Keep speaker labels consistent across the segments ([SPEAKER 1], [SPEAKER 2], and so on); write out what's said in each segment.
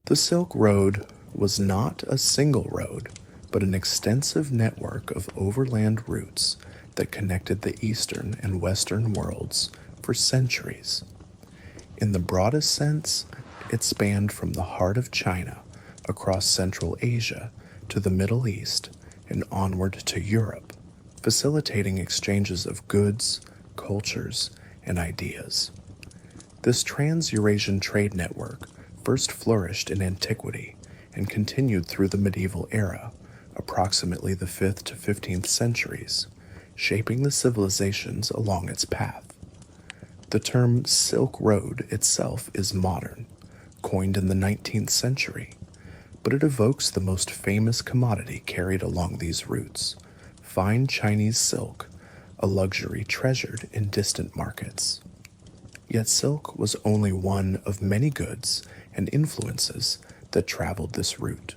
[SPEAKER 1] The Silk Road was not a single road, but an extensive network of overland routes that connected the eastern and western worlds for centuries. In the broadest sense, it spanned from the heart of China across Central Asia to the Middle East and onward to Europe, facilitating exchanges of goods, cultures, and ideas. This Trans-Eurasian trade network first flourished in antiquity and continued through the medieval era, approximately the 5th to 15th centuries, shaping the civilizations along its path. The term Silk Road itself is modern, coined in the 19th century, but it evokes the most famous commodity carried along these routes, fine Chinese silk, a luxury treasured in distant markets. Yet silk was only one of many goods and influences that traveled this route.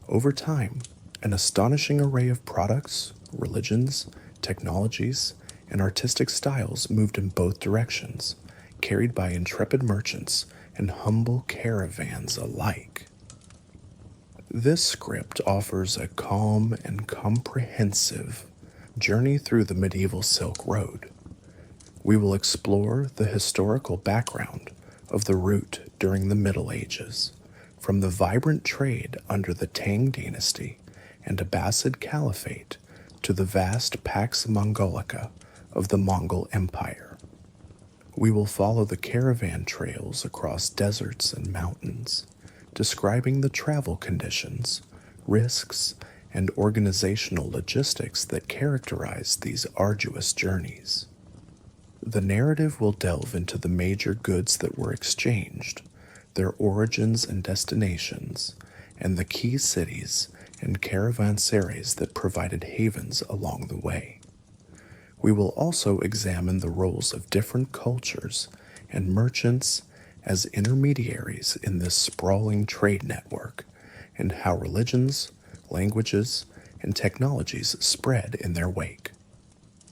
[SPEAKER 1] Over time, an astonishing array of products, religions, technologies, and artistic styles moved in both directions, carried by intrepid merchants and humble caravans alike. This script offers a calm and comprehensive journey through the medieval Silk Road. We will explore the historical background of the route during the Middle Ages, from the vibrant trade under the Tang dynasty and Abbasid Caliphate to the vast Pax Mongolica of the Mongol Empire. We will follow the caravan trails across deserts and mountains, describing the travel conditions, risks, and organizational logistics that characterize these arduous journeys. The narrative will delve into the major goods that were exchanged, their origins and destinations, and the key cities and caravanserais that provided havens along the way. We will also examine the roles of different cultures and merchants as intermediaries in this sprawling trade network, and how religions, languages, and technologies spread in their wake.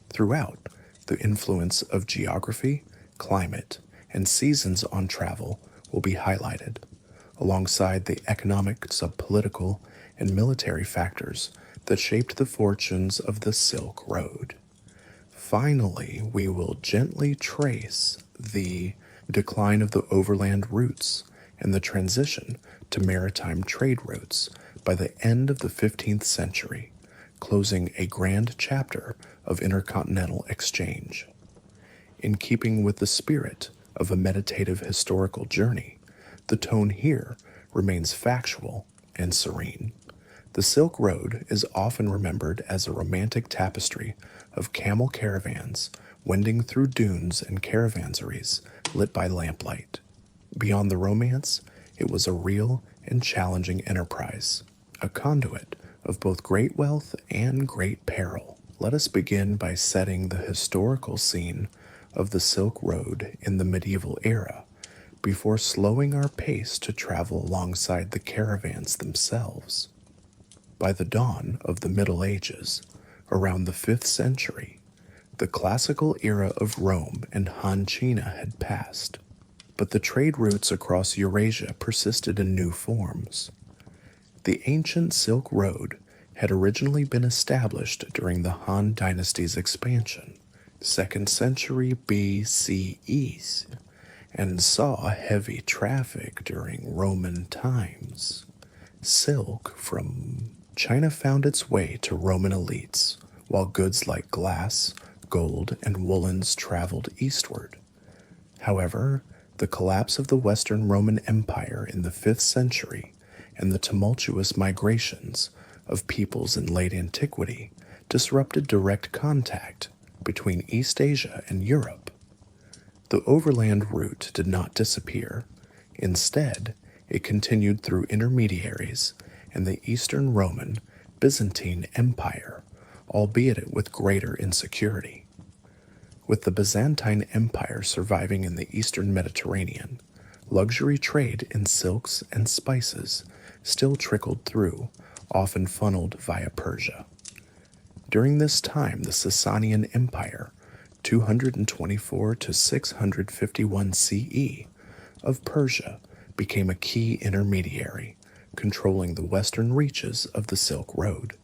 [SPEAKER 1] Throughout, the influence of geography, climate, and seasons on travel will be highlighted, alongside the economic, political, and military factors that shaped the fortunes of the Silk Road. Finally, we will gently trace the decline of the overland routes and the transition to maritime trade routes by the end of the 15th century, closing a grand chapter of intercontinental exchange. In keeping with the spirit of a meditative historical journey, the tone here remains factual and serene. The Silk Road is often remembered as a romantic tapestry of camel caravans wending through dunes and caravanserais lit by lamplight. Beyond the romance, it was a real and challenging enterprise, a conduit of both great wealth and great peril. Let us begin by setting the historical scene of the Silk Road in the medieval era, before slowing our pace to travel alongside the caravans themselves. By the dawn of the Middle Ages, around the 5th century, the classical era of Rome and Han China had passed, but the trade routes across Eurasia persisted in new forms. The ancient Silk Road had originally been established during the Han dynasty's expansion, 2nd century BCE, and saw heavy traffic during Roman times. Silk from China found its way to Roman elites, while goods like glass, gold, and woolens traveled eastward. However, the collapse of the Western Roman Empire in the 5th century and the tumultuous migrations of peoples in late antiquity disrupted direct contact between East Asia and Europe. The overland route did not disappear. Instead, it continued through intermediaries and the Eastern Roman Byzantine Empire, albeit with greater insecurity. With the Byzantine Empire surviving in the Eastern Mediterranean, luxury trade in silks and spices still trickled through, often funneled via Persia. During this time, the Sasanian Empire, 224 to 651 CE, of Persia became a key intermediary, controlling the western reaches of the Silk Road.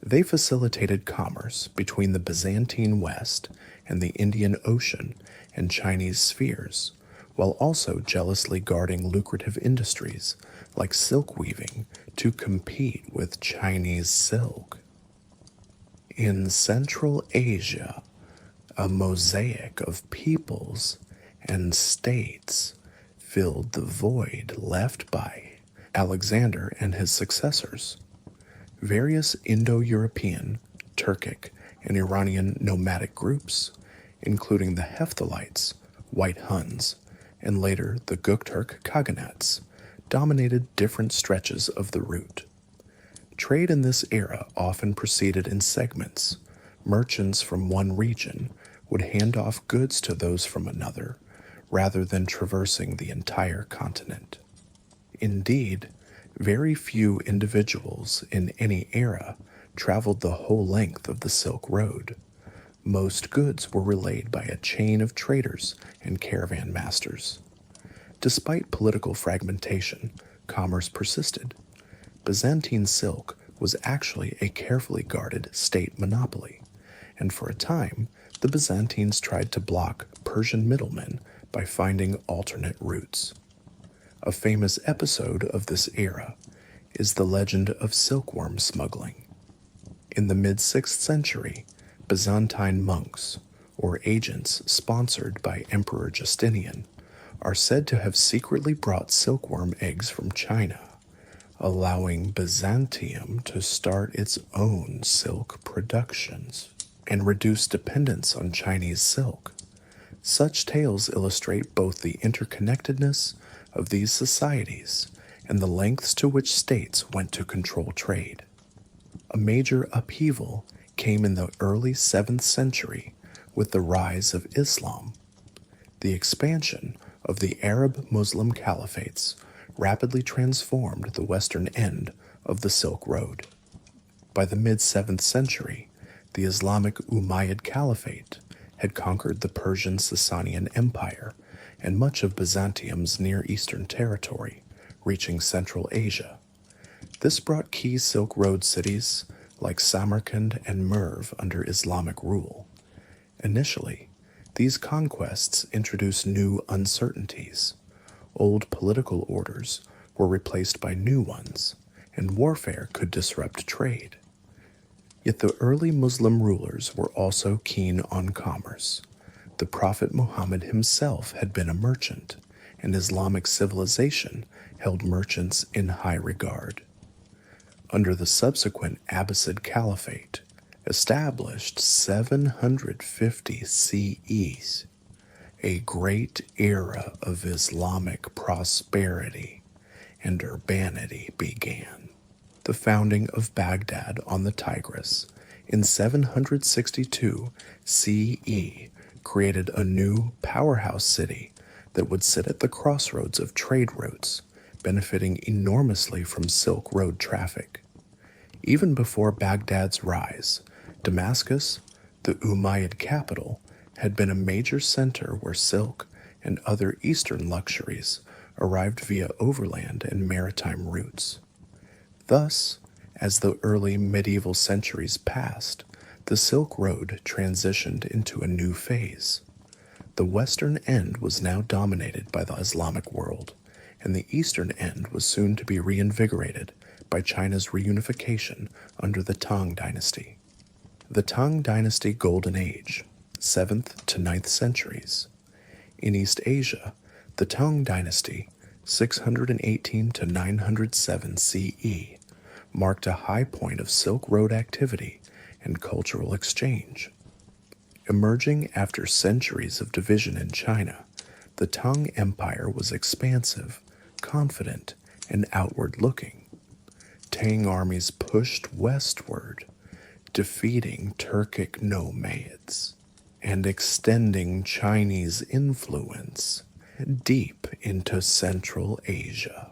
[SPEAKER 1] They facilitated commerce between the Byzantine West and the Indian Ocean and Chinese spheres, while also jealously guarding lucrative industries like silk weaving to compete with Chinese silk. In Central Asia, a mosaic of peoples and states filled the void left by Alexander and his successors. Various Indo-European, Turkic, and Iranian nomadic groups, including the Hephthalites, White Huns, and later the Göktürk Khaganates, dominated different stretches of the route. Trade in this era often proceeded in segments. Merchants from one region would hand off goods to those from another, rather than traversing the entire continent. Indeed, very few individuals in any era traveled the whole length of the Silk Road. Most goods were relayed by a chain of traders and caravan masters. Despite political fragmentation, commerce persisted. Byzantine silk was actually a carefully guarded state monopoly, and for a time, the Byzantines tried to block Persian middlemen by finding alternate routes. A famous episode of this era is the legend of silkworm smuggling. In the mid-6th century, Byzantine monks, or agents sponsored by Emperor Justinian, are said to have secretly brought silkworm eggs from China, allowing Byzantium to start its own silk productions and reduce dependence on Chinese silk. Such tales illustrate both the interconnectedness of these societies and the lengths to which states went to control trade. A major upheaval came in the early 7th century with the rise of Islam. The expansion of the Arab-Muslim caliphates rapidly transformed the western end of the Silk Road. By the mid-7th century, the Islamic Umayyad Caliphate had conquered the Persian Sasanian Empire and much of Byzantium's Near Eastern territory, reaching Central Asia. This brought key Silk Road cities like Samarkand and Merv under Islamic rule. Initially, these conquests introduced new uncertainties. Old political orders were replaced by new ones, and warfare could disrupt trade. Yet the early Muslim rulers were also keen on commerce. The Prophet Muhammad himself had been a merchant, and Islamic civilization held merchants in high regard. Under the subsequent Abbasid Caliphate, established 750 CE, a great era of Islamic prosperity and urbanity began. The founding of Baghdad on the Tigris in 762 CE created a new powerhouse city that would sit at the crossroads of trade routes, benefiting enormously from Silk Road traffic. Even before Baghdad's rise, Damascus, the Umayyad capital, had been a major center where silk and other Eastern luxuries arrived via overland and maritime routes. Thus, as the early medieval centuries passed, the Silk Road transitioned into a new phase. The western end was now dominated by the Islamic world, and the eastern end was soon to be reinvigorated by China's reunification under the Tang dynasty. The Tang dynasty Golden Age, 7th to 9th centuries. In East Asia, the Tang dynasty, 618 to 907 CE, marked a high point of Silk Road activity and cultural exchange. Emerging after centuries of division in China, the Tang Empire was expansive, confident, and outward-looking. Tang armies pushed westward, defeating Turkic nomads and extending Chinese influence deep into Central Asia.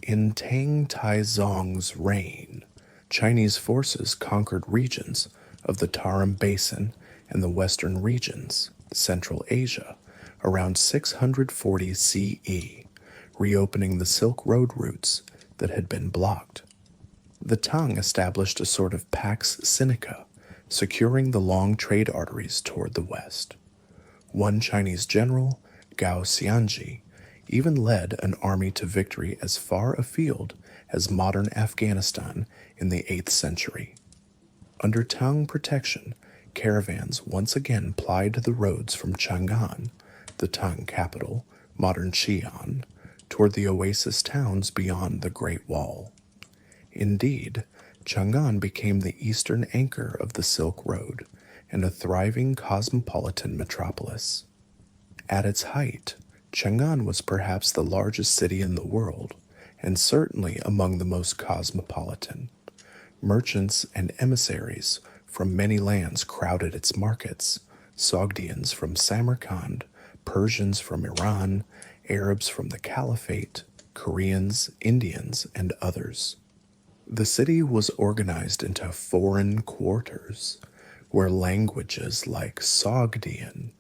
[SPEAKER 1] In Tang Taizong's reign, Chinese forces conquered regions of the Tarim Basin and the western regions, Central Asia, around 640 CE. reopening the Silk Road routes that had been blocked. The Tang established a sort of Pax Sinica, securing the long trade arteries toward the west. One Chinese general, Gao Xianji, even led an army to victory as far afield as modern Afghanistan in the 8th century. Under Tang protection, caravans once again plied the roads from Chang'an, the Tang capital, modern Xi'an, toward the oasis towns beyond the Great Wall. Indeed, Chang'an became the eastern anchor of the Silk Road and a thriving cosmopolitan metropolis. At its height, Chang'an was perhaps the largest city in the world, and certainly among the most cosmopolitan. Merchants and emissaries from many lands crowded its markets, Sogdians from Samarkand, Persians from Iran, Arabs from the Caliphate, Koreans, Indians, and others. The city was organized into foreign quarters, where languages like Sogdian,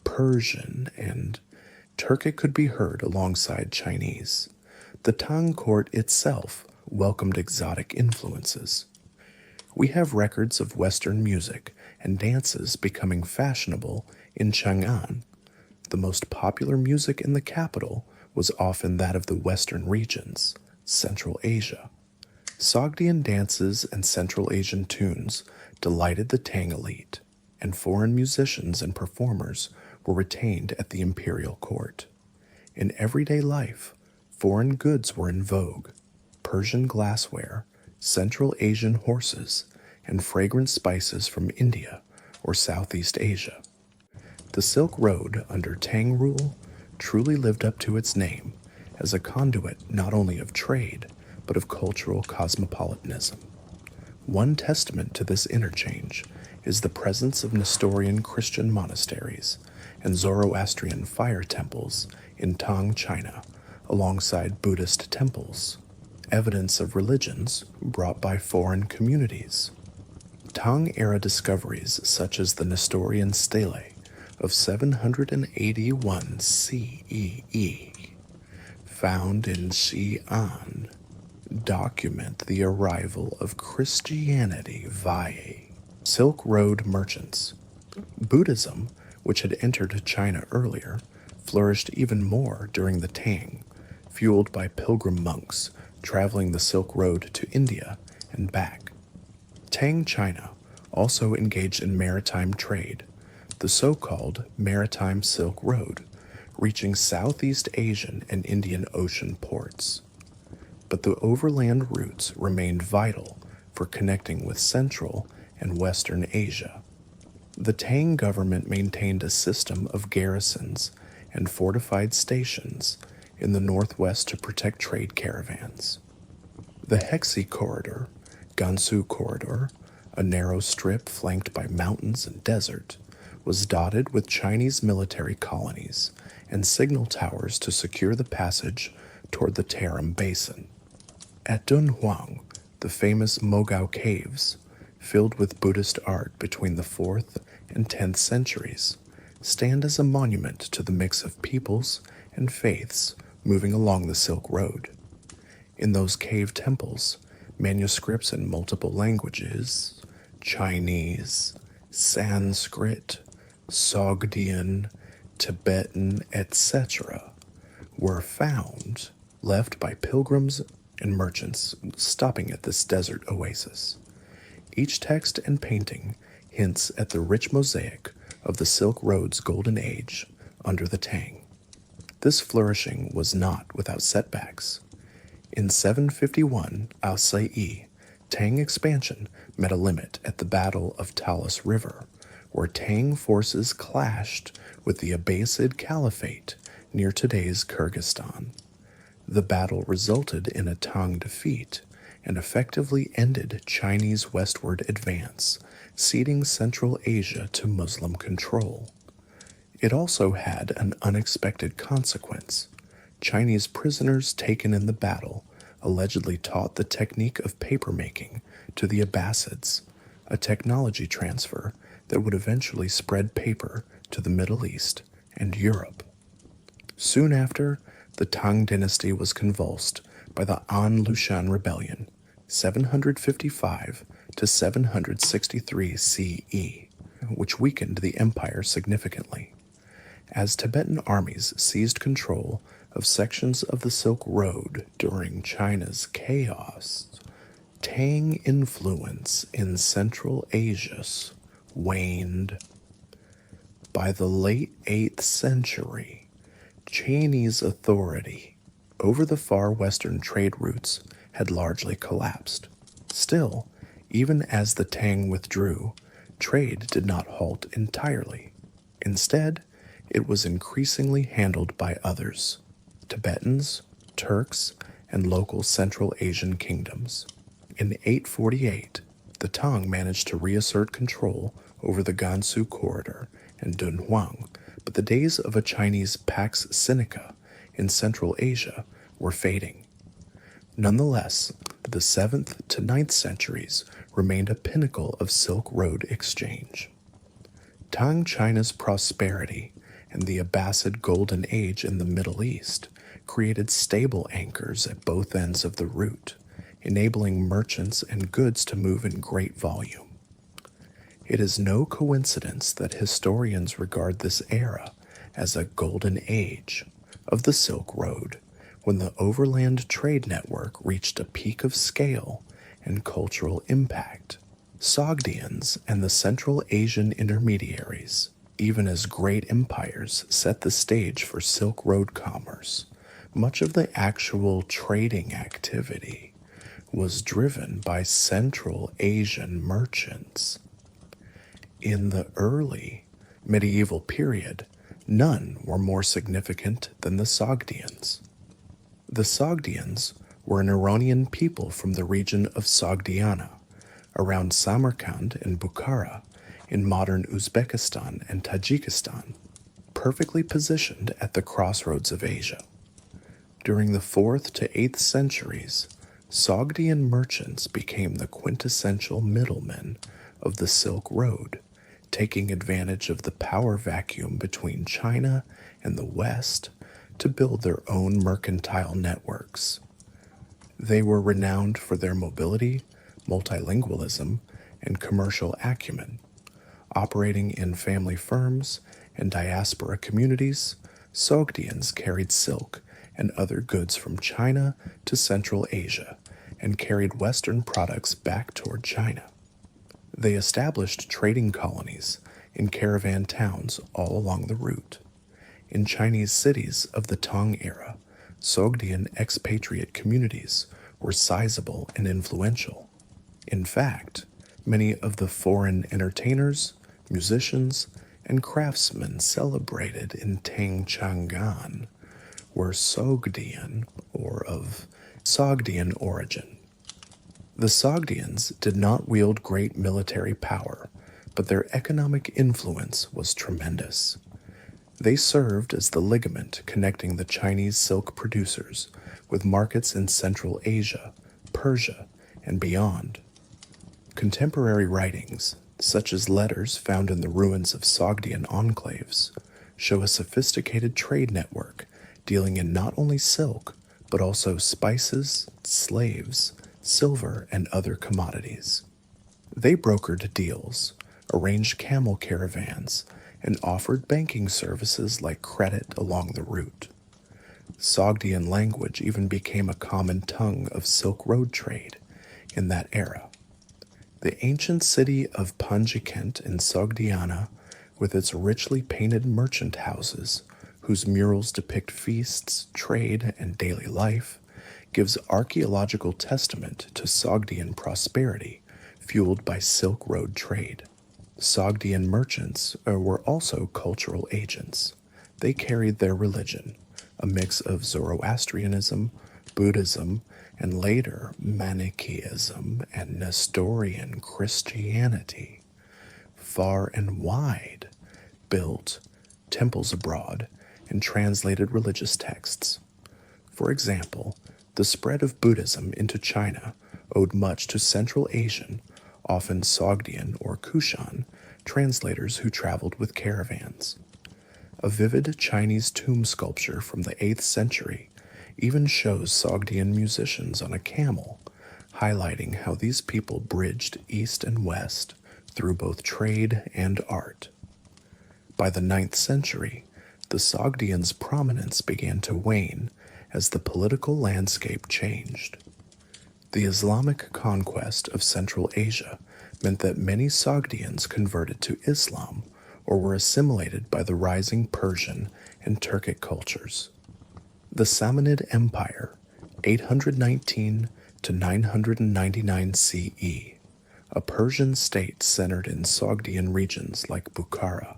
[SPEAKER 1] Persian, and Turkic could be heard alongside Chinese. The Tang court itself welcomed exotic influences. We have records of Western music and dances becoming fashionable in Chang'an. The most popular music in the capital was often that of the Western regions, Central Asia. Sogdian dances and Central Asian tunes delighted the Tang elite, and foreign musicians and performers were retained at the imperial court. In everyday life, foreign goods were in vogue: Persian glassware, Central Asian horses, and fragrant spices from India or Southeast Asia. The Silk Road under Tang rule truly lived up to its name as a conduit not only of trade, but of cultural cosmopolitanism. One testament to this interchange is the presence of Nestorian Christian monasteries and Zoroastrian fire temples in Tang, China, alongside Buddhist temples, evidence of religions brought by foreign communities. Tang-era discoveries such as the Nestorian stele of 781 CEE, found in Xi'an, document the arrival of Christianity via Silk Road merchants. Buddhism, which had entered China earlier, flourished even more during the Tang, fueled by pilgrim monks traveling the Silk Road to India and back. Tang China also engaged in maritime trade, the so-called Maritime Silk Road, reaching Southeast Asian and Indian Ocean ports. But the overland routes remained vital for connecting with Central and Western Asia. The Tang government maintained a system of garrisons and fortified stations in the northwest to protect trade caravans. The Hexi Corridor, Gansu Corridor, a narrow strip flanked by mountains and desert, was dotted with Chinese military colonies and signal towers to secure the passage toward the Tarim Basin. At Dunhuang, the famous Mogao Caves, filled with Buddhist art between the 4th and 10th centuries, stand as a monument to the mix of peoples and faiths moving along the Silk Road. In those cave temples, manuscripts in multiple languages, Chinese, Sanskrit, Sogdian, Tibetan, etc., were found, left by pilgrims and merchants stopping at this desert oasis. Each text and painting hints at the rich mosaic of the Silk Road's golden age under the Tang. This flourishing was not without setbacks. In 751 Al-Sai, Tang expansion met a limit at the Battle of Talas River, where Tang forces clashed with the Abbasid Caliphate near today's Kyrgyzstan. The battle resulted in a Tang defeat and effectively ended Chinese westward advance, ceding Central Asia to Muslim control. It also had an unexpected consequence. Chinese prisoners taken in the battle allegedly taught the technique of papermaking to the Abbasids, a technology transfer that would eventually spread paper to the Middle East and Europe. Soon after, the Tang dynasty was convulsed by the An Lushan Rebellion, 755 to 763 CE, which weakened the empire significantly. As Tibetan armies seized control of sections of the Silk Road during China's chaos, Tang influence in Central Asia waned. By the late 8th century, Chinese authority over the far western trade routes had largely collapsed. Still, even as the Tang withdrew, trade did not halt entirely. Instead, it was increasingly handled by others: Tibetans, Turks, and local Central Asian kingdoms. In 848, the Tang managed to reassert control over the Gansu corridor and Dunhuang, but the days of a Chinese Pax Sinica in Central Asia were fading. Nonetheless, the 7th to 9th centuries remained a pinnacle of Silk Road exchange. Tang China's prosperity and the Abbasid Golden Age in the Middle East created stable anchors at both ends of the route, enabling merchants and goods to move in great volume. It is no coincidence that historians regard this era as a golden age of the Silk Road, when the overland trade network reached a peak of scale and cultural impact. Sogdians and the Central Asian intermediaries, even as great empires set the stage for Silk Road commerce, much of the actual trading activity was driven by Central Asian merchants. In the early medieval period, none were more significant than the Sogdians. The Sogdians were an Iranian people from the region of Sogdiana, around Samarkand and Bukhara, in modern Uzbekistan and Tajikistan, perfectly positioned at the crossroads of Asia. During the 4th to 8th centuries, Sogdian merchants became the quintessential middlemen of the Silk Road, taking advantage of the power vacuum between China and the West to build their own mercantile networks. They were renowned for their mobility, multilingualism, and commercial acumen. Operating in family firms and diaspora communities, Sogdians carried silk and other goods from China to Central Asia and carried Western products back toward China. They established trading colonies in caravan towns all along the route. In Chinese cities of the Tang era, Sogdian expatriate communities were sizable and influential. In fact, many of the foreign entertainers, musicians, and craftsmen celebrated in Tangchang'an were Sogdian or of Sogdian origin. The Sogdians did not wield great military power, but their economic influence was tremendous. They served as the ligament connecting the Chinese silk producers with markets in Central Asia, Persia, and beyond. Contemporary writings, such as letters found in the ruins of Sogdian enclaves, show a sophisticated trade network dealing in not only silk, but also spices, slaves, silver, and other commodities. They brokered deals, arranged camel caravans, and offered banking services like credit along the route. Sogdian language even became a common tongue of Silk Road trade in that era. The ancient city of Panjikent in Sogdiana, with its richly painted merchant houses, whose murals depict feasts, trade, and daily life, gives archaeological testament to Sogdian prosperity fueled by Silk Road trade. Sogdian merchants were also cultural agents. They carried their religion, a mix of Zoroastrianism, Buddhism, and later Manichaeism and Nestorian Christianity, far and wide, built temples abroad and translated religious texts. For example, the spread of Buddhism into China owed much to Central Asian, often Sogdian or Kushan, translators who traveled with caravans. A vivid Chinese tomb sculpture from the 8th century even shows Sogdian musicians on a camel, highlighting how these people bridged east and west through both trade and art. By the 9th century, the Sogdians' prominence began to wane as the political landscape changed. The Islamic conquest of Central Asia meant that many Sogdians converted to Islam or were assimilated by the rising Persian and Turkic cultures. The Samanid Empire, 819 to 999 CE, a Persian state centered in Sogdian regions like Bukhara,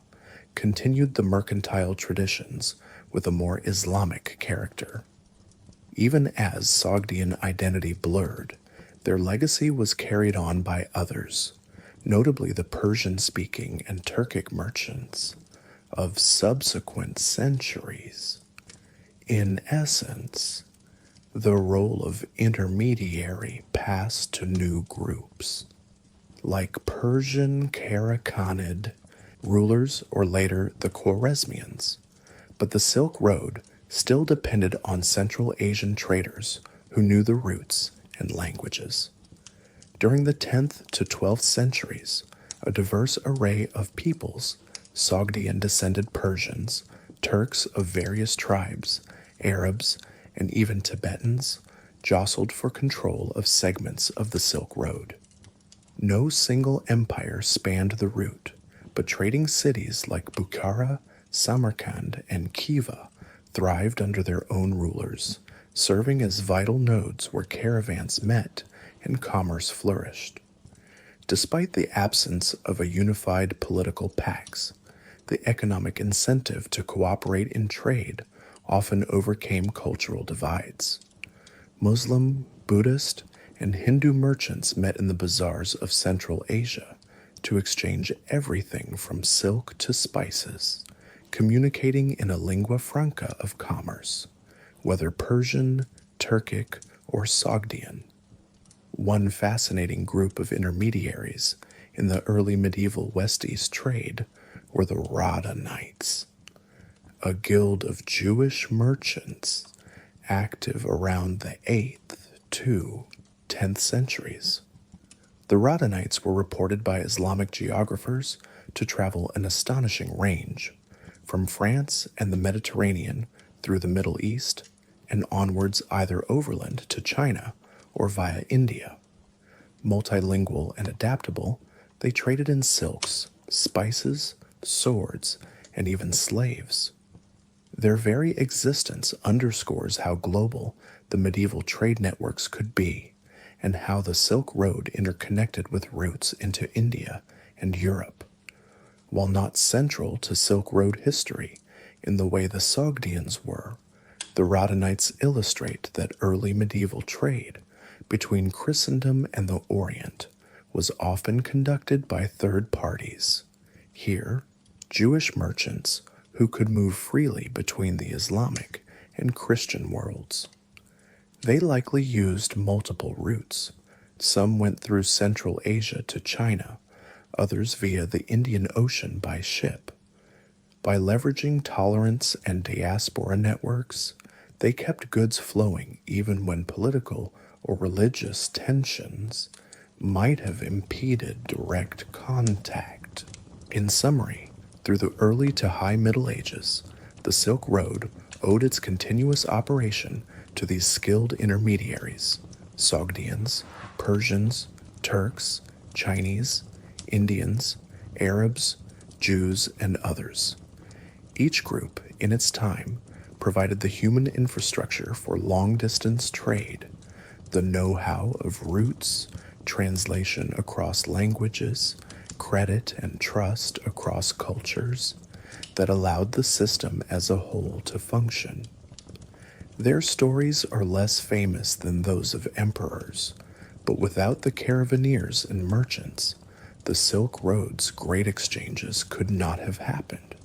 [SPEAKER 1] continued the mercantile traditions with a more Islamic character. Even as Sogdian identity blurred, their legacy was carried on by others, notably the Persian-speaking and Turkic merchants of subsequent centuries. In essence, the role of intermediary passed to new groups, like Persian Karakhanid rulers or later the Khwarezmians, but the Silk Road still depended on Central Asian traders who knew the roots and languages. During the 10th to 12th centuries, a diverse array of peoples, Sogdian-descended Persians, Turks of various tribes, Arabs, and even Tibetans, jostled for control of segments of the Silk Road. No single empire spanned the route, but trading cities like Bukhara, Samarkand, and Khiva thrived under their own rulers, serving as vital nodes where caravans met and commerce flourished. Despite the absence of a unified political pax, the economic incentive to cooperate in trade often overcame cultural divides. Muslim, Buddhist, and Hindu merchants met in the bazaars of Central Asia to exchange everything from silk to spices, communicating in a lingua franca of commerce, whether Persian, Turkic, or Sogdian. One fascinating group of intermediaries in the early medieval West-East trade were the Radhanites, a guild of Jewish merchants active around the 8th to 10th centuries. The Radhanites were reported by Islamic geographers to travel an astonishing range, from France and the Mediterranean through the Middle East and onwards either overland to China or via India. Multilingual and adaptable, they traded in silks, spices, swords, and even slaves. Their very existence underscores how global the medieval trade networks could be, and how the Silk Road interconnected with routes into India and Europe. While not central to Silk Road history in the way the Sogdians were, the Radhanites illustrate that early medieval trade between Christendom and the Orient was often conducted by third parties. Here, Jewish merchants who could move freely between the Islamic and Christian worlds. They likely used multiple routes. Some went through Central Asia to China, others via the Indian Ocean by ship. By leveraging tolerance and diaspora networks, they kept goods flowing even when political or religious tensions might have impeded direct contact. In summary, through the early to high Middle Ages, the Silk Road owed its continuous operation to these skilled intermediaries, Sogdians, Persians, Turks, Chinese, Indians, Arabs, Jews, and others. Each group, in its time, provided the human infrastructure for long-distance trade, the know-how of routes, translation across languages, credit and trust across cultures that allowed the system as a whole to function. Their stories are less famous than those of emperors, but without the caravaneers and merchants, the Silk Road's great exchanges could not have happened.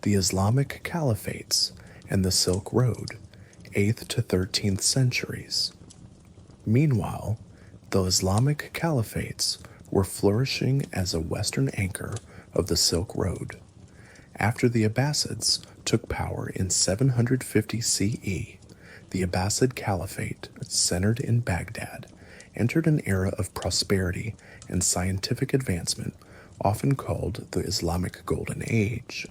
[SPEAKER 1] The Islamic caliphates and the Silk Road, 8th to 13th centuries. Meanwhile, the Islamic caliphates were flourishing as a western anchor of the Silk Road. After the Abbasids took power in 750 CE, The Abbasid Caliphate, centered in Baghdad, entered an era of prosperity and scientific advancement, often called the Islamic Golden Age.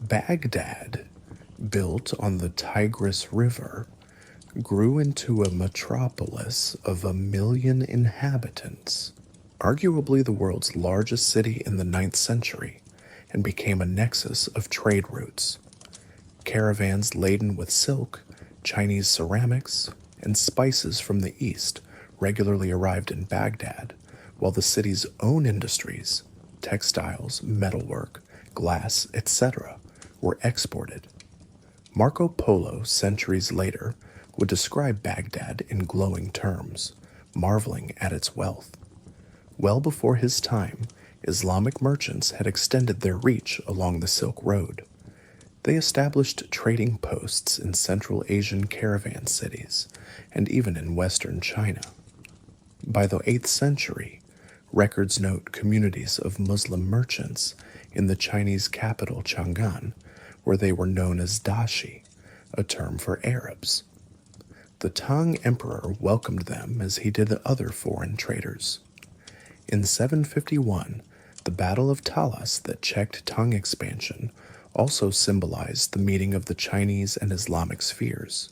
[SPEAKER 1] Baghdad, built on the Tigris River, grew into a metropolis of 1 million inhabitants, arguably the world's largest city in the 9th century, and became a nexus of trade routes. Caravans laden with silk, Chinese ceramics, and spices from the east regularly arrived in Baghdad, while the city's own industries, textiles, metalwork, glass, etc., were exported. Marco Polo, centuries later, would describe Baghdad in glowing terms, marveling at its wealth. Well before his time, Islamic merchants had extended their reach along the Silk Road. They established trading posts in Central Asian caravan cities, and even in western China. By the 8th century, records note communities of Muslim merchants in the Chinese capital Chang'an, where they were known as Dashi, a term for Arabs. The Tang emperor welcomed them as he did other foreign traders. In 751, the Battle of Talas that checked Tang expansion also symbolized the meeting of the Chinese and Islamic spheres.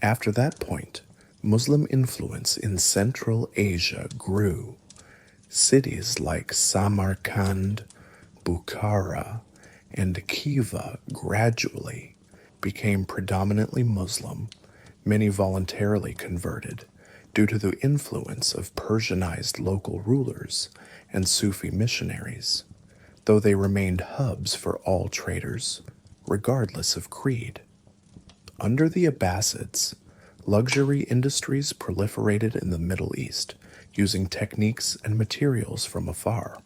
[SPEAKER 1] After that point, Muslim influence in Central Asia grew. Cities like Samarkand, Bukhara, and Khiva gradually became predominantly Muslim. Many voluntarily converted due to the influence of Persianized local rulers and Sufi missionaries, though they remained hubs for all traders, regardless of creed. Under the Abbasids, luxury industries proliferated in the Middle East, using techniques and materials from afar.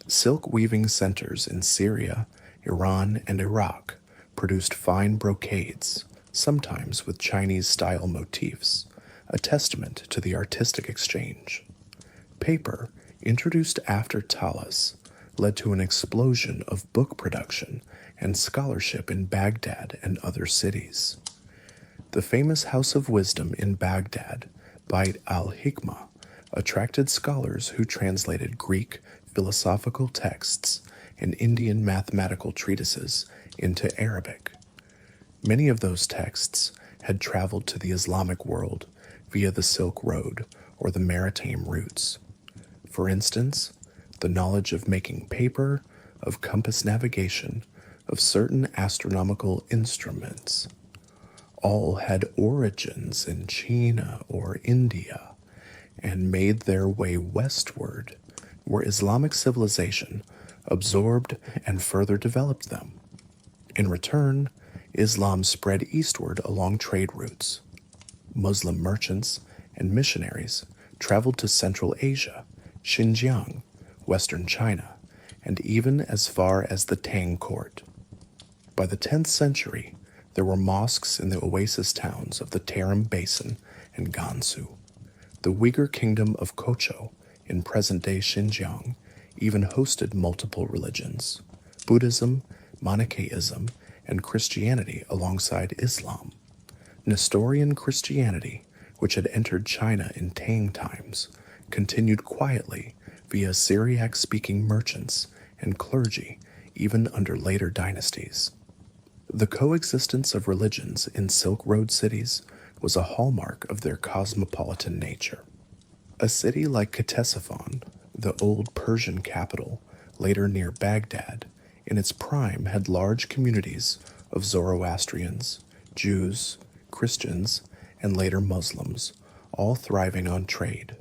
[SPEAKER 1] Silk weaving centers in Syria, Iran, and Iraq produced fine brocades, sometimes with Chinese-style motifs, a testament to the artistic exchange. Paper, introduced after Talas, led to an explosion of book production and scholarship in Baghdad and other cities. The famous House of Wisdom in Baghdad, Bait al-Hikmah, attracted scholars who translated Greek philosophical texts and Indian mathematical treatises into Arabic. Many of those texts had traveled to the Islamic world via the Silk Road or the maritime routes. For instance, the knowledge of making paper, of compass navigation, of certain astronomical instruments, all had origins in China or India and made their way westward, where Islamic civilization absorbed and further developed them. In return, Islam spread eastward along trade routes. Muslim merchants and missionaries traveled to Central Asia, Xinjiang, Western China, and even as far as the Tang court. By the 10th century, there were mosques in the oasis towns of the Tarim Basin and Gansu. The Uyghur kingdom of Kocho, in present-day Xinjiang, even hosted multiple religions: Buddhism, Manichaeism, and Christianity alongside Islam. Nestorian Christianity, which had entered China in Tang times, continued quietly via Syriac-speaking merchants and clergy even under later dynasties. The coexistence of religions in Silk Road cities was a hallmark of their cosmopolitan nature. A city like Ctesiphon, the old Persian capital, later near Baghdad, in its prime had large communities of Zoroastrians, Jews, Christians, and later Muslims, all thriving on trade.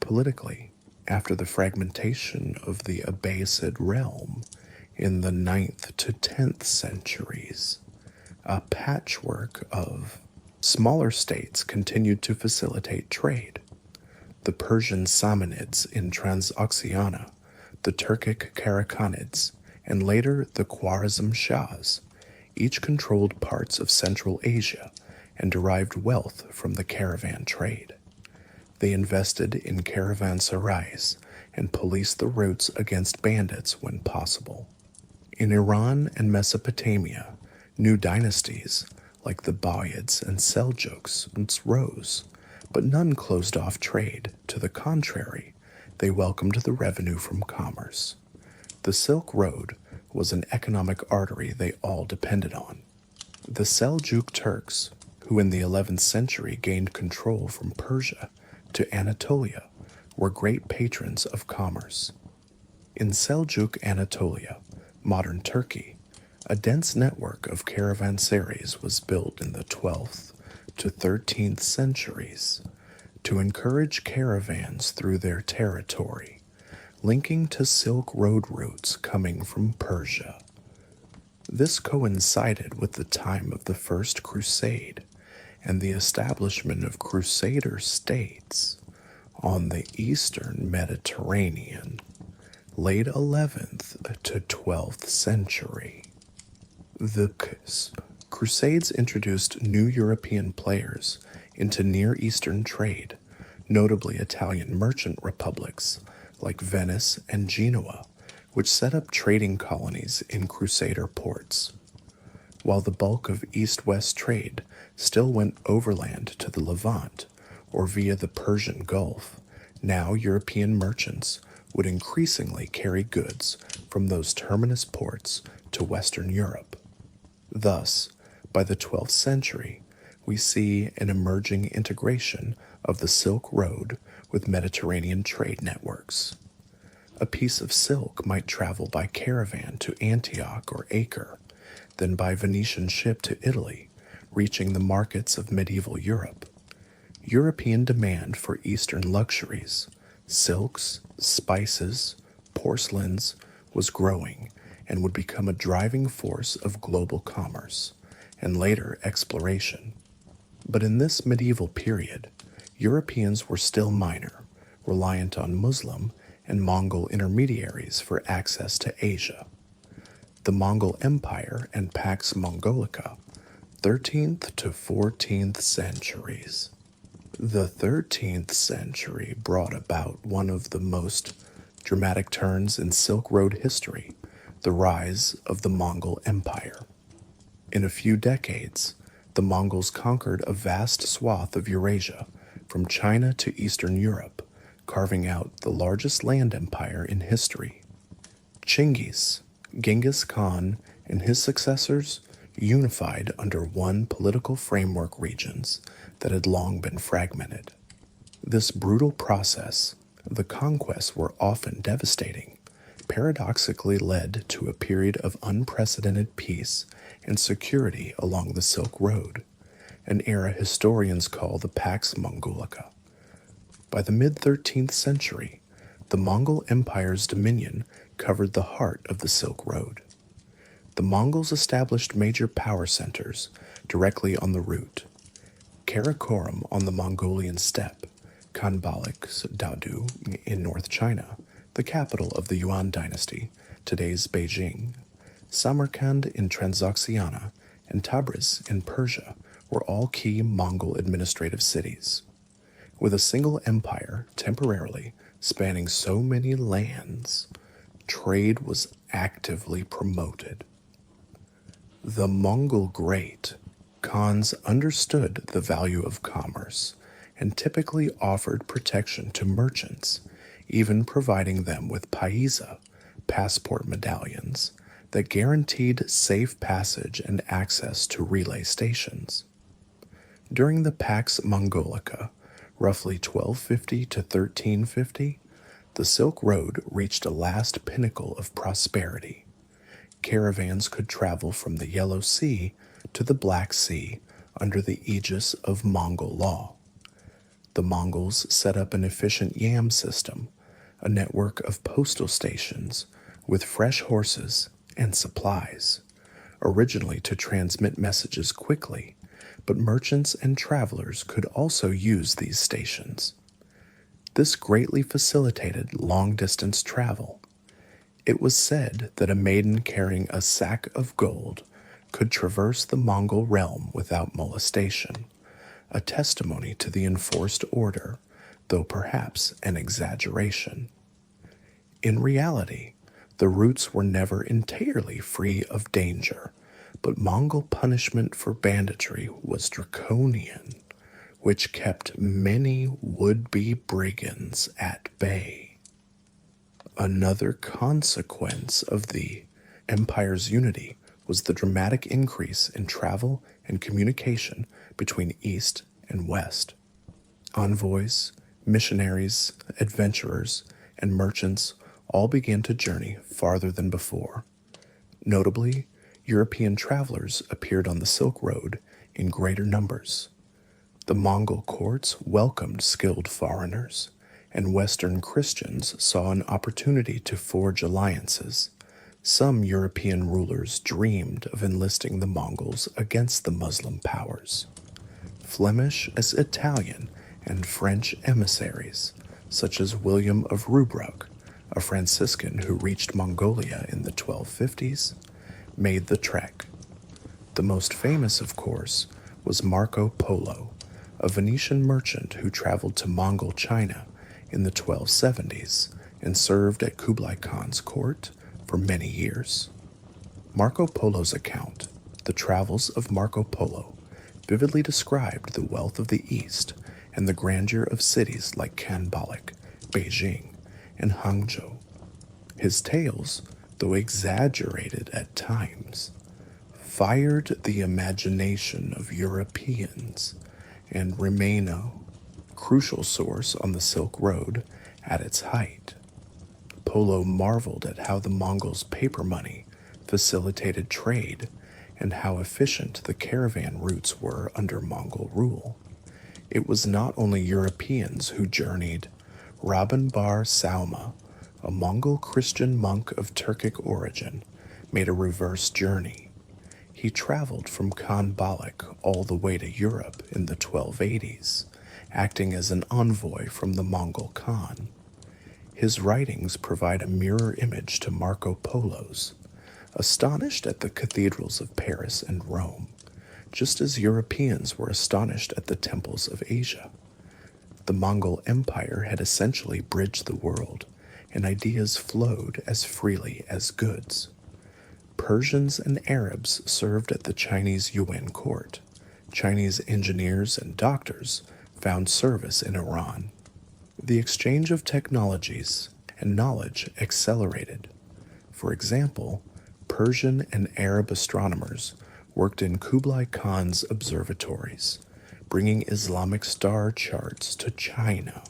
[SPEAKER 1] Politically, after the fragmentation of the Abbasid realm in the 9th to 10th centuries, a patchwork of smaller states continued to facilitate trade. The Persian Samanids in Trans-Oxiana, the Turkic Karakhanids, and later the Khwarezm Shahs, each controlled parts of Central Asia and derived wealth from the caravan trade. They invested in caravanserais and policed the routes against bandits when possible. In Iran and Mesopotamia, new dynasties, like the Buyids and Seljuks, rose, but none closed off trade. To the contrary, they welcomed the revenue from commerce. The Silk Road was an economic artery they all depended on. The Seljuk Turks, who in the 11th century gained control from Persia to Anatolia, were great patrons of commerce. In Seljuk Anatolia, modern Turkey, a dense network of caravanserais was built in the 12th to 13th centuries to encourage caravans through their territory, linking to Silk Road routes coming from Persia. This coincided with the time of the First Crusade and the establishment of Crusader states on the eastern Mediterranean, late 11th to 12th century. The Crusades introduced new European players into Near Eastern trade, notably Italian merchant republics like Venice and Genoa, which set up trading colonies in Crusader ports. While the bulk of east-west trade still went overland to the Levant or via the Persian Gulf, now European merchants would increasingly carry goods from those terminus ports to Western Europe. Thus, by the 12th century, we see an emerging integration of the Silk Road with Mediterranean trade networks. A piece of silk might travel by caravan to Antioch or Acre, then by Venetian ship to Italy, reaching the markets of medieval Europe. European demand for Eastern luxuries, silks, spices, porcelains, was growing and would become a driving force of global commerce and later exploration. But in this medieval period, Europeans were still minor, reliant on Muslim and Mongol intermediaries for access to Asia. The Mongol Empire and Pax Mongolica, 13th to 14th centuries. The 13th century brought about one of the most dramatic turns in Silk Road history, the rise of the Mongol Empire. In a few decades, the Mongols conquered a vast swath of Eurasia, from China to Eastern Europe, carving out the largest land empire in history. Genghis Khan, and his successors unified under one political framework regions that had long been fragmented. This brutal process, the conquests were often devastating, paradoxically led to a period of unprecedented peace and security along the Silk Road, an era historians call the Pax Mongolica. By the mid-13th century, the Mongol Empire's dominion covered the heart of the Silk Road. The Mongols established major power centers directly on the route: Karakoram on the Mongolian steppe, Khanbalik's Dadu in North China, the capital of the Yuan dynasty, today's Beijing, Samarkand in Trans-Oxiana, and Tabriz in Persia were all key Mongol administrative cities. With a single empire temporarily spanning so many lands, trade was actively promoted. The Mongol great Khans understood the value of commerce and typically offered protection to merchants, even providing them with paisa, passport medallions, that guaranteed safe passage and access to relay stations. During the Pax Mongolica, roughly 1250 to 1350, the Silk Road reached a last pinnacle of prosperity. Caravans could travel from the Yellow Sea to the Black Sea under the aegis of Mongol law. The Mongols set up an efficient yam system, a network of postal stations with fresh horses and supplies, originally to transmit messages quickly, but merchants and travelers could also use these stations. This greatly facilitated long-distance travel. It was said that a maiden carrying a sack of gold could traverse the Mongol realm without molestation, a testimony to the enforced order, though perhaps an exaggeration. In reality, the routes were never entirely free of danger, But Mongol punishment for banditry was draconian, which kept many would-be brigands at bay. Another consequence of the empire's unity was the dramatic increase in travel and communication between East and West. Envoys, missionaries, adventurers, and merchants all began to journey farther than before. Notably, European travelers appeared on the Silk Road in greater numbers. The Mongol courts welcomed skilled foreigners, and Western Christians saw an opportunity to forge alliances. Some European rulers dreamed of enlisting the Mongols against the Muslim powers. Flemish as Italian and French emissaries, such as William of Rubruck, a Franciscan who reached Mongolia in the 1250s, made the trek. The most famous, of course, was Marco Polo, a Venetian merchant who traveled to Mongol China in the 1270s and served at Kublai Khan's court for many years. Marco Polo's account, The Travels of Marco Polo, vividly described the wealth of the East and the grandeur of cities like Kanbalik, Beijing, and Hangzhou. His tales, though exaggerated at times, fired the imagination of Europeans and remain a crucial source on the Silk Road at its height. Polo marveled at how the Mongols' paper money facilitated trade and how efficient the caravan routes were under Mongol rule. It was not only Europeans who journeyed. Rabban Bar Sauma, a Mongol Christian monk of Turkic origin, made a reverse journey. He traveled from Kanbalik all the way to Europe in the 1280s, acting as an envoy from the Mongol Khan. His writings provide a mirror image to Marco Polo's, astonished at the cathedrals of Paris and Rome, just as Europeans were astonished at the temples of Asia. The Mongol Empire had essentially bridged the world, and ideas flowed as freely as goods. Persians and Arabs served at the Chinese Yuan court. Chinese engineers and doctors found service in Iran. The exchange of technologies and knowledge accelerated. For example, Persian and Arab astronomers worked in Kublai Khan's observatories, bringing Islamic star charts to China,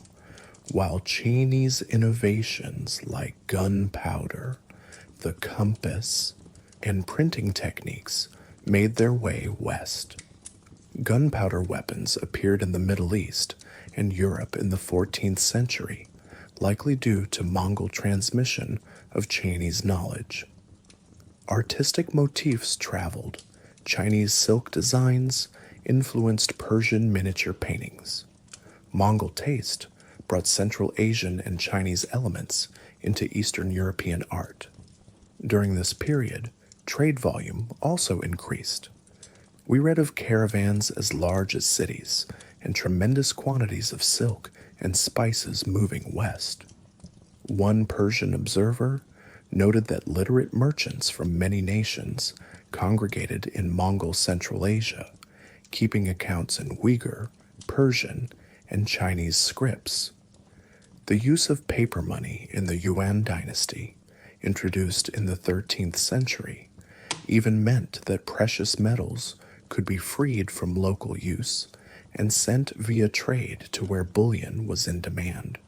[SPEAKER 1] while Chinese innovations like gunpowder, the compass, and printing techniques made their way west. Gunpowder weapons appeared in the Middle East and Europe in the 14th century, likely due to Mongol transmission of Chinese knowledge. Artistic motifs traveled. Chinese silk designs influenced Persian miniature paintings. Mongol taste brought Central Asian and Chinese elements into Eastern European art. During this period, trade volume also increased. We read of caravans as large as cities and tremendous quantities of silk and spices moving west. One Persian observer noted that literate merchants from many nations congregated in Mongol Central Asia, keeping accounts in Uyghur, Persian, and Chinese scripts. The use of paper money in the Yuan dynasty, introduced in the 13th century, even meant that precious metals could be freed from local use and sent via trade to where bullion was in demand.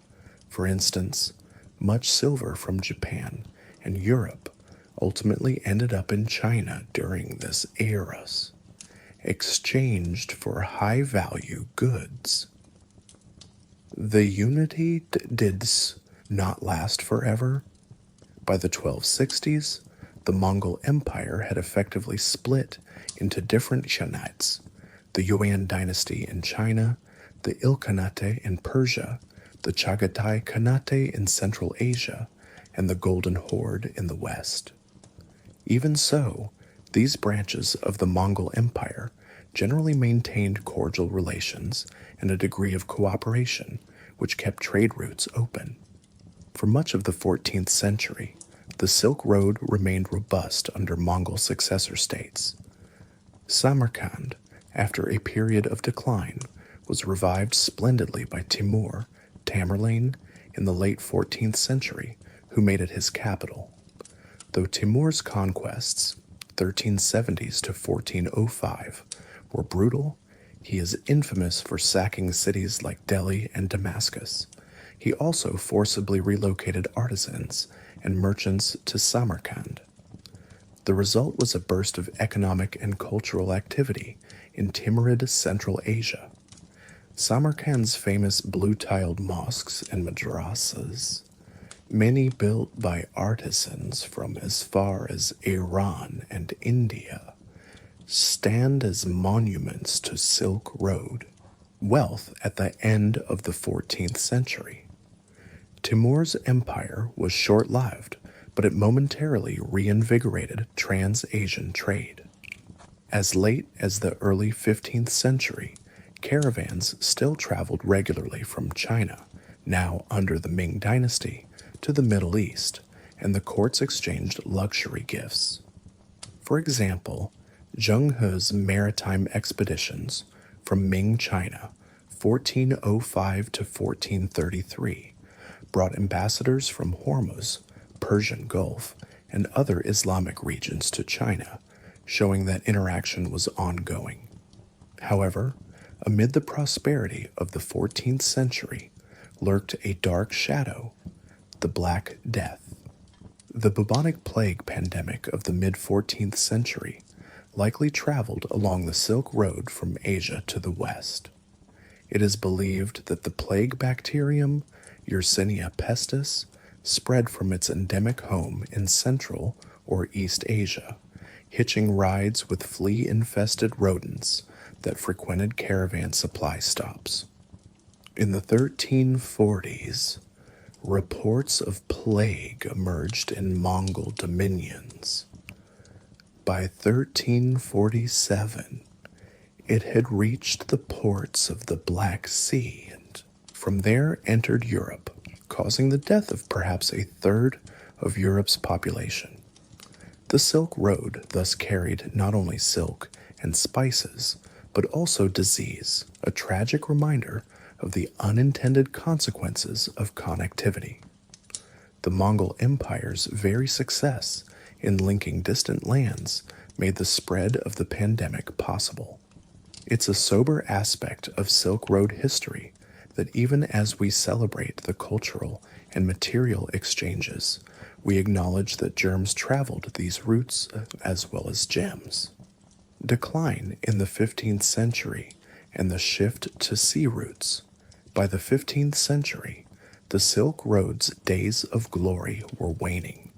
[SPEAKER 1] For instance, much silver from Japan and Europe ultimately ended up in China during this era, exchanged for high-value goods. The unity did not last forever. By the 1260s, the Mongol Empire had effectively split into different Khanates: the Yuan dynasty in China, the Ilkhanate in Persia, the Chagatai Khanate in Central Asia, and the Golden Horde in the West. Even so, these branches of the Mongol Empire generally maintained cordial relations and a degree of cooperation, which kept trade routes open. For much of the 14th century, the Silk Road remained robust under Mongol successor states. Samarkand, after a period of decline, was revived splendidly by Timur, Tamerlane, in the late 14th century, who made it his capital. Though Timur's conquests, 1370s to 1405, were brutal, he is infamous for sacking cities like Delhi and Damascus. He also forcibly relocated artisans and merchants to Samarkand. The result was a burst of economic and cultural activity in Timurid Central Asia. Samarkand's famous blue-tiled mosques and madrasas, many built by artisans from as far as Iran and India, stand as monuments to Silk Road wealth at the end of the 14th century. Timur's empire was short-lived, but it momentarily reinvigorated Trans-Asian trade. As late as the early 15th century, caravans still traveled regularly from China, now under the Ming dynasty, to the Middle East, and the courts exchanged luxury gifts. For example, Zheng He's maritime expeditions from Ming China, 1405 to 1433, brought ambassadors from Hormuz, Persian Gulf, and other Islamic regions to China, showing that interaction was ongoing. However, amid the prosperity of the 14th century lurked a dark shadow, the Black Death. The bubonic plague pandemic of the mid-14th century likely traveled along the Silk Road from Asia to the West. It is believed that the plague bacterium, Yersinia pestis, spread from its endemic home in Central or East Asia, hitching rides with flea-infested rodents that frequented caravan supply stops. In the 1340s, reports of plague emerged in Mongol dominions. By 1347, it had reached the ports of the Black Sea and from there entered Europe, causing the death of perhaps a third of Europe's population. The Silk Road thus carried not only silk and spices, but also disease, a tragic reminder of the unintended consequences of connectivity. The Mongol Empire's very success in linking distant lands made the spread of the pandemic possible. It's a sober aspect of Silk Road history that even as we celebrate the cultural and material exchanges, we acknowledge that germs traveled these routes as well as gems. Decline in the 15th century and the shift to sea routes. By the 15th century, the Silk Road's days of glory were waning.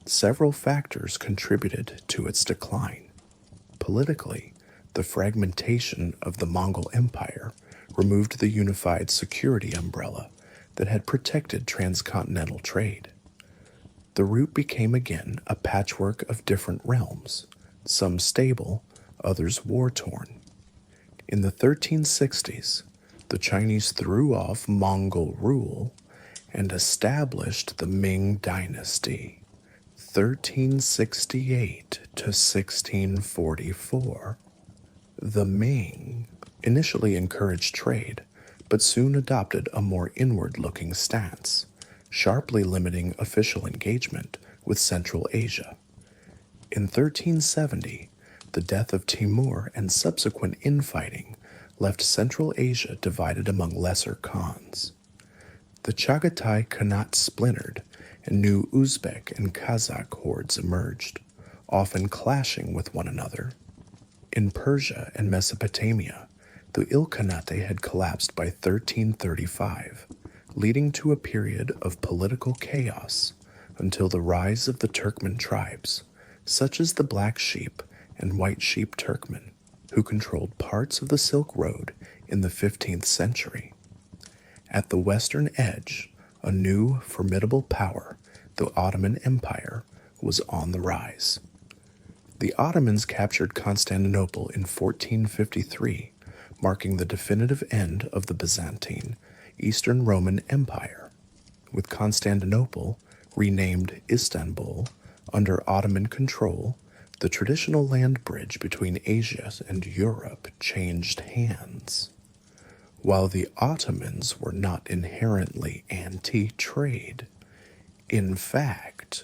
[SPEAKER 1] Several factors contributed to its decline. Politically, the fragmentation of the Mongol Empire removed the unified security umbrella that had protected transcontinental trade. The route became again a patchwork of different realms, some stable, others war-torn. In the 1360s, the Chinese threw off Mongol rule and established the Ming dynasty. 1368 to 1644. The Ming initially encouraged trade, but soon adopted a more inward-looking stance, sharply limiting official engagement with Central Asia. In 1370, the death of Timur and subsequent infighting left Central Asia divided among lesser Khans. The Chagatai Khanate splintered, and new Uzbek and Kazakh hordes emerged, often clashing with one another. In Persia and Mesopotamia, the Ilkhanate had collapsed by 1335, leading to a period of political chaos until the rise of the Turkmen tribes, such as the Black Sheep and White Sheep Turkmen, who controlled parts of the Silk Road in the 15th century. At the western edge, a new, formidable power, the Ottoman Empire, was on the rise. The Ottomans captured Constantinople in 1453, marking the definitive end of the Byzantine, Eastern Roman Empire, with Constantinople, renamed Istanbul, under Ottoman control, The traditional land bridge between Asia and Europe changed hands. While the Ottomans were not inherently anti-trade, in fact,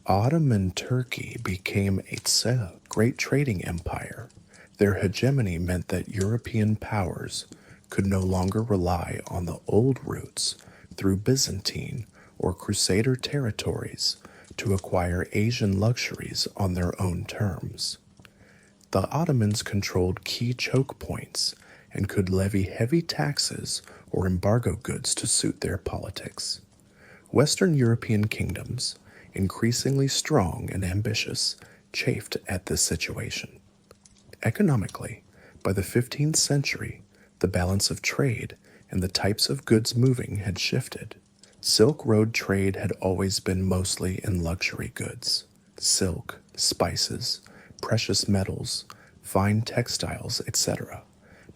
[SPEAKER 1] Ottoman Turkey became a great trading empire. Their hegemony meant that European powers could no longer rely on the old routes through Byzantine or Crusader territories to acquire Asian luxuries on their own terms. The Ottomans controlled key choke points and could levy heavy taxes or embargo goods to suit their politics. Western European kingdoms, increasingly strong and ambitious, chafed at this situation. Economically, by the 15th century, the balance of trade and the types of goods moving had shifted. Silk Road trade had always been mostly in luxury goods: silk, spices, precious metals, fine textiles, etc.,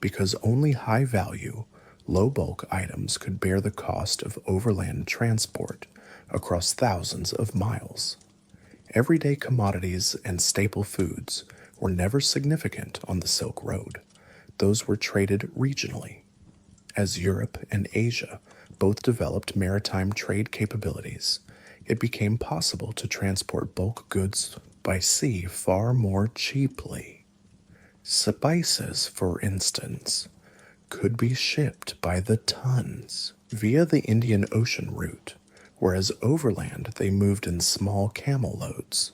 [SPEAKER 1] because only high-value, low-bulk items could bear the cost of overland transport across thousands of miles. Everyday commodities and staple foods were never significant on the Silk Road. Those were traded regionally. As Europe and Asia both developed maritime trade capabilities, it became possible to transport bulk goods by sea far more cheaply. Spices, for instance, could be shipped by the tons via the Indian Ocean route, whereas overland they moved in small camel loads.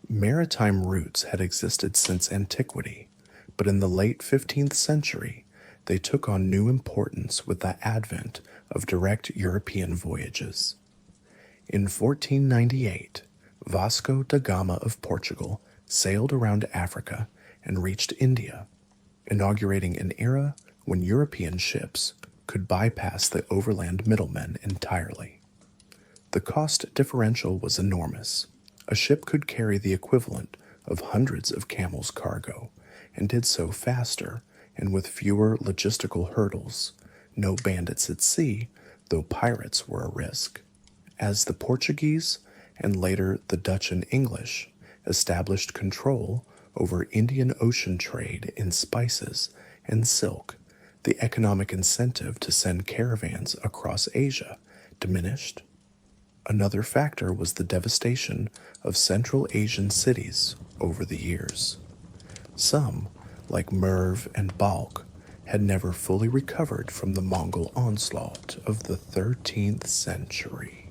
[SPEAKER 1] Maritime routes had existed since antiquity, but in the late 15th century, they took on new importance with the advent of direct European voyages. In 1498, Vasco da Gama of Portugal sailed around Africa and reached India, inaugurating an era when European ships could bypass the overland middlemen entirely. The cost differential was enormous. A ship could carry the equivalent of hundreds of camels' cargo, and did so faster and with fewer logistical hurdles. No bandits at sea, though pirates were a risk. As the Portuguese, and later the Dutch and English, established control over Indian Ocean trade in spices and silk, the economic incentive to send caravans across Asia diminished. Another factor was the devastation of Central Asian cities over the years. Some, like Merv and Balkh, had never fully recovered from the Mongol onslaught of the 13th century.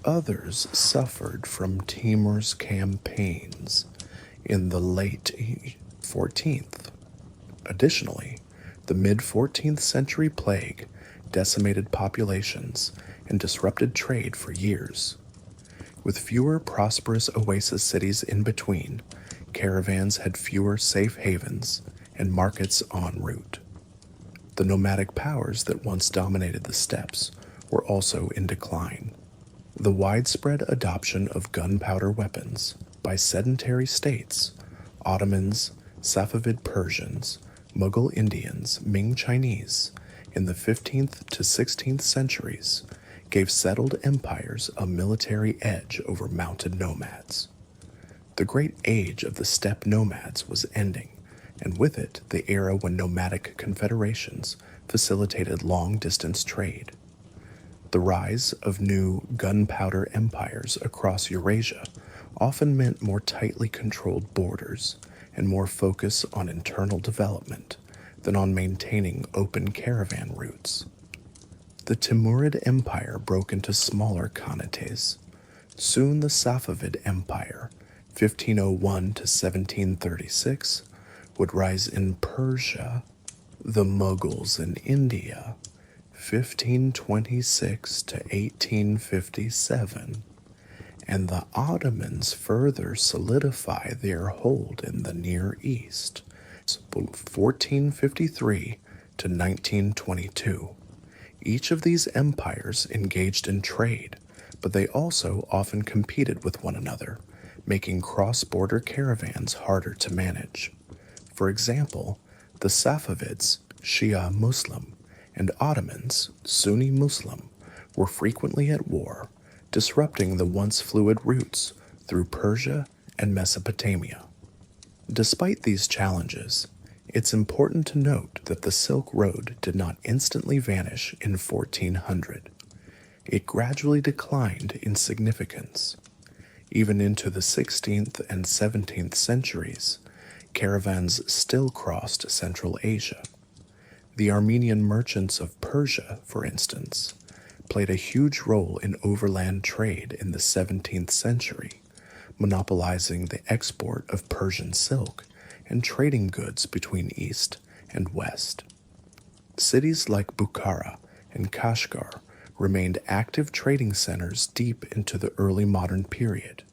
[SPEAKER 1] Others suffered from Timur's campaigns in the late 14th. Additionally, the mid-14th century plague decimated populations and disrupted trade for years. With fewer prosperous oasis cities in between, caravans had fewer safe havens and markets en route. The nomadic powers that once dominated the steppes were also in decline. The widespread adoption of gunpowder weapons by sedentary states, Ottomans, Safavid Persians, Mughal Indians, Ming Chinese, in the 15th to 16th centuries, gave settled empires a military edge over mounted nomads. The great age of the steppe nomads was ending, and with it the era when nomadic confederations facilitated long-distance trade. The rise of new gunpowder empires across Eurasia often meant more tightly controlled borders and more focus on internal development than on maintaining open caravan routes. The Timurid Empire broke into smaller khanates. Soon the Safavid Empire, 1501 to 1736, would rise in Persia, the Mughals in India, 1526 to 1857, and the Ottomans further solidify their hold in the Near East, 1453 to 1922. Each of these empires engaged in trade, but they also often competed with one another, making cross-border caravans harder to manage. For example, the Safavids, Shia Muslim, and Ottomans, Sunni Muslim, were frequently at war, disrupting the once fluid routes through Persia and Mesopotamia. Despite these challenges, it's important to note that the Silk Road did not instantly vanish in 1400. It gradually declined in significance. Even into the 16th and 17th centuries, caravans still crossed Central Asia. The Armenian merchants of Persia, for instance, played a huge role in overland trade in the 17th century, monopolizing the export of Persian silk and trading goods between East and West. Cities like Bukhara and Kashgar remained active trading centers deep into the early modern period,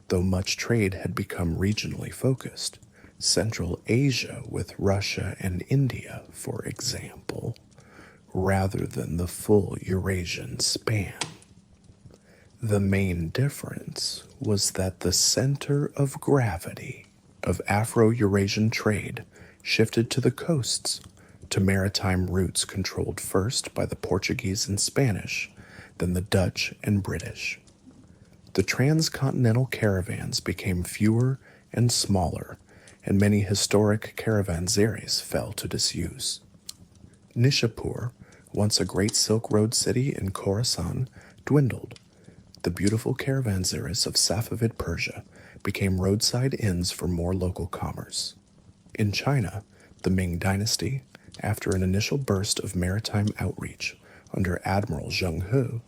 [SPEAKER 1] though much trade had become regionally focused. Central Asia with Russia and India, for example, rather than the full Eurasian span. The main difference was that the center of gravity of Afro-Eurasian trade shifted to the coasts, to maritime routes controlled first by the Portuguese and Spanish, then the Dutch and British. The transcontinental caravans became fewer and smaller, and many historic caravanserais fell to disuse. Nishapur, once a great Silk Road city in Khorasan, dwindled. The beautiful caravanserais of Safavid Persia became roadside inns for more local commerce. In China, the Ming Dynasty, after an initial burst of maritime outreach under Admiral Zheng He,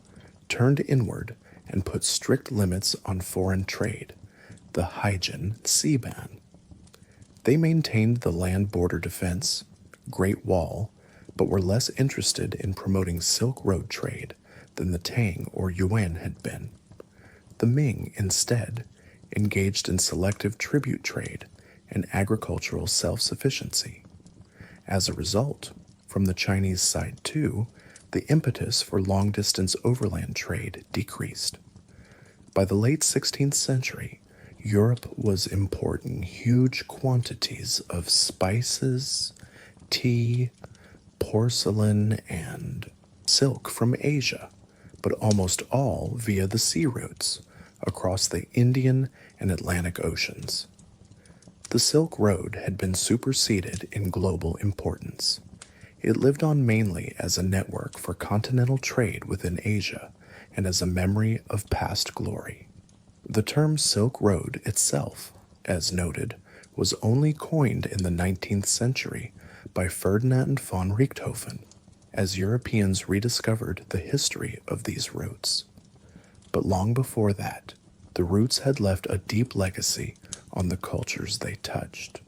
[SPEAKER 1] turned inward and put strict limits on foreign trade, the Haijin Sea Ban. They maintained the land border defense, Great Wall, but were less interested in promoting Silk Road trade than the Tang or Yuan had been. The Ming, instead, engaged in selective tribute trade and agricultural self-sufficiency. As a result, from the Chinese side too, the impetus for long-distance overland trade decreased. By the late 16th century, Europe was importing huge quantities of spices, tea, porcelain, and silk from Asia, but almost all via the sea routes across the Indian and Atlantic Oceans. The Silk Road had been superseded in global importance. It lived on mainly as a network for continental trade within Asia and as a memory of past glory. The term Silk Road itself, as noted, was only coined in the 19th century by Ferdinand von Richthofen, as Europeans rediscovered the history of these routes. But long before that, the routes had left a deep legacy on the cultures they touched.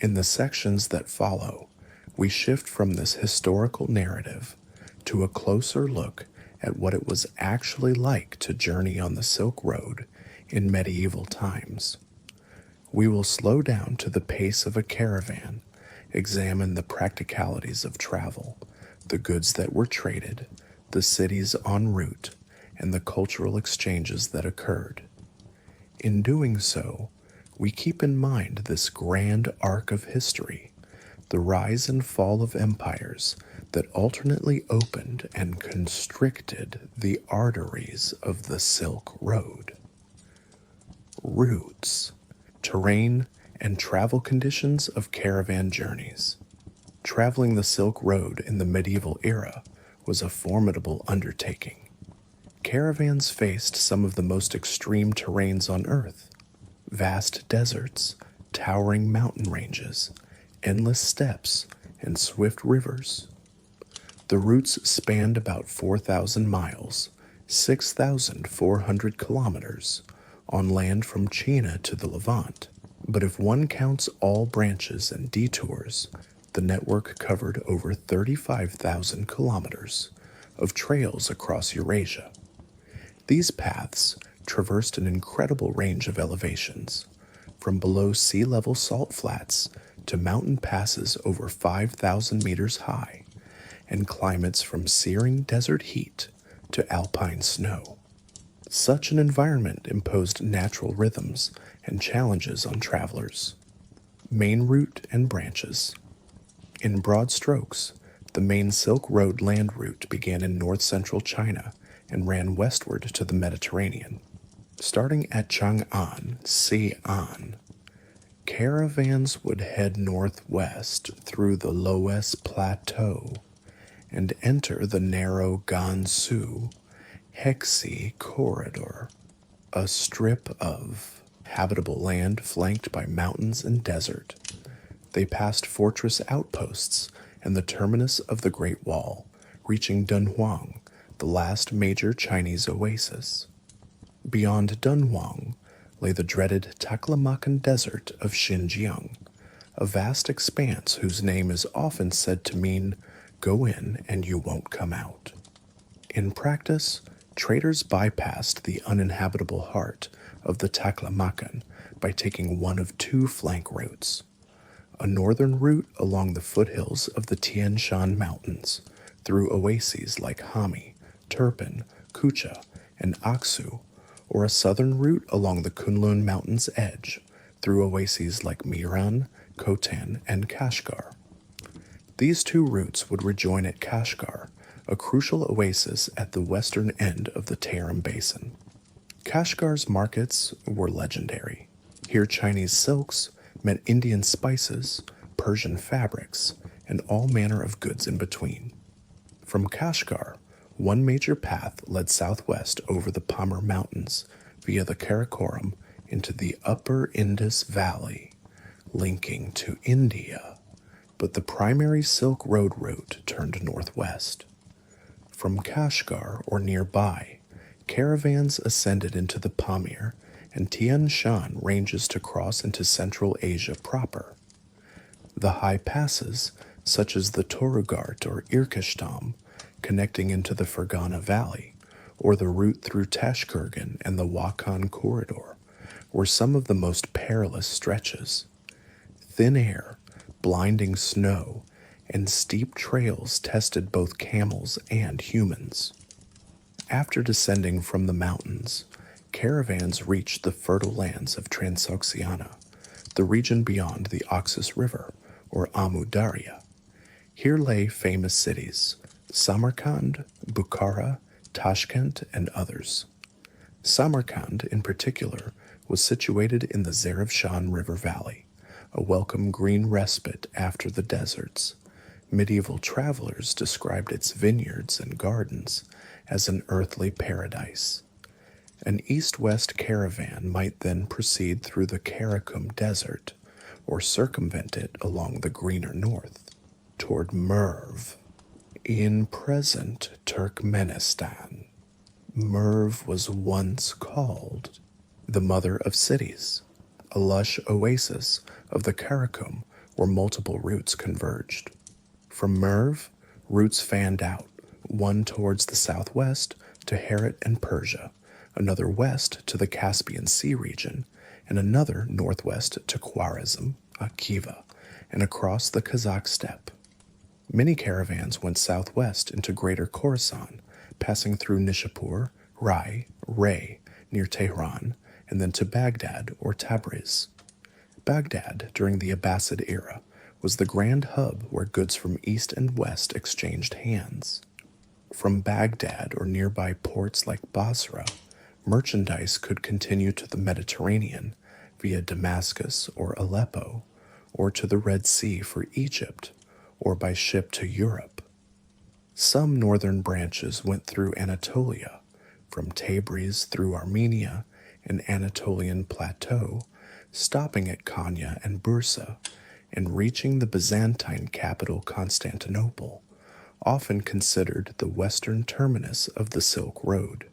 [SPEAKER 1] In the sections that follow, we shift from this historical narrative to a closer look at what it was actually like to journey on the Silk Road in medieval times. We will slow down to the pace of a caravan, examine the practicalities of travel, the goods that were traded, the cities en route, and the cultural exchanges that occurred. In doing so, we keep in mind this grand arc of history, the rise and fall of empires that alternately opened and constricted the arteries of the Silk Road. Routes, terrain, and travel conditions of caravan journeys. Traveling the Silk Road in the medieval era was a formidable undertaking. Caravans faced some of the most extreme terrains on Earth: vast deserts, towering mountain ranges, endless steppes, and swift rivers. The routes spanned about 4,000 miles, 6,400 kilometers, on land from China to the Levant. But if one counts all branches and detours, the network covered over 35,000 kilometers of trails across Eurasia. These paths traversed an incredible range of elevations, from below sea level salt flats to mountain passes over 5,000 meters high, and climates from searing desert heat to alpine snow. Such an environment imposed natural rhythms and challenges on travelers. Main route and branches. In broad strokes, the main Silk Road land route began in north-central China and ran westward to the Mediterranean. Starting at Chang'an, Xi'an, caravans would head northwest through the Loess Plateau and enter the narrow Gansu Hexi Corridor, a strip of habitable land flanked by mountains and desert. They passed fortress outposts and the terminus of the Great Wall, reaching Dunhuang, the last major Chinese oasis. Beyond Dunhuang lay the dreaded Taklamakan Desert of Xinjiang, a vast expanse whose name is often said to mean, "Go in and you won't come out." In practice, traders bypassed the uninhabitable heart of the Taklamakan by taking one of two flank routes: a northern route along the foothills of the Tian Shan Mountains, through oases like Hami, Turpan, Kucha, and Aksu, or a southern route along the Kunlun Mountains' edge, through oases like Miran, Khotan, and Kashgar. These two routes would rejoin at Kashgar, a crucial oasis at the western end of the Tarim Basin. Kashgar's markets were legendary. Here Chinese silks met Indian spices, Persian fabrics, and all manner of goods in between. From Kashgar, one major path led southwest over the Pamir Mountains via the Karakoram into the upper Indus Valley, linking to India. But the primary Silk Road route turned northwest. From Kashgar or nearby, caravans ascended into the Pamir and Tian Shan ranges to cross into Central Asia proper. The high passes, such as the Torugart or Irkeshtam, connecting into the Fergana Valley, or the route through Tashkurgan and the Wakhan Corridor, were some of the most perilous stretches. Thin air, blinding snow, and steep trails tested both camels and humans. After descending from the mountains, caravans reached the fertile lands of Trans-Oxiana, the region beyond the Oxus River, or Amu Darya. Here lay famous cities: Samarkand, Bukhara, Tashkent, and others. Samarkand, in particular, was situated in the Zarafshan River Valley, a welcome green respite after the deserts. Medieval travelers described its vineyards and gardens as an earthly paradise. An east-west caravan might then proceed through the Karakum Desert, or circumvent it along the greener north, toward Merv, in present Turkmenistan. Merv was once called the Mother of Cities, a lush oasis of the Karakum where multiple routes converged. From Merv, routes fanned out, one towards the southwest to Herat and Persia, another west to the Caspian Sea region, and another northwest to Khwarezm, Akiva, and across the Kazakh steppe. Many caravans went southwest into Greater Khorasan, passing through Nishapur, Rai, near Tehran, and then to Baghdad or Tabriz. Baghdad, during the Abbasid era, was the grand hub where goods from east and west exchanged hands. From Baghdad or nearby ports like Basra, merchandise could continue to the Mediterranean via Damascus or Aleppo, or to the Red Sea for Egypt, or by ship to Europe. Some northern branches went through Anatolia, from Tabriz through Armenia and Anatolian Plateau, stopping at Konya and Bursa, and reaching the Byzantine capital Constantinople, often considered the western terminus of the Silk Road.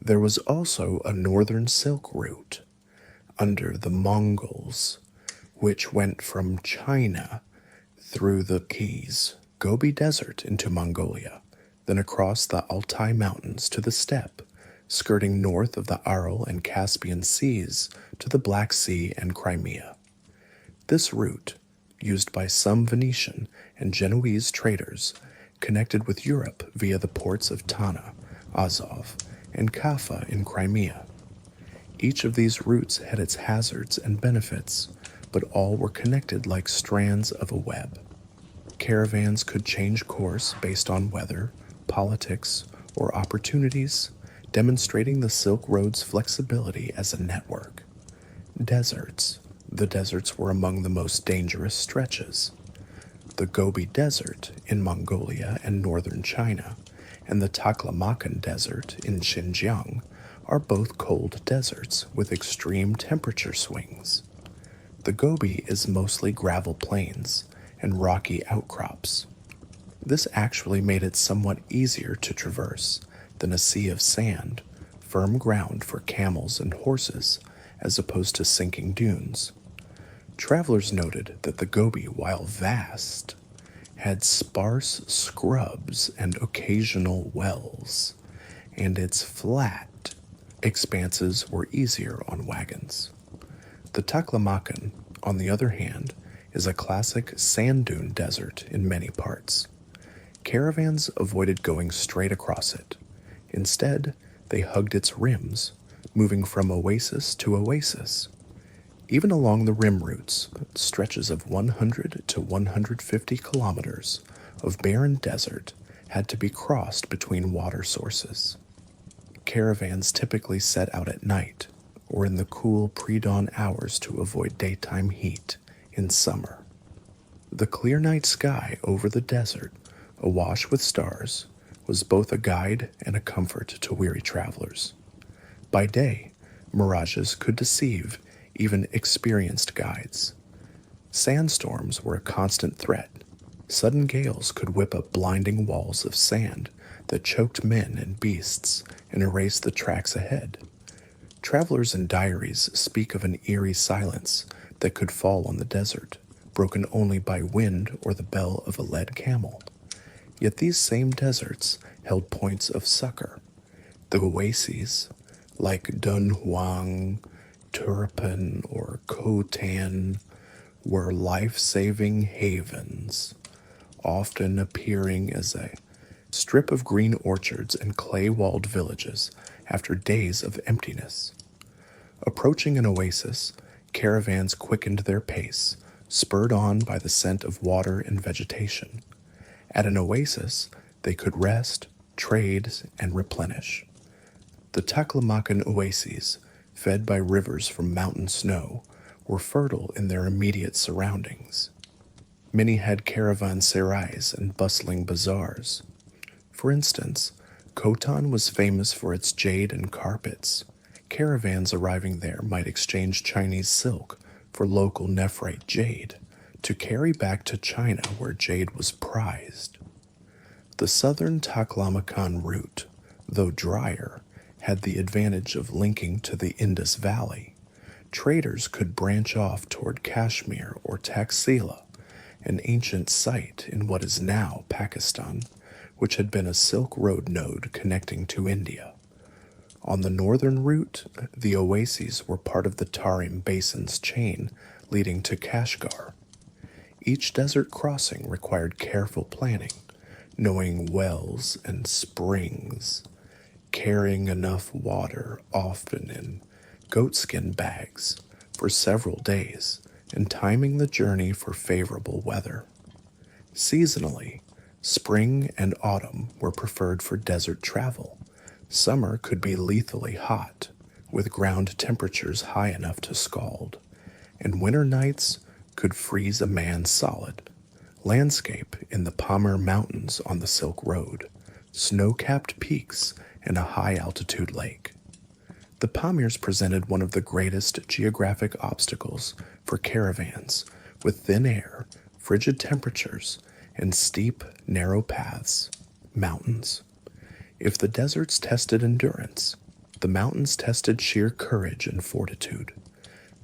[SPEAKER 1] There was also a northern Silk route, under the Mongols, which went from China through the Keys, Gobi Desert into Mongolia, then across the Altai Mountains to the steppe, skirting north of the Aral and Caspian Seas to the Black Sea and Crimea. This route, used by some Venetian and Genoese traders, connected with Europe via the ports of Tana, Azov, and Kaffa in Crimea. Each of these routes had its hazards and benefits, but all were connected like strands of a web. Caravans could change course based on weather, politics, or opportunities, demonstrating the Silk Road's flexibility as a network. Deserts. The deserts were among the most dangerous stretches. The Gobi Desert in Mongolia and northern China, and the Taklamakan Desert in Xinjiang are both cold deserts with extreme temperature swings. The Gobi is mostly gravel plains and rocky outcrops. This actually made it somewhat easier to traverse than a sea of sand, firm ground for camels and horses, as opposed to sinking dunes. Travelers noted that the Gobi, while vast, had sparse scrubs and occasional wells, and its flat expanses were easier on wagons. The Taklamakan, on the other hand, is a classic sand dune desert in many parts. Caravans avoided going straight across it. Instead, they hugged its rims, moving from oasis to oasis. Even along the rim routes, stretches of 100 to 150 kilometers of barren desert had to be crossed between water sources. Caravans typically set out at night or in the cool pre-dawn hours to avoid daytime heat in summer. The clear night sky over the desert, awash with stars, was both a guide and a comfort to weary travelers. By day, mirages could deceive even experienced guides. Sandstorms were a constant threat. Sudden gales could whip up blinding walls of sand that choked men and beasts and erased the tracks ahead. Travelers in diaries speak of an eerie silence that could fall on the desert, broken only by wind or the bell of a led camel. Yet these same deserts held points of succor. The oases, like Dunhuang, Turpan, or Khotan, were life-saving havens, often appearing as a strip of green orchards and clay-walled villages after days of emptiness. Approaching an oasis, caravans quickened their pace, spurred on by the scent of water and vegetation. At an oasis, they could rest, trade, and replenish. The Taklamakan oases, fed by rivers from mountain snow, were fertile in their immediate surroundings. Many had caravanserais and bustling bazaars. For instance, Khotan was famous for its jade and carpets. Caravans arriving there might exchange Chinese silk for local nephrite jade to carry back to China where jade was prized. The southern Taklamakan route, though drier, had the advantage of linking to the Indus Valley. Traders could branch off toward Kashmir or Taxila, an ancient site in what is now Pakistan, which had been a Silk Road node connecting to India. On the northern route, the oases were part of the Tarim Basin's chain leading to Kashgar. Each desert crossing required careful planning, knowing wells and springs, carrying enough water, often in goatskin bags, for several days, and timing the journey for favorable weather. Seasonally, spring and autumn were preferred for desert travel. Summer could be lethally hot, with ground temperatures high enough to scald, and winter nights could freeze a man solid. Landscape in the Pamir Mountains on the Silk Road, snow-capped peaks, and a high-altitude lake. The Pamirs presented one of the greatest geographic obstacles for caravans, with thin air, frigid temperatures, and steep, narrow paths, mountains. If the deserts tested endurance, the mountains tested sheer courage and fortitude.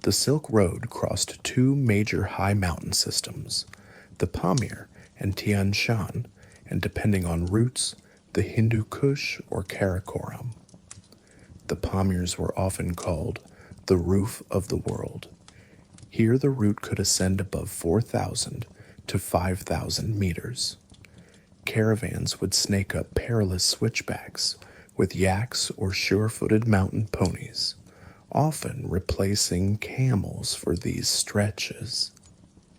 [SPEAKER 1] The Silk Road crossed two major high mountain systems, the Pamir and Tian Shan, and depending on routes, the Hindu Kush or Karakoram. The Pamirs were often called the roof of the world. Here the route could ascend above 4,000 to 5,000 meters. Caravans would snake up perilous switchbacks with yaks or sure-footed mountain ponies, often replacing camels for these stretches.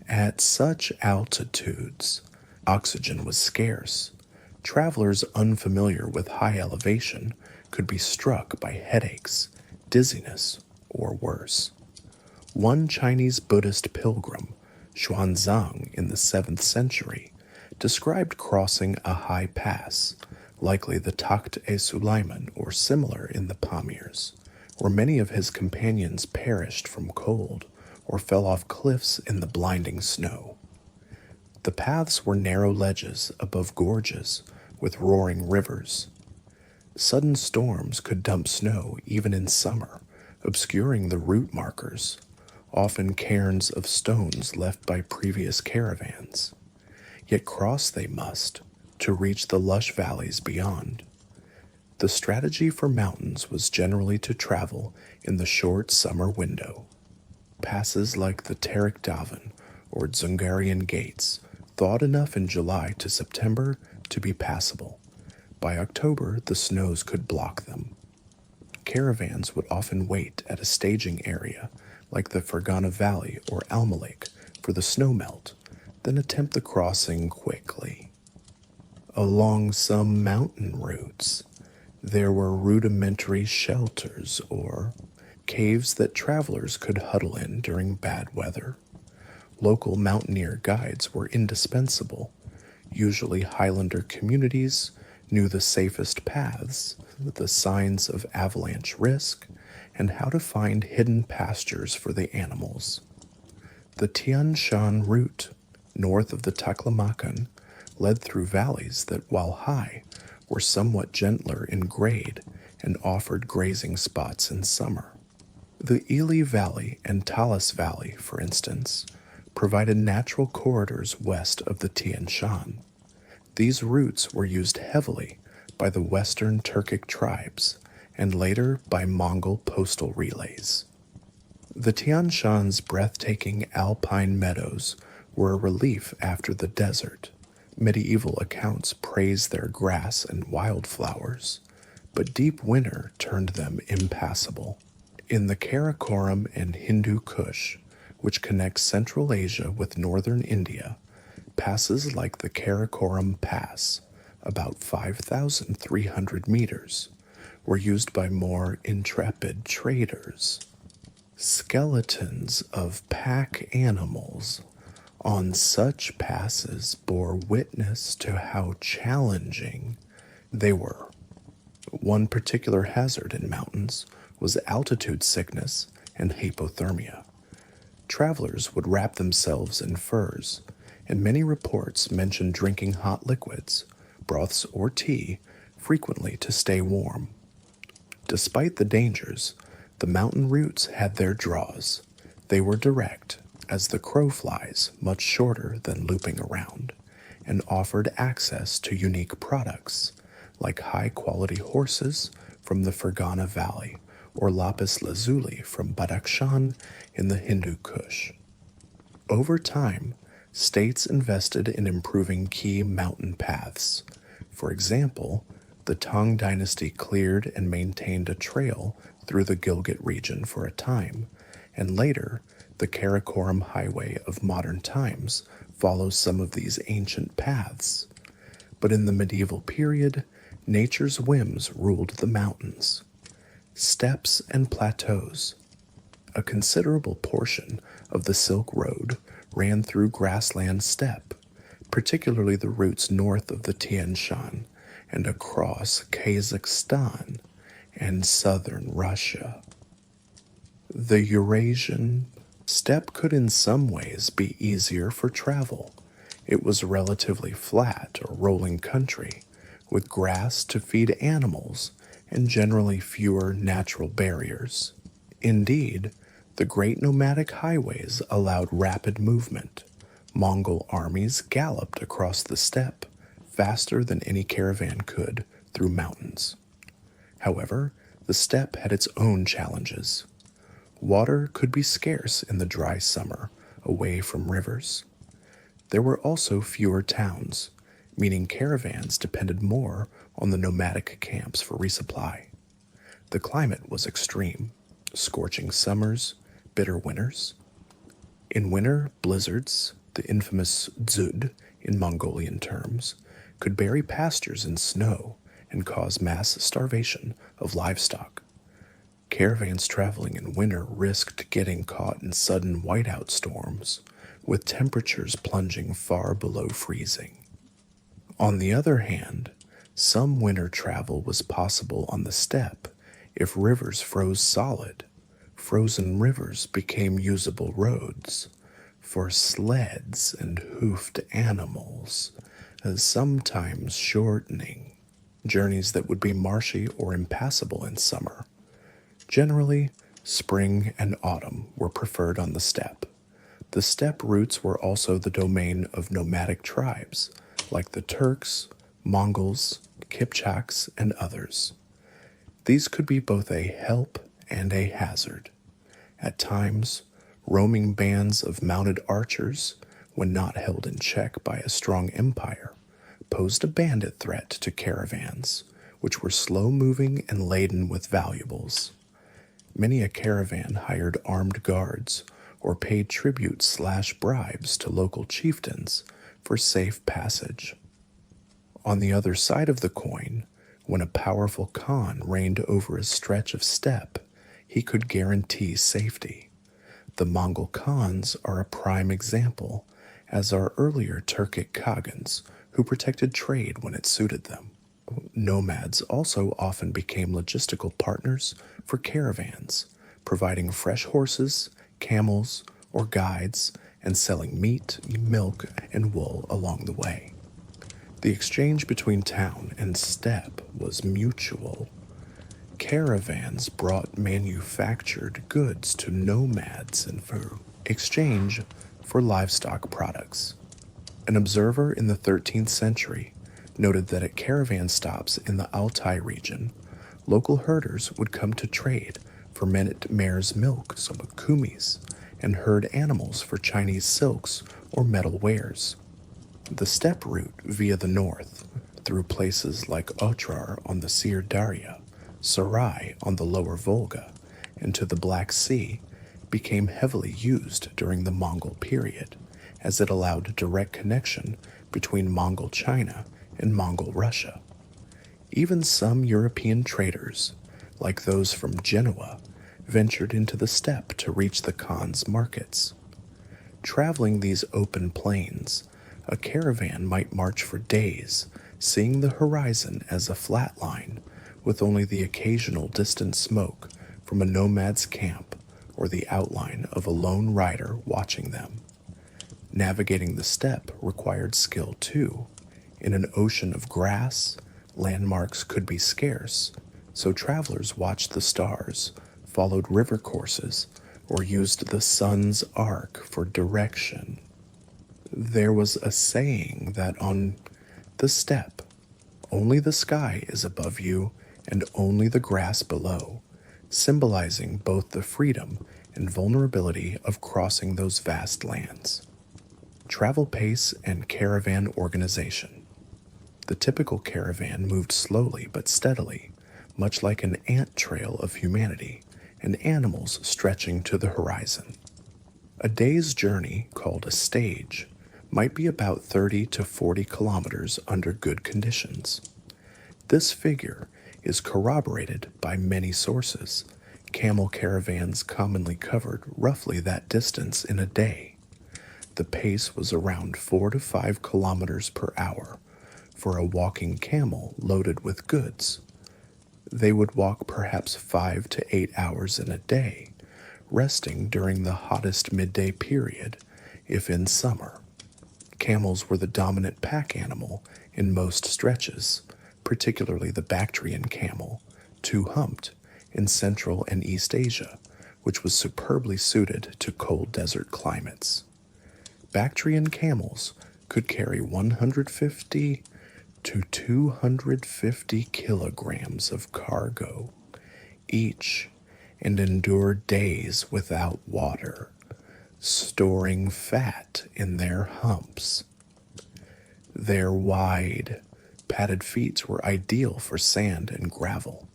[SPEAKER 1] At such altitudes, oxygen was scarce. Travelers unfamiliar with high elevation could be struck by headaches, dizziness, or worse. One Chinese Buddhist pilgrim, Xuanzang, in the 7th century, described crossing a high pass, likely the Takht-e-Suleiman or similar in the Pamirs, where many of his companions perished from cold or fell off cliffs in the blinding snow. The paths were narrow ledges above gorges with roaring rivers. Sudden storms could dump snow even in summer, obscuring the route markers, often cairns of stones left by previous caravans. Yet cross they must to reach the lush valleys beyond. The strategy for mountains was generally to travel in the short summer window. Passes like the Tarik-Davan or Dzungarian Gates thawed enough in July to September to be passable. By October, the snows could block them. Caravans would often wait at a staging area like the Fergana Valley or Almalake for the snowmelt, then attempt the crossing quickly. Along some mountain routes, there were rudimentary shelters or caves that travelers could huddle in during bad weather. Local mountaineer guides were indispensable. Usually Highlander communities knew the safest paths, the signs of avalanche risk, and how to find hidden pastures for the animals. The Tian Shan route, north of the Taklamakan, led through valleys that, while high, were somewhat gentler in grade and offered grazing spots in summer. The Ili Valley and Talas Valley, for instance, provided natural corridors west of the Tian Shan. These routes were used heavily by the Western Turkic tribes and later by Mongol postal relays. The Tian Shan's breathtaking alpine meadows were a relief after the desert. Medieval accounts praise their grass and wildflowers, but deep winter turned them impassable. In the Karakoram and Hindu Kush, which connects Central Asia with northern India, passes like the Karakoram Pass, about 5,300 meters, were used by more intrepid traders. Skeletons of pack animals on such passes bore witness to how challenging they were. One particular hazard in mountains was altitude sickness and hypothermia. Travelers would wrap themselves in furs, and many reports mention drinking hot liquids, broths or tea, frequently to stay warm. Despite the dangers, the mountain routes had their draws. They were direct, as the crow flies, much shorter than looping around, and offered access to unique products, like high-quality horses from the Fergana Valley or lapis lazuli from Badakhshan in the Hindu Kush. Over time, states invested in improving key mountain paths. For example, the Tang dynasty cleared and maintained a trail through the Gilgit region for a time, and later, the Karakoram Highway of modern times follows some of these ancient paths. But in the medieval period, nature's whims ruled the mountains. Steppes and plateaus. A considerable portion of the Silk Road ran through grassland steppe, particularly the routes north of the Tian Shan and across Kazakhstan and southern Russia. The Eurasian steppe could in some ways be easier for travel. It was relatively flat or rolling country, with grass to feed animals and generally fewer natural barriers. Indeed, the great nomadic highways allowed rapid movement. Mongol armies galloped across the steppe faster than any caravan could through mountains. However, the steppe had its own challenges. Water could be scarce in the dry summer, away from rivers. There were also fewer towns, meaning caravans depended more on the nomadic camps for resupply. The climate was extreme, scorching summers, bitter winters. In winter, blizzards, the infamous dzud in Mongolian terms, could bury pastures in snow and cause mass starvation of livestock. Caravans traveling in winter risked getting caught in sudden whiteout storms, with temperatures plunging far below freezing. On the other hand, some winter travel was possible on the steppe if rivers froze solid. Frozen rivers became usable roads for sleds and hoofed animals, sometimes shortening journeys that would be marshy or impassable in summer. Generally, spring and autumn were preferred on the steppe. The steppe routes were also the domain of nomadic tribes, like the Turks, Mongols, Kipchaks, and others. These could be both a help and a hazard. At times, roaming bands of mounted archers, when not held in check by a strong empire, posed a bandit threat to caravans, which were slow-moving and laden with valuables. Many a caravan hired armed guards or paid tribute/bribes to local chieftains for safe passage. On the other side of the coin, when a powerful Khan reigned over a stretch of steppe, he could guarantee safety. The Mongol Khans are a prime example, as are earlier Turkic Khagans, who protected trade when it suited them. Nomads also often became logistical partners for caravans, providing fresh horses, camels, or guides, and selling meat, milk, and wool along the way. The exchange between town and steppe was mutual. Caravans brought manufactured goods to nomads and for exchange for livestock products. An observer in the 13th century noted that at caravan stops in the Altai region, local herders would come to trade for mare's milk, some kumis, and herd animals for Chinese silks or metal wares. The steppe route via the north, through places like Otrar on the Sir Darya, Sarai on the lower Volga, and to the Black Sea, became heavily used during the Mongol period, as it allowed direct connection between Mongol China and Mongol Russia. Even some European traders, like those from Genoa, ventured into the steppe to reach the Khan's markets. Traveling these open plains, a caravan might march for days, seeing the horizon as a flat line, with only the occasional distant smoke from a nomad's camp or the outline of a lone rider watching them. Navigating the steppe required skill too. In an ocean of grass, landmarks could be scarce, so travelers watched the stars, followed river courses, or used the sun's arc for direction. There was a saying that on the steppe, only the sky is above you and only the grass below, symbolizing both the freedom and vulnerability of crossing those vast lands. Travel pace and caravan organization. The typical caravan moved slowly but steadily, much like an ant trail of humanity, and animals stretching to the horizon. A day's journey, called a stage, might be about 30 to 40 kilometers under good conditions. This figure is corroborated by many sources. Camel caravans commonly covered roughly that distance in a day. The pace was around 4 to 5 kilometers per hour for a walking camel loaded with goods. They would walk perhaps 5 to 8 hours in a day, resting during the hottest midday period, if in summer. Camels were the dominant pack animal in most stretches, particularly the Bactrian camel, two-humped, in Central and East Asia, which was superbly suited to cold desert climates. Bactrian camels could carry 150 to 250 kilograms of cargo each and endure days without water, storing fat in their humps. Their wide, padded feet were ideal for sand and gravel.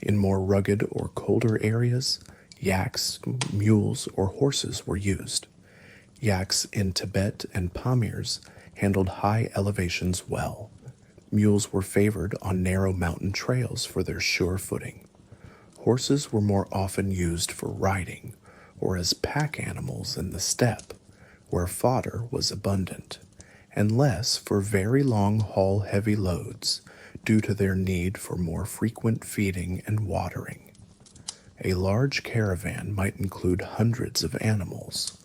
[SPEAKER 1] In more rugged or colder areas, yaks, mules, or horses were used. Yaks in Tibet and Pamirs handled high elevations well. Mules were favored on narrow mountain trails for their sure footing. Horses were more often used for riding or as pack animals in the steppe, where fodder was abundant, and less for very long haul heavy loads due to their need for more frequent feeding and watering. A large caravan might include hundreds of animals.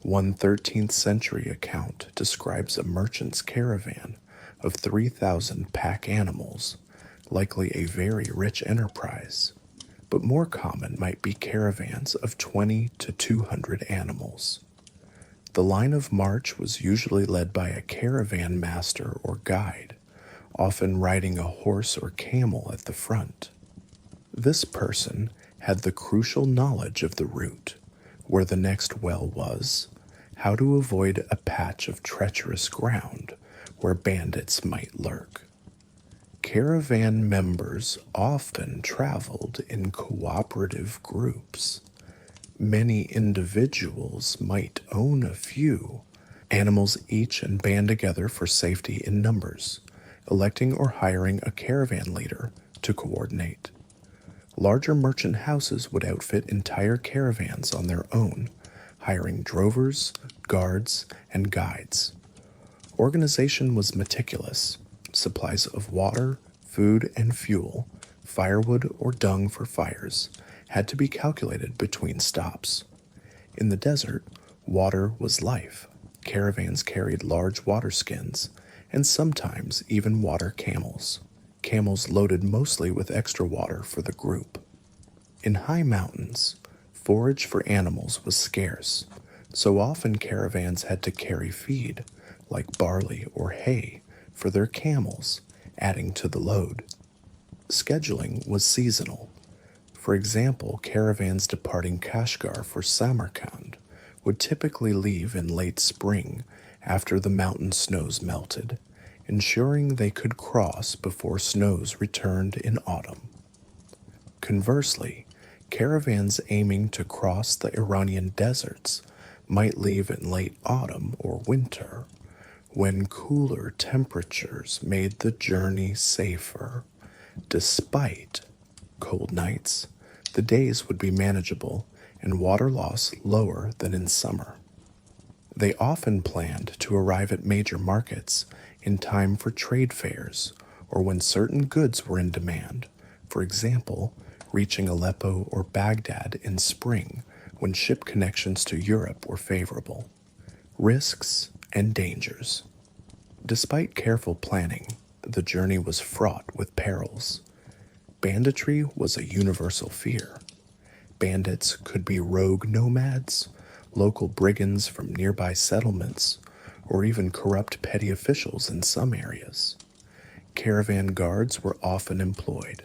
[SPEAKER 1] One 13th century account describes a merchant's caravan of 3,000 pack animals, likely a very rich enterprise, but more common might be caravans of 20 to 200 animals. The line of march was usually led by a caravan master or guide, often riding a horse or camel at the front. This person had the crucial knowledge of the route, where the next well was, how to avoid a patch of treacherous ground where bandits might lurk. Caravan members often traveled in cooperative groups. Many individuals might own a few animals each and band together for safety in numbers, electing or hiring a caravan leader to coordinate. Larger merchant houses would outfit entire caravans on their own, hiring drovers, guards, and guides. Organization was meticulous. Supplies of water, food, and fuel, firewood or dung for fires, had to be calculated between stops. In the desert, water was life. Caravans carried large water skins, and sometimes even water camels. Camels loaded mostly with extra water for the group. In high mountains, forage for animals was scarce, so often caravans had to carry feed, like barley or hay, for their camels, adding to the load. Scheduling was seasonal. For example, caravans departing Kashgar for Samarkand would typically leave in late spring after the mountain snows melted, ensuring they could cross before snows returned in autumn. Conversely, caravans aiming to cross the Iranian deserts might leave in late autumn or winter, when cooler temperatures made the journey safer. Despite cold nights, the days would be manageable and water loss lower than in summer. They often planned to arrive at major markets in time for trade fairs or when certain goods were in demand, for example, reaching Aleppo or Baghdad in spring when ship connections to Europe were favorable. Risks and dangers. Despite careful planning, the journey was fraught with perils. Banditry was a universal fear. Bandits could be rogue nomads, local brigands from nearby settlements, or even corrupt petty officials in some areas. Caravan guards were often employed,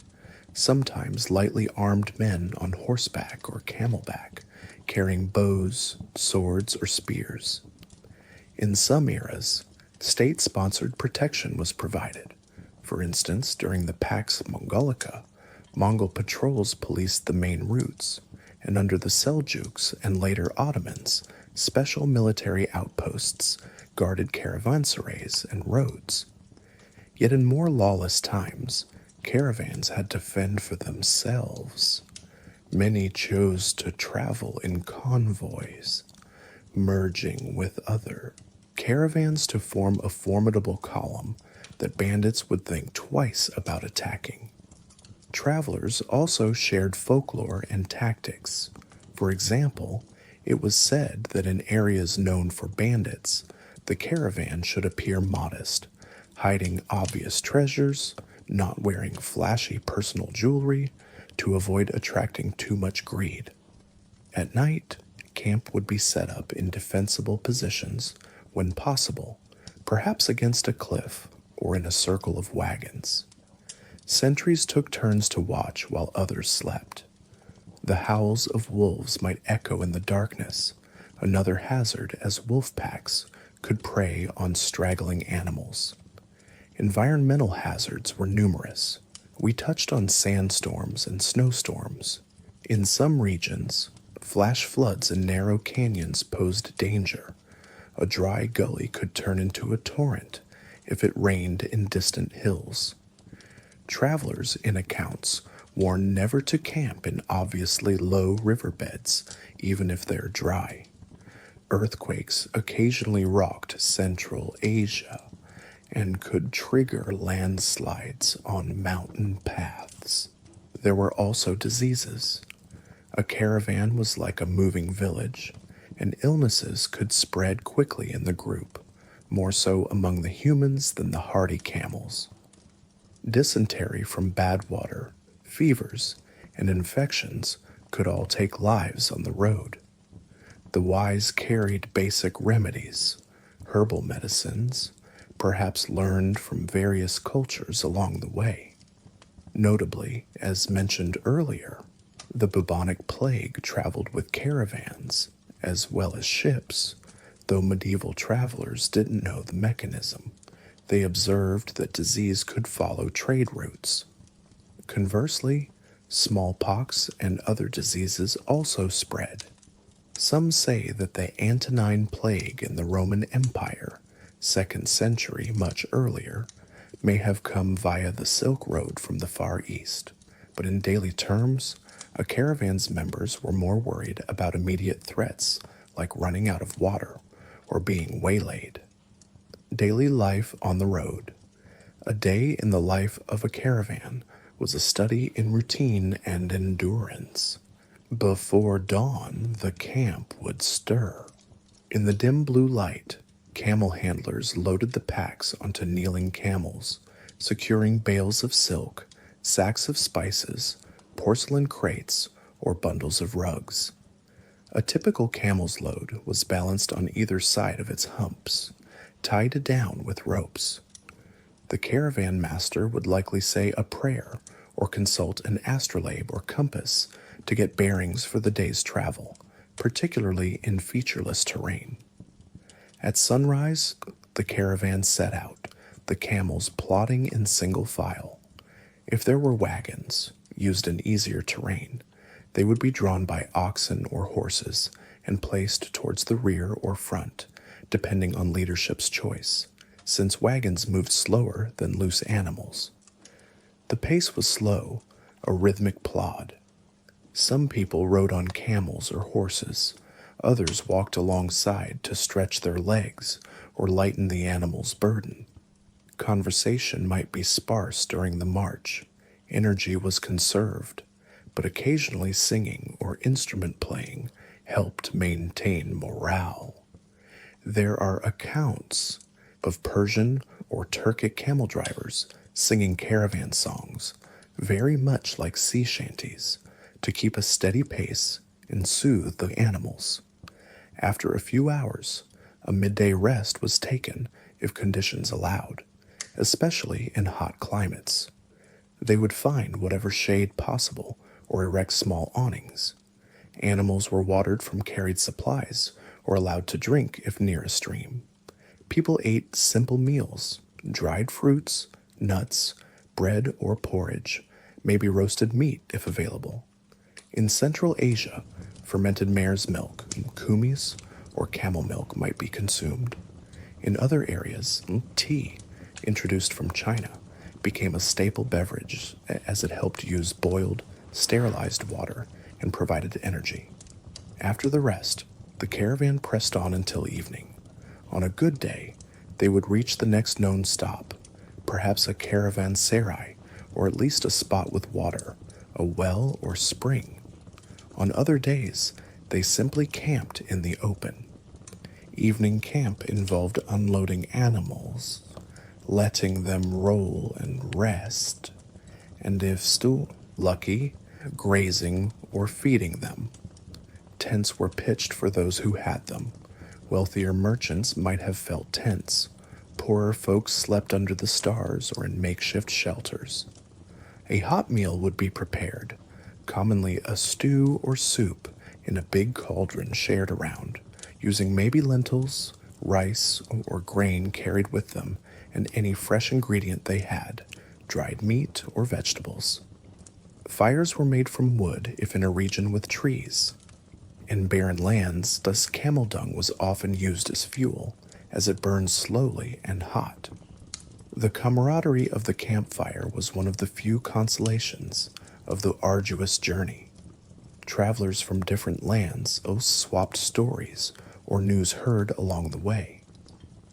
[SPEAKER 1] sometimes lightly armed men on horseback or camelback, carrying bows, swords, or spears. In some eras, state-sponsored protection was provided. For instance, during the Pax Mongolica, Mongol patrols policed the main routes, and under the Seljuks and later Ottomans, special military outposts guarded caravanserais and roads. Yet in more lawless times, caravans had to fend for themselves. Many chose to travel in convoys, merging with other caravans to form a formidable column that bandits would think twice about attacking. Travelers also shared folklore and tactics. For example, it was said that in areas known for bandits, the caravan should appear modest, hiding obvious treasures, not wearing flashy personal jewelry, to avoid attracting too much greed. At night, camp would be set up in defensible positions when possible, perhaps against a cliff or in a circle of wagons. Sentries took turns to watch while others slept. The howls of wolves might echo in the darkness, another hazard as wolf packs could prey on straggling animals. Environmental hazards were numerous. We touched on sandstorms and snowstorms. In some regions, flash floods in narrow canyons posed danger. A dry gully could turn into a torrent, if it rained in distant hills. Travelers in accounts warn never to camp in obviously low riverbeds, even if they're dry. Earthquakes occasionally rocked Central Asia and could trigger landslides on mountain paths. There were also diseases. A caravan was like a moving village, and illnesses could spread quickly in the group, more so among the humans than the hardy camels. Dysentery from bad water, fevers, and infections could all take lives on the road. The wise carried basic remedies, herbal medicines, perhaps learned from various cultures along the way. Notably, as mentioned earlier, the bubonic plague traveled with caravans as well as ships, though medieval travelers didn't know the mechanism. They observed that disease could follow trade routes. Conversely, smallpox and other diseases also spread. Some say that the Antonine Plague in the Roman Empire, 2nd century much earlier, may have come via the Silk Road from the Far East, but in daily terms, a caravan's members were more worried about immediate threats like running out of water or being waylaid. Daily life on the road. A day in the life of a caravan was a study in routine and endurance. Before dawn, the camp would stir. In the dim blue light, camel handlers loaded the packs onto kneeling camels, securing bales of silk, sacks of spices, porcelain crates, or bundles of rugs. A typical camel's load was balanced on either side of its humps, tied down with ropes. The caravan master would likely say a prayer or consult an astrolabe or compass to get bearings for the day's travel, particularly in featureless terrain. At sunrise, the caravan set out, the camels plodding in single file. If there were wagons, used in easier terrain, they would be drawn by oxen or horses and placed towards the rear or front, depending on leadership's choice, since wagons moved slower than loose animals. The pace was slow, a rhythmic plod. Some people rode on camels or horses. Others walked alongside to stretch their legs or lighten the animal's burden. Conversation might be sparse during the march. Energy was conserved, but occasionally singing or instrument playing helped maintain morale. There are accounts of Persian or Turkic camel drivers singing caravan songs, very much like sea shanties, to keep a steady pace and soothe the animals. After a few hours, a midday rest was taken if conditions allowed, especially in hot climates. They would find whatever shade possible or erect small awnings. Animals were watered from carried supplies or allowed to drink if near a stream. People ate simple meals, dried fruits, nuts, bread or porridge, maybe roasted meat if available. In Central Asia, fermented mare's milk, kumis, or camel milk might be consumed. In other areas, tea, introduced from China, became a staple beverage as it helped use boiled, sterilized water and provided energy. After the rest, the caravan pressed on until evening. On a good day, they would reach the next known stop, perhaps a caravanserai, or at least a spot with water, a well or spring. On other days, they simply camped in the open. Evening camp involved unloading animals, letting them roll and rest, and if still lucky, grazing or feeding them. Tents were pitched for those who had them. Wealthier merchants might have felt tents. Poorer folks slept under the stars or in makeshift shelters. A hot meal would be prepared, commonly a stew or soup in a big cauldron shared around, using maybe lentils, rice, or grain carried with them, and any fresh ingredient they had, dried meat or vegetables. Fires were made from wood if in a region with trees. In barren lands, thus camel dung was often used as fuel, as it burns slowly and hot. The camaraderie of the campfire was one of the few consolations of the arduous journey. Travelers from different lands swapped stories or news heard along the way.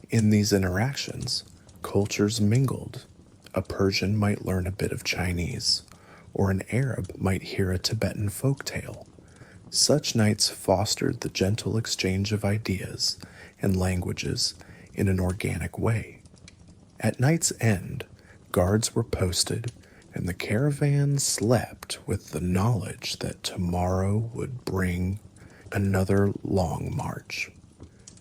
[SPEAKER 1] In these interactions, cultures mingled. A Persian might learn a bit of Chinese, or an Arab might hear a Tibetan folk tale. Such nights fostered the gentle exchange of ideas and languages in an organic way. At night's end, guards were posted, and the caravan slept with the knowledge that tomorrow would bring another long march.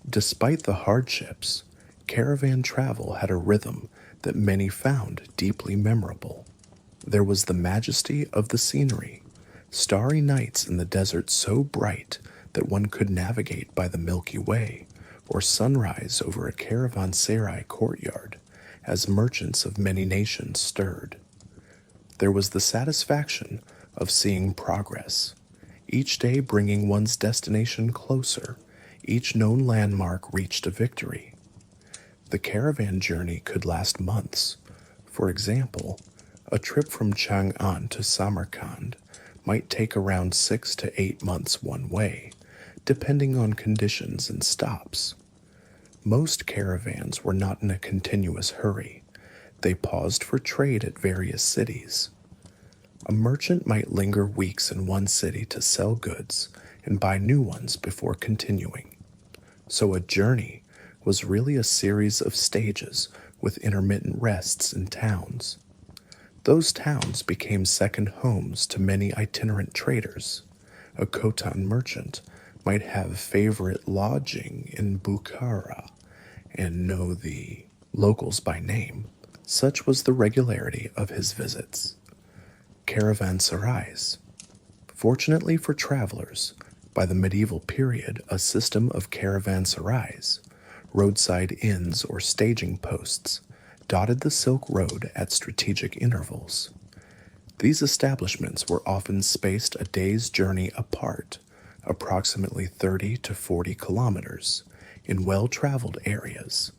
[SPEAKER 1] Despite the hardships, caravan travel had a rhythm that many found deeply memorable. There was the majesty of the scenery, starry nights in the desert so bright that one could navigate by the Milky Way, or sunrise over a caravanserai courtyard as merchants of many nations stirred. There was the satisfaction of seeing progress, each day bringing one's destination closer, each known landmark reached a victory. The caravan journey could last months. For example, a trip from Chang'an to Samarkand might take around 6 to 8 months one way, depending on conditions and stops. Most caravans were not in a continuous hurry. They paused for trade at various cities. A merchant might linger weeks in one city to sell goods and buy new ones before continuing. So a journey was really a series of stages with intermittent rests in towns. Those towns became second homes to many itinerant traders. A Khotan merchant might have favorite lodging in Bukhara and know the locals by name. Such was the regularity of his visits. Caravanserais. Fortunately for travelers, by the medieval period, a system of caravanserais, roadside inns or staging posts, dotted the Silk Road at strategic intervals. These establishments were often spaced a day's journey apart, approximately 30 to 40 kilometers, in well-traveled areas.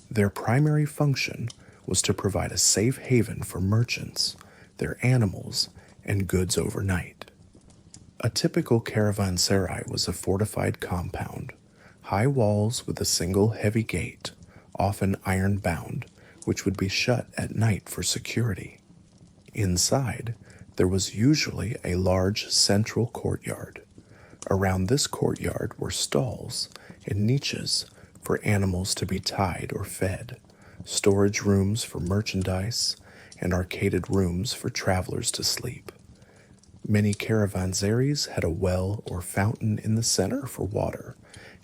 [SPEAKER 1] Their primary function was to provide a safe haven for merchants, their animals, and goods overnight. A typical caravanserai was a fortified compound, high walls with a single heavy gate, often iron-bound, which would be shut at night for security. Inside, there was usually a large central courtyard. Around this courtyard were stalls and niches for animals to be tied or fed, storage rooms for merchandise, and arcaded rooms for travelers to sleep. Many caravanserais had a well or fountain in the center for water,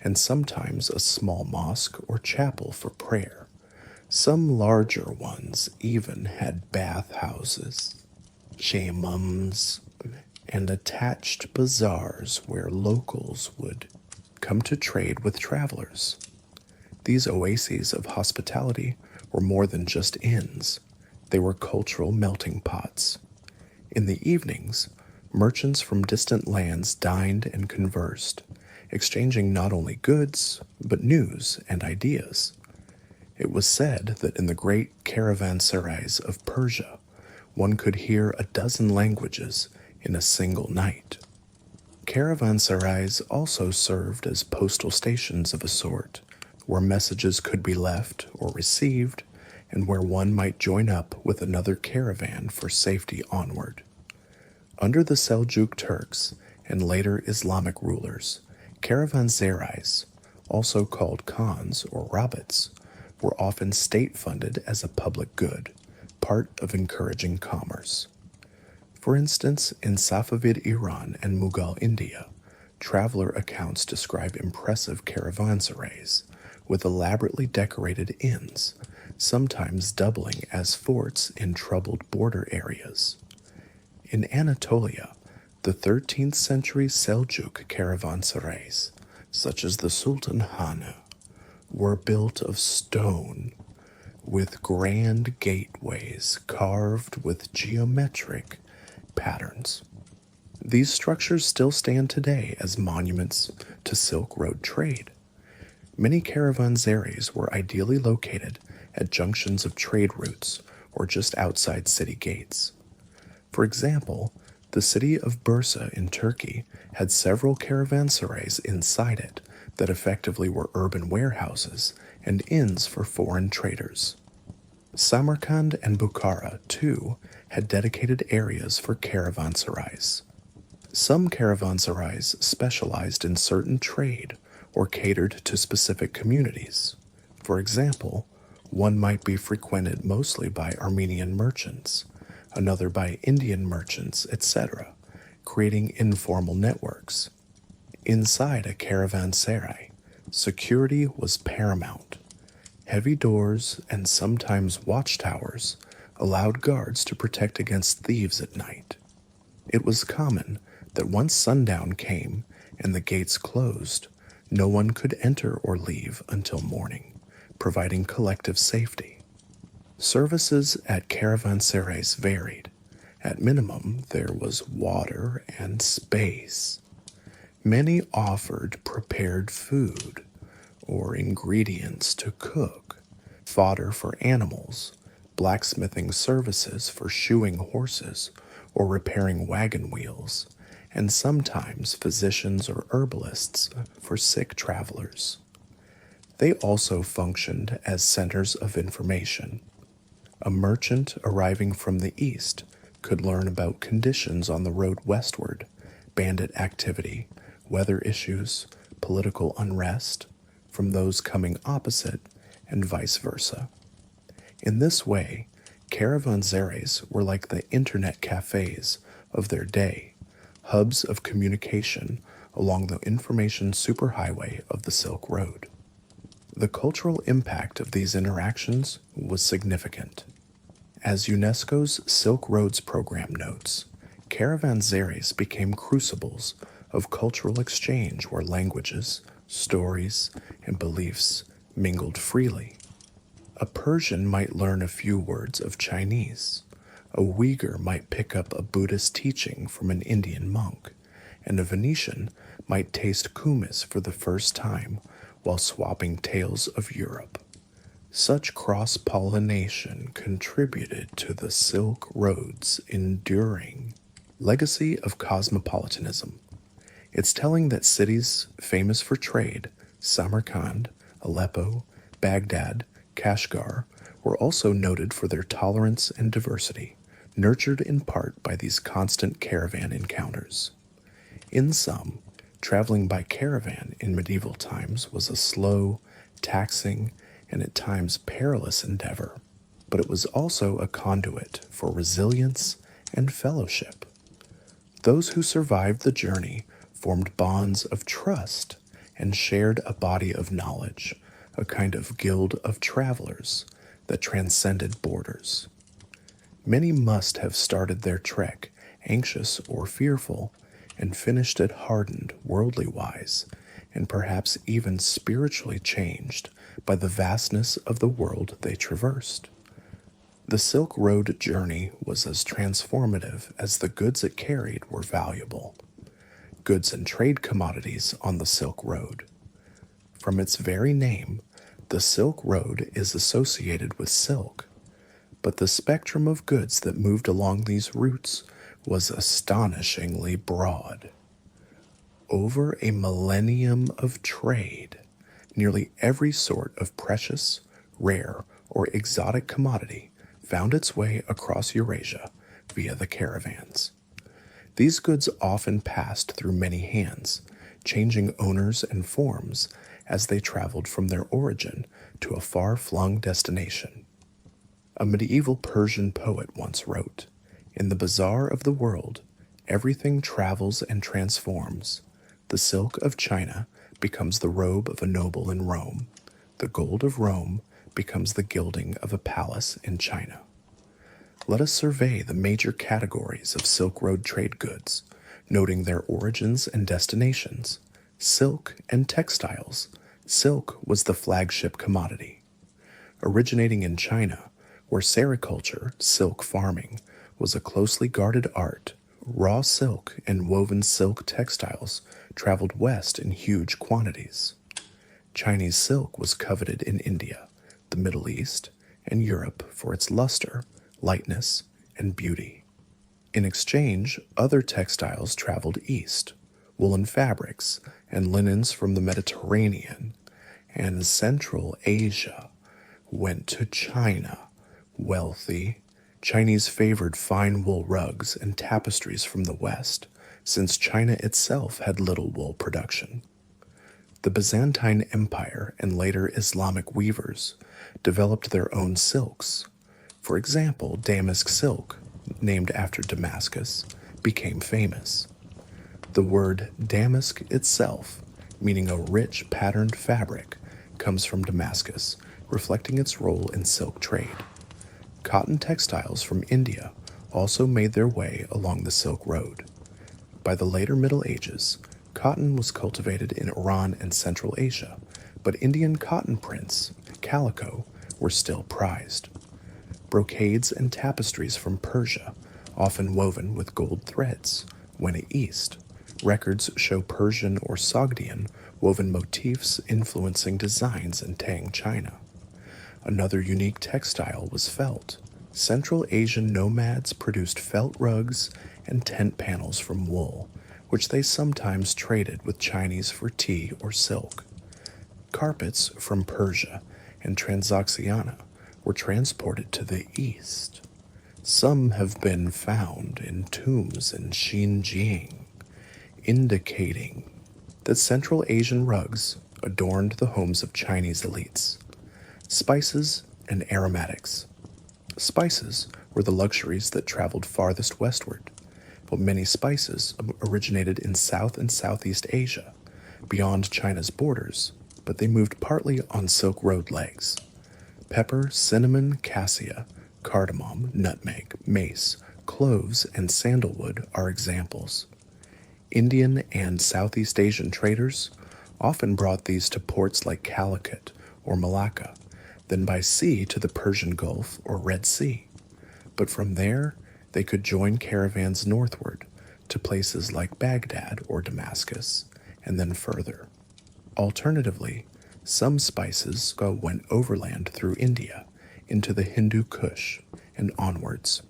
[SPEAKER 1] and sometimes a small mosque or chapel for prayer. Some larger ones even had bathhouses, shaymums, and attached bazaars where locals would come to trade with travelers. These oases of hospitality were more than just inns. They were cultural melting pots. In the evenings, merchants from distant lands dined and conversed, exchanging not only goods, but news and ideas. It was said that in the great caravanserais of Persia, one could hear a dozen languages in a single night. Caravanserais also served as postal stations of a sort, where messages could be left or received, and where one might join up with another caravan for safety onward. Under the Seljuk Turks and later Islamic rulers, caravanserais, also called khans or rabbits, were often state-funded as a public good, part of encouraging commerce. For instance, in Safavid Iran and Mughal India, traveler accounts describe impressive caravanserais with elaborately decorated inns, sometimes doubling as forts in troubled border areas. In Anatolia, the 13th century Seljuk caravanserais, such as the Sultan Hanu, were built of stone, with grand gateways carved with geometric patterns. These structures still stand today as monuments to Silk Road trade. Many caravanserais were ideally located at junctions of trade routes or just outside city gates. For example, the city of Bursa in Turkey had several caravanserais inside it that effectively were urban warehouses and inns for foreign traders. Samarkand and Bukhara, too, had dedicated areas for caravanserais. Some caravanserais specialized in certain trade or catered to specific communities. For example, one might be frequented mostly by Armenian merchants, another by Indian merchants, etc., creating informal networks. Inside a caravanserai, security was paramount. Heavy doors and sometimes watchtowers allowed guards to protect against thieves at night. It was common that once sundown came and the gates closed, no one could enter or leave until morning, providing collective safety. Services at caravanserais varied. At minimum, there was water and space. Many offered prepared food or ingredients to cook, fodder for animals, blacksmithing services for shoeing horses or repairing wagon wheels, and sometimes physicians or herbalists for sick travelers. They also functioned as centers of information. A merchant arriving from the east could learn about conditions on the road westward, bandit activity, weather issues, political unrest, from those coming opposite, and vice versa. In this way, caravanserais were like the internet cafes of their day, hubs of communication along the information superhighway of the Silk Road. The cultural impact of these interactions was significant. As UNESCO's Silk Roads program notes, caravanserais became crucibles of cultural exchange where languages, stories, and beliefs mingled freely. A Persian might learn a few words of Chinese. A Uyghur might pick up a Buddhist teaching from an Indian monk, and a Venetian might taste kumis for the first time while swapping tales of Europe. Such cross-pollination contributed to the Silk Road's enduring legacy of cosmopolitanism. It's telling that cities famous for trade, Samarkand, Aleppo, Baghdad, Kashgar, were also noted for their tolerance and diversity, nurtured in part by these constant caravan encounters. In sum, traveling by caravan in medieval times was a slow, taxing, and at times perilous endeavor, but it was also a conduit for resilience and fellowship. Those who survived the journey formed bonds of trust and shared a body of knowledge, a kind of guild of travelers that transcended borders. Many must have started their trek anxious or fearful and finished it hardened worldly-wise and perhaps even spiritually changed by the vastness of the world they traversed. The Silk Road journey was as transformative as the goods it carried were valuable. Goods and trade commodities on the Silk Road. From its very name, the Silk Road is associated with silk, but the spectrum of goods that moved along these routes was astonishingly broad. Over a millennium of trade, nearly every sort of precious, rare, or exotic commodity found its way across Eurasia via the caravans. These goods often passed through many hands, changing owners and forms as they traveled from their origin to a far-flung destination. A medieval Persian poet once wrote, "In the bazaar of the world, everything travels and transforms. The silk of China becomes the robe of a noble in Rome. The gold of Rome becomes the gilding of a palace in China." Let us survey the major categories of Silk Road trade goods, noting their origins and destinations. Silk and textiles. Silk was the flagship commodity. Originating in China, where sericulture, silk farming, was a closely guarded art, raw silk and woven silk textiles traveled west in huge quantities. Chinese silk was coveted in India, the Middle East, and Europe for its luster, lightness, and beauty. In exchange, other textiles traveled east, woolen fabrics and linens from the Mediterranean, and Central Asia went to China, wealthy. Chinese favored fine wool rugs and tapestries from the West, since China itself had little wool production. The Byzantine Empire and later Islamic weavers developed their own silks. For example, damask silk, named after Damascus, became famous. The word damask itself, meaning a rich patterned fabric, comes from Damascus, reflecting its role in silk trade. Cotton textiles from India also made their way along the Silk Road. By the later Middle Ages, cotton was cultivated in Iran and Central Asia, but Indian cotton prints, calico, were still prized. Brocades and tapestries from Persia, often woven with gold threads, went east. Records show Persian or Sogdian woven motifs influencing designs in Tang, China. Another unique textile was felt. Central Asian nomads produced felt rugs and tent panels from wool, which they sometimes traded with Chinese for tea or silk. Carpets from Persia and Trans-Eurasian were transported to the east. Some have been found in tombs in Xinjiang, indicating that Central Asian rugs adorned the homes of Chinese elites. Spices and aromatics. Spices were the luxuries that traveled farthest westward, but many spices originated in South and Southeast Asia, beyond China's borders, but they moved partly on Silk Road legs. Pepper, cinnamon, cassia, cardamom, nutmeg, mace, cloves, and sandalwood are examples. Indian and Southeast Asian traders often brought these to ports like Calicut or Malacca, then by sea to the Persian Gulf or Red Sea. But from there, they could join caravans northward to places like Baghdad or Damascus, and then further. Alternatively, some spices went overland through India into the Hindu Kush and onwards.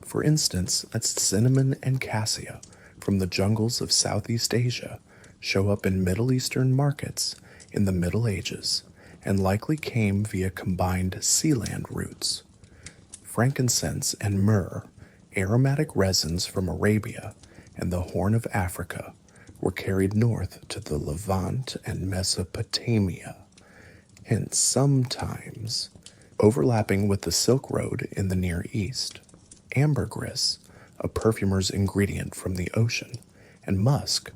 [SPEAKER 1] For instance, that's cinnamon and cassia from the jungles of Southeast Asia show up in Middle Eastern markets in the Middle Ages and likely came via combined sealand routes. Frankincense and myrrh, aromatic resins from Arabia and the Horn of Africa, were carried north to the Levant and Mesopotamia, hence sometimes overlapping with the Silk Road in the Near East. Ambergris, a perfumer's ingredient from the ocean, and musk,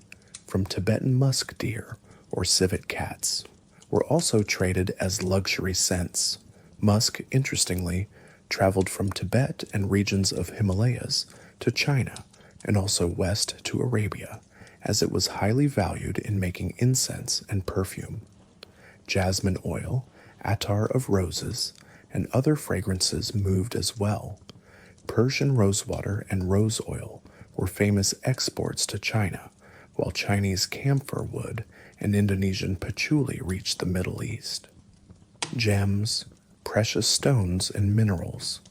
[SPEAKER 1] from Tibetan musk deer or civet cats, were also traded as luxury scents. Musk, interestingly, traveled from Tibet and regions of Himalayas to China and also west to Arabia, as it was highly valued in making incense and perfume. Jasmine oil, attar of roses, and other fragrances moved as well. Persian rosewater and rose oil were famous exports to China, while Chinese camphor wood and Indonesian patchouli reached the Middle East. Gems, precious stones, and minerals.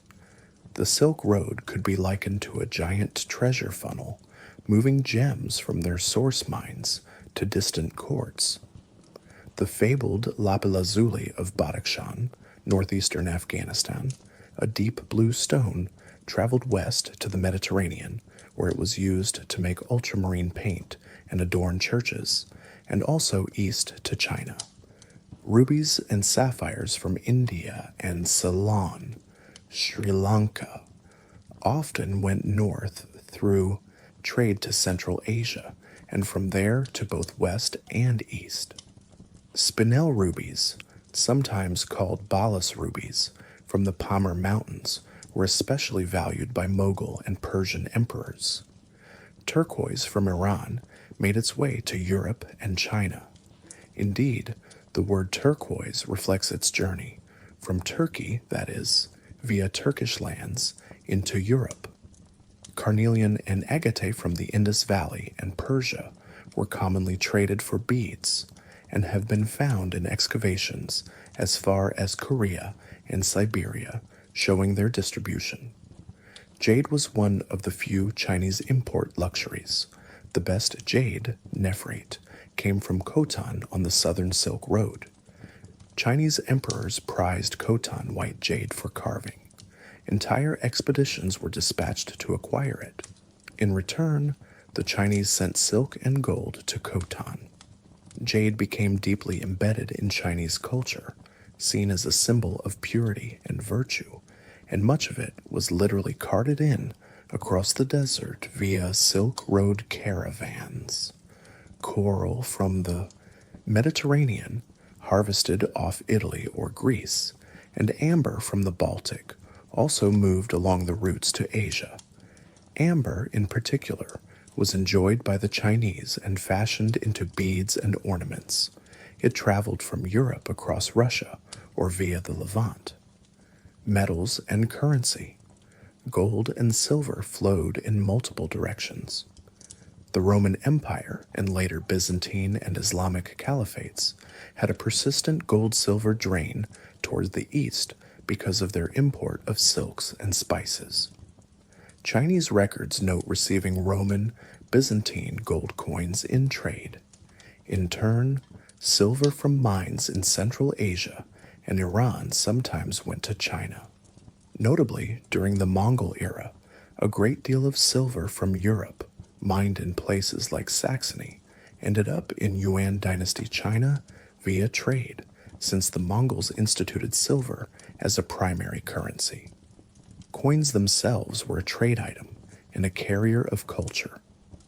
[SPEAKER 1] The Silk Road could be likened to a giant treasure funnel, moving gems from their source mines to distant courts. The fabled lapis-lazuli of Badakhshan, northeastern Afghanistan, a deep blue stone, traveled west to the Mediterranean, where it was used to make ultramarine paint and adorn churches, and also east to China. Rubies and sapphires from India and Ceylon, Sri Lanka, often went north through trade to Central Asia, and from there to both west and east. Spinel rubies, sometimes called Balas rubies, from the Pamir Mountains, were especially valued by Mughal and Persian emperors. Turquoise from Iran made its way to Europe and China. Indeed, the word turquoise reflects its journey, from Turkey, that is, via Turkish lands, into Europe. Carnelian and agate from the Indus Valley and Persia were commonly traded for beads, and have been found in excavations as far as Korea and Siberia, showing their distribution. Jade was one of the few Chinese import luxuries. The best jade, nephrite, came from Khotan on the Southern Silk Road. Chinese emperors prized Khotan white jade for carving. Entire expeditions were dispatched to acquire it. In return, the Chinese sent silk and gold to Khotan. Jade became deeply embedded in Chinese culture, seen as a symbol of purity and virtue, and much of it was literally carted in across the desert via Silk Road caravans. Coral from the Mediterranean, harvested off Italy or Greece, and amber from the Baltic also moved along the routes to Asia. Amber, in particular, was enjoyed by the Chinese and fashioned into beads and ornaments. It traveled from Europe across Russia or via the Levant. Metals and currency. Gold and silver flowed in multiple directions. The Roman Empire and later Byzantine and Islamic caliphates had a persistent gold-silver drain towards the east because of their import of silks and spices. Chinese records note receiving Roman, Byzantine gold coins in trade. In turn, silver from mines in Central Asia and Iran sometimes went to China. Notably, during the Mongol era, a great deal of silver from Europe, mined in places like Saxony, ended up in Yuan dynasty China via trade, since the Mongols instituted silver as a primary currency. Coins themselves were a trade item and a carrier of culture.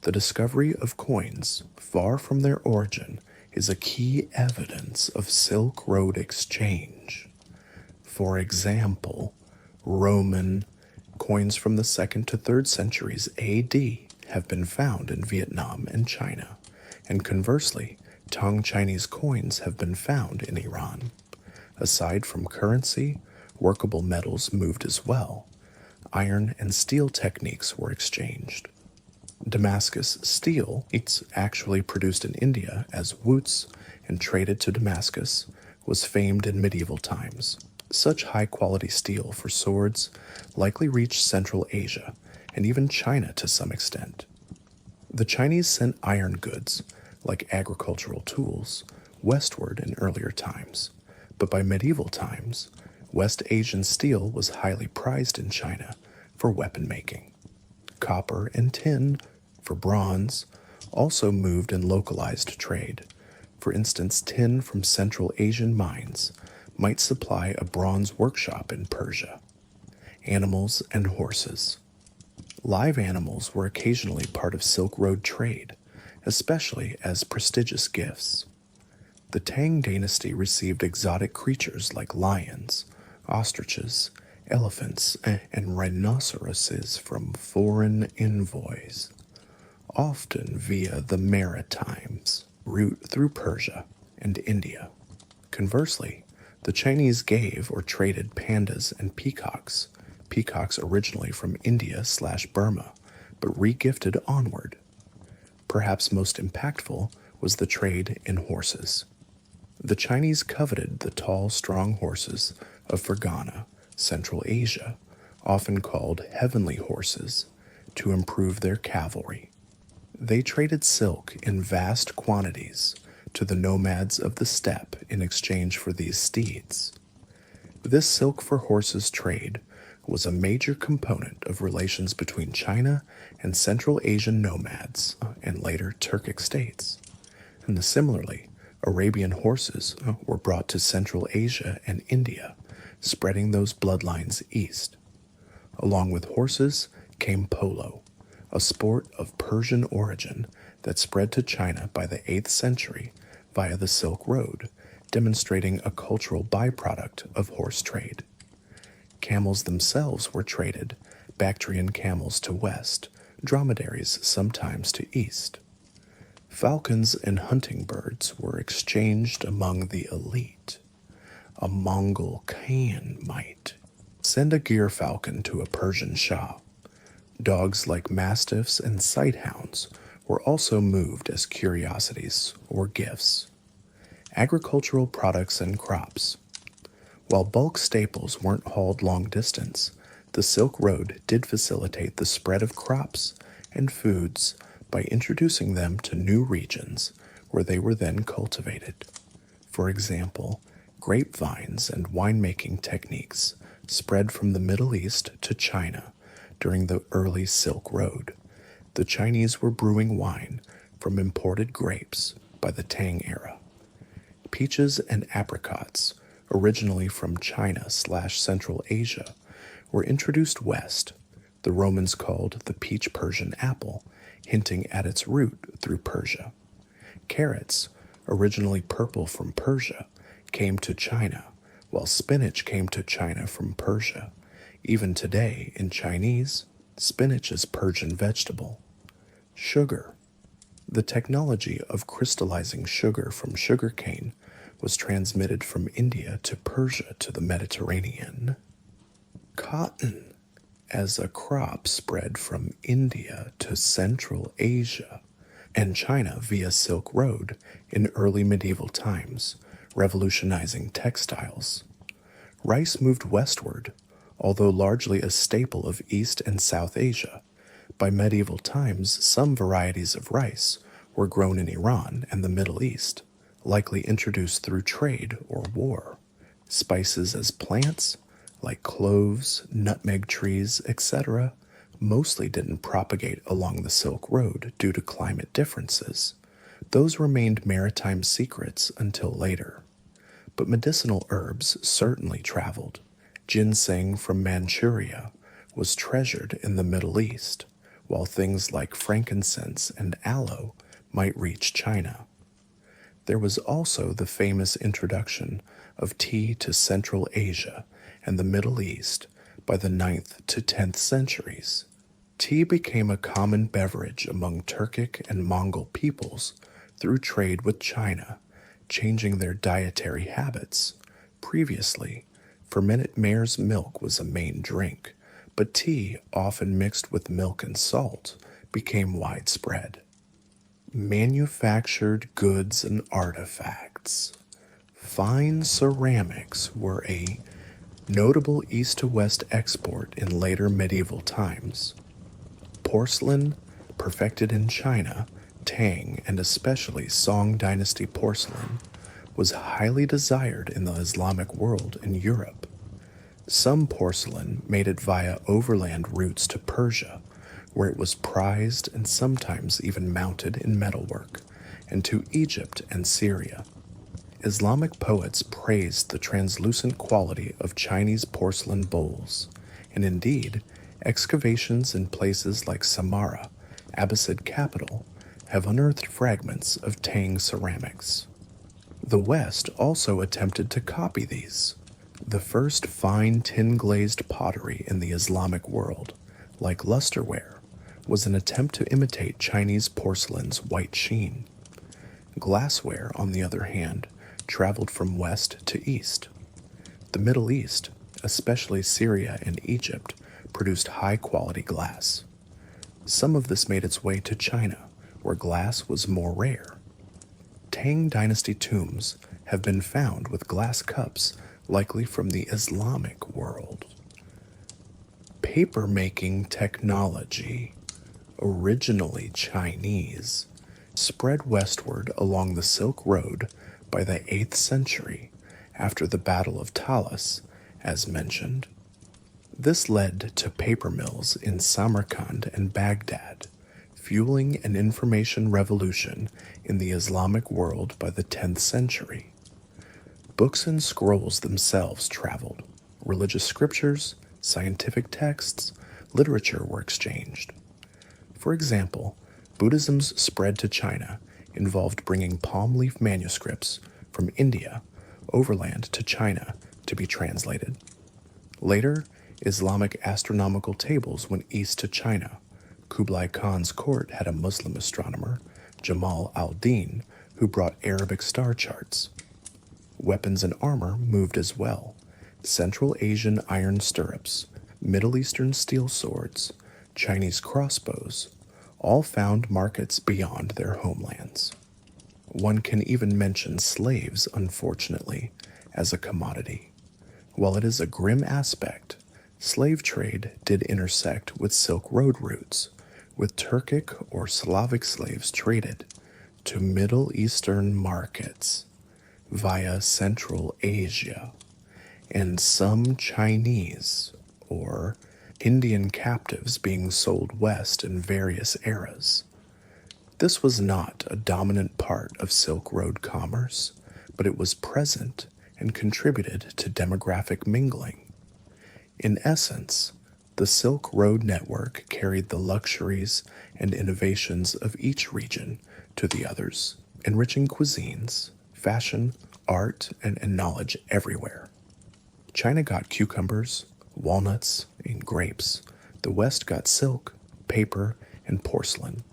[SPEAKER 1] The discovery of coins, far from their origin, is a key evidence of Silk Road exchange. For example, Roman coins from the 2nd to 3rd centuries AD have been found in Vietnam and China, and conversely, Tang Chinese coins have been found in Iran. Aside from currency, workable metals moved as well. Iron and steel techniques were exchanged. Damascus steel, it's actually produced in India as woots and traded to Damascus, was famed in medieval times. Such high-quality steel for swords likely reached Central Asia and even China to some extent. The Chinese sent iron goods, like agricultural tools, westward in earlier times, but by medieval times, West Asian steel was highly prized in China for weapon making. Copper and tin, for bronze, also moved in localized trade. For instance, tin from Central Asian mines might supply a bronze workshop in Persia. Animals and horses. Live animals were occasionally part of Silk Road trade, especially as prestigious gifts. The Tang dynasty received exotic creatures like lions, ostriches, elephants, and rhinoceroses from foreign envoys, often via the Maritimes route through Persia and India. Conversely, the Chinese gave or traded pandas and peacocks originally from India/Burma, but re-gifted onward. Perhaps most impactful was the trade in horses. The Chinese coveted the tall, strong horses of Fergana, Central Asia, often called heavenly horses, to improve their cavalry. They traded silk in vast quantities to the nomads of the steppe in exchange for these steeds. This silk for horses trade was a major component of relations between China and Central Asian nomads and later Turkic states. And similarly, Arabian horses were brought to Central Asia and India, spreading those bloodlines east. Along with horses came polo, a sport of Persian origin that spread to China by the 8th century via the Silk Road, demonstrating a cultural byproduct of horse trade. Camels themselves were traded, Bactrian camels to west, dromedaries sometimes to east. Falcons and hunting birds were exchanged among the elite. A Mongol Khan might send a gyr falcon to a Persian Shah. Dogs like mastiffs and sighthounds were also moved as curiosities or gifts. Agricultural products and crops. While bulk staples weren't hauled long distance, the Silk Road did facilitate the spread of crops and foods by introducing them to new regions where they were then cultivated. For example, grapevines and winemaking techniques spread from the Middle East to China during the early Silk Road. The Chinese were brewing wine from imported grapes by the Tang era. Peaches and apricots, originally from China/Central Asia, were introduced west. The Romans called the peach Persian apple, hinting at its root through Persia. Carrots, originally purple from Persia, came to China, while spinach came to China from Persia. Even today, in Chinese, spinach is Persian vegetable. Sugar. The technology of crystallizing sugar from sugarcane was transmitted from India to Persia to the Mediterranean. Cotton, as a crop, spread from India to Central Asia and China via Silk Road in early medieval times, revolutionizing textiles. Rice moved westward, although largely a staple of East and South Asia. By medieval times, some varieties of rice were grown in Iran and the Middle East, likely introduced through trade or war. Spices as plants, like cloves, nutmeg trees, etc., mostly didn't propagate along the Silk Road due to climate differences. Those remained maritime secrets until later. But medicinal herbs certainly traveled. Ginseng from Manchuria was treasured in the Middle East, while things like frankincense and aloe might reach China. There was also the famous introduction of tea to Central Asia and the Middle East by the 9th to 10th centuries. Tea became a common beverage among Turkic and Mongol peoples through trade with China, changing their dietary habits. Previously, fermented mare's milk was a main drink, but tea, often mixed with milk and salt, became widespread. Manufactured goods and artifacts. Fine ceramics were a notable east to west export in later medieval times. Porcelain, perfected in China, Tang, and especially Song Dynasty porcelain, was highly desired in the Islamic world in Europe. Some porcelain made it via overland routes to Persia, where it was prized and sometimes even mounted in metalwork, and to Egypt and Syria. Islamic poets praised the translucent quality of Chinese porcelain bowls, and indeed, excavations in places like Samarra, Abbasid capital, have unearthed fragments of Tang ceramics. The West also attempted to copy these. The first fine tin-glazed pottery in the Islamic world, like lusterware, was an attempt to imitate Chinese porcelain's white sheen. Glassware, on the other hand, traveled from west to east. The Middle East, especially Syria and Egypt, produced high-quality glass. Some of this made its way to China, where glass was more rare. Tang Dynasty tombs have been found with glass cups likely from the Islamic world. Paper-making technology, originally Chinese, spread westward along the Silk Road by the 8th century after the Battle of Talas, as mentioned. This led to paper mills in Samarkand and Baghdad, fueling an information revolution in the Islamic world by the 10th century. Books and scrolls themselves traveled. Religious scriptures, scientific texts, literature were exchanged. For example, Buddhism's spread to China involved bringing palm leaf manuscripts from India overland to China to be translated. Later, Islamic astronomical tables went east to China. Kublai Khan's court had a Muslim astronomer, Jamal al-Din, who brought Arabic star charts. Weapons and armor moved as well. Central Asian iron stirrups, Middle Eastern steel swords, Chinese crossbows, all found markets beyond their homelands. One can even mention slaves, unfortunately, as a commodity. While it is a grim aspect, slave trade did intersect with Silk Road routes, with Turkic or Slavic slaves traded to Middle Eastern markets via Central Asia, and some Chinese or Indian captives being sold west in various eras. This was not a dominant part of Silk Road commerce, but it was present and contributed to demographic mingling. In essence, the Silk Road network carried the luxuries and innovations of each region to the others, enriching cuisines, fashion, art, and knowledge everywhere. China got cucumbers, walnuts, and grapes. The West got silk, paper, and porcelain.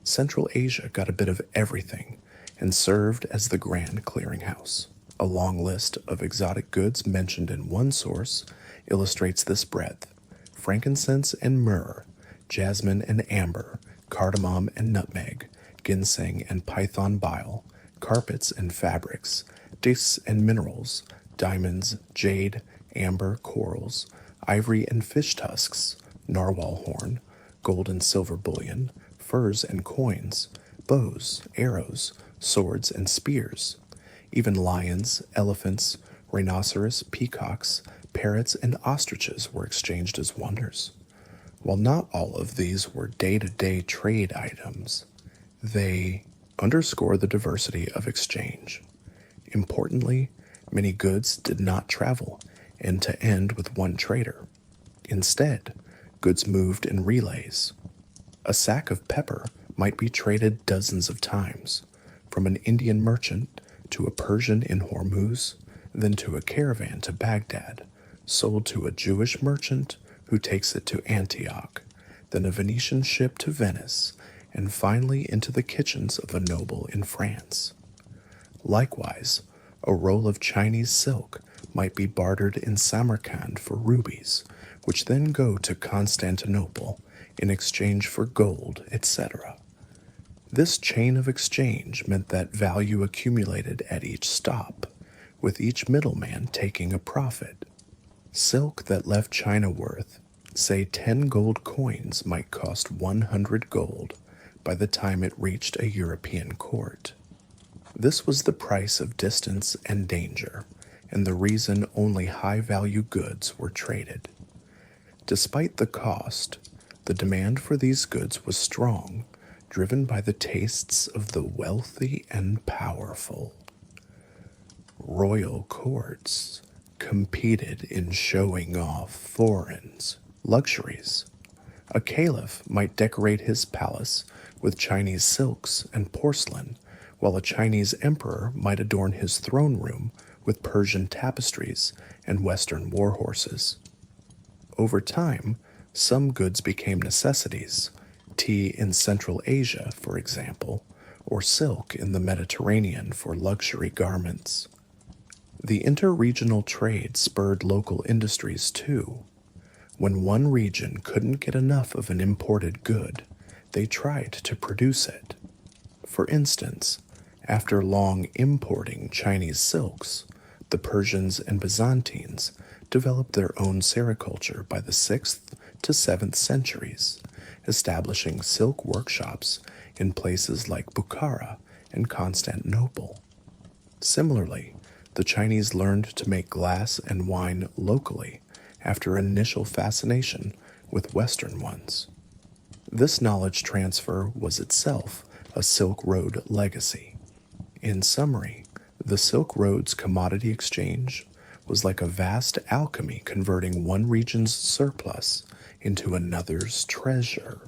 [SPEAKER 1] Central Asia got a bit of everything and served as the grand clearinghouse. A long list of exotic goods mentioned in one source illustrates this breadth: frankincense and myrrh, jasmine and amber, cardamom and nutmeg, ginseng and python bile, carpets and fabrics, discs and minerals, diamonds, jade, amber, corals, ivory and fish tusks, narwhal horn, gold and silver bullion, furs and coins, bows, arrows, swords and spears. Even lions, elephants, rhinoceros, peacocks, parrots, and ostriches were exchanged as wonders. While not all of these were day-to-day trade items, they underscore the diversity of exchange. Importantly, many goods did not travel end-to-end with one trader. Instead, goods moved in relays. A sack of pepper might be traded dozens of times, from an Indian merchant to a Persian in Hormuz, then to a caravan to Baghdad, sold to a Jewish merchant who takes it to Antioch, then a Venetian ship to Venice, and finally into the kitchens of a noble in France. Likewise, a roll of Chinese silk might be bartered in Samarkand for rubies, which then go to Constantinople in exchange for gold, etc. This chain of exchange meant that value accumulated at each stop, with each middleman taking a profit. Silk that left China worth, say 10 gold coins, might cost 100 gold by the time it reached a European court. This was the price of distance and danger, and the reason only high-value goods were traded. Despite the cost, the demand for these goods was strong, driven by the tastes of the wealthy and powerful. Royal courts competed in showing off foreign luxuries. A caliph might decorate his palace with Chinese silks and porcelain, while a Chinese emperor might adorn his throne room with Persian tapestries and Western war horses. Over time, some goods became necessities, tea in Central Asia, for example, or silk in the Mediterranean for luxury garments. The interregional trade spurred local industries too. When one region couldn't get enough of an imported good, they tried to produce it. For instance, after long importing Chinese silks, the Persians and Byzantines developed their own sericulture by the 6th to 7th centuries, establishing silk workshops in places like Bukhara and Constantinople. Similarly, the Chinese learned to make glass and wine locally after initial fascination with Western ones. This knowledge transfer was itself a Silk Road legacy. In summary, the Silk Road's commodity exchange was like a vast alchemy converting one region's surplus into another's treasure.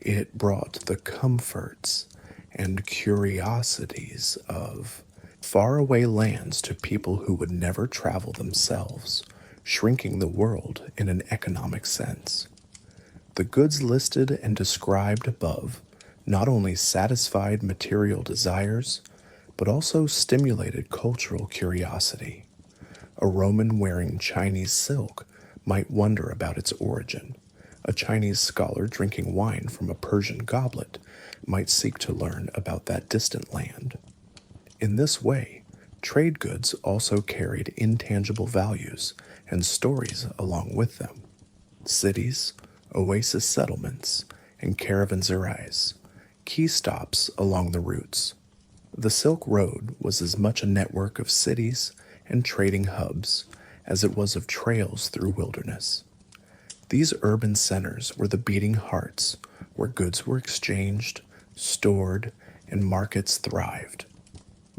[SPEAKER 1] It brought the comforts and curiosities of faraway lands to people who would never travel themselves, shrinking the world in an economic sense. The goods listed and described above not only satisfied material desires, but also stimulated cultural curiosity. A Roman wearing Chinese silk might wonder about its origin. A Chinese scholar drinking wine from a Persian goblet might seek to learn about that distant land. In this way, trade goods also carried intangible values and stories along with them. Cities, oasis settlements, and caravanserais, key stops along the routes. The Silk Road was as much a network of cities and trading hubs as it was of trails through wilderness. These urban centers were the beating hearts where goods were exchanged, stored, and markets thrived.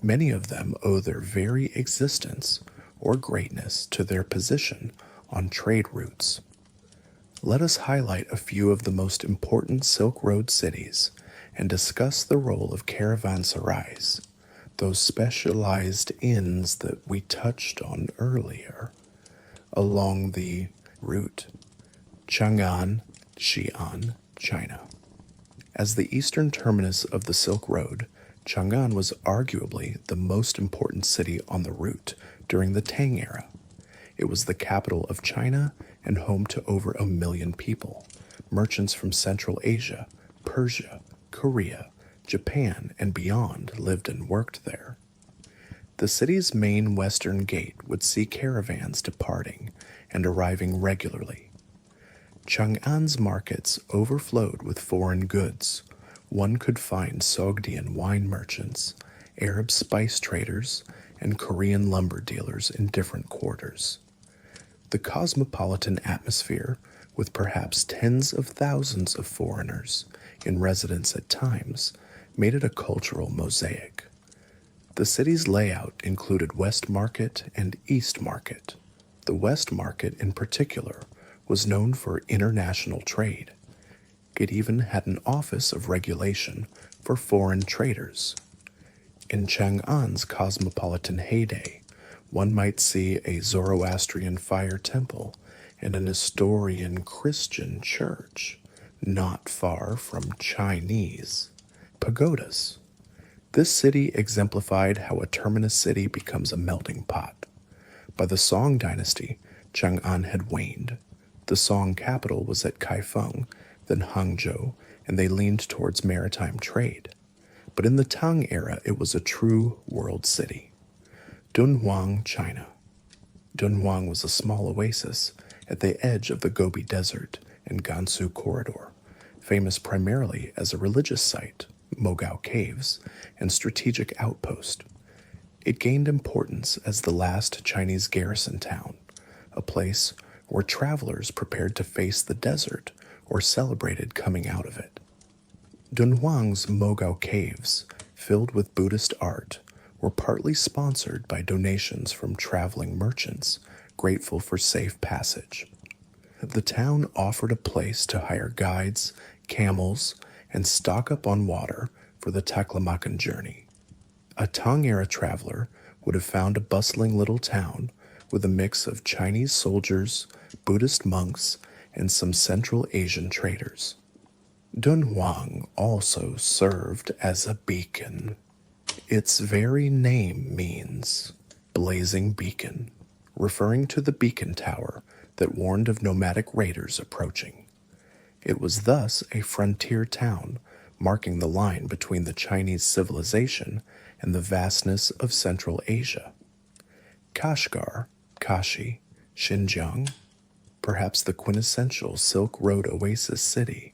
[SPEAKER 1] Many of them owe their very existence or greatness to their position on trade routes. Let us highlight a few of the most important Silk Road cities and discuss the role of caravanserais, those specialized inns that we touched on earlier, along the route. Chang'an, Xi'an, China. As the eastern terminus of the Silk Road, Chang'an was arguably the most important city on the route during the Tang era. It was the capital of China and home to over 1 million people. Merchants from Central Asia, Persia, Korea, Japan, and beyond lived and worked there. The city's main western gate would see caravans departing and arriving regularly. Chang'an's markets overflowed with foreign goods. One could find Sogdian wine merchants, Arab spice traders, and Korean lumber dealers in different quarters. The cosmopolitan atmosphere, with perhaps tens of thousands of foreigners in residence at times, made it a cultural mosaic. The city's layout included West Market and East Market. The West Market, in particular, was known for international trade. It even had an office of regulation for foreign traders. In Chang'an's cosmopolitan heyday, one might see a Zoroastrian fire temple and an Nestorian Christian church, not far from Chinese pagodas. This city exemplified how a terminus city becomes a melting pot. By the Song dynasty, Chang'an had waned. The Song capital was at Kaifeng, then Hangzhou, and they leaned towards maritime trade. But in the Tang era, it was a true world city. Dunhuang, China. Dunhuang was a small oasis at the edge of the Gobi Desert and Gansu Corridor, famous primarily as a religious site, Mogao Caves, and strategic outpost. It gained importance as the last Chinese garrison town, a place where travelers prepared to face the desert or celebrated coming out of it. Dunhuang's Mogao Caves, filled with Buddhist art, were partly sponsored by donations from traveling merchants grateful for safe passage. The town offered a place to hire guides, camels, and stock up on water for the Taklamakan journey. A Tang-era traveler would have found a bustling little town with a mix of Chinese soldiers, Buddhist monks, and some Central Asian traders. Dunhuang also served as a beacon. Its very name means blazing beacon, referring to the beacon tower that warned of nomadic raiders approaching. It was thus a frontier town, marking the line between the Chinese civilization and the vastness of Central Asia. Kashgar, Kashi, Xinjiang, perhaps the quintessential Silk Road oasis city,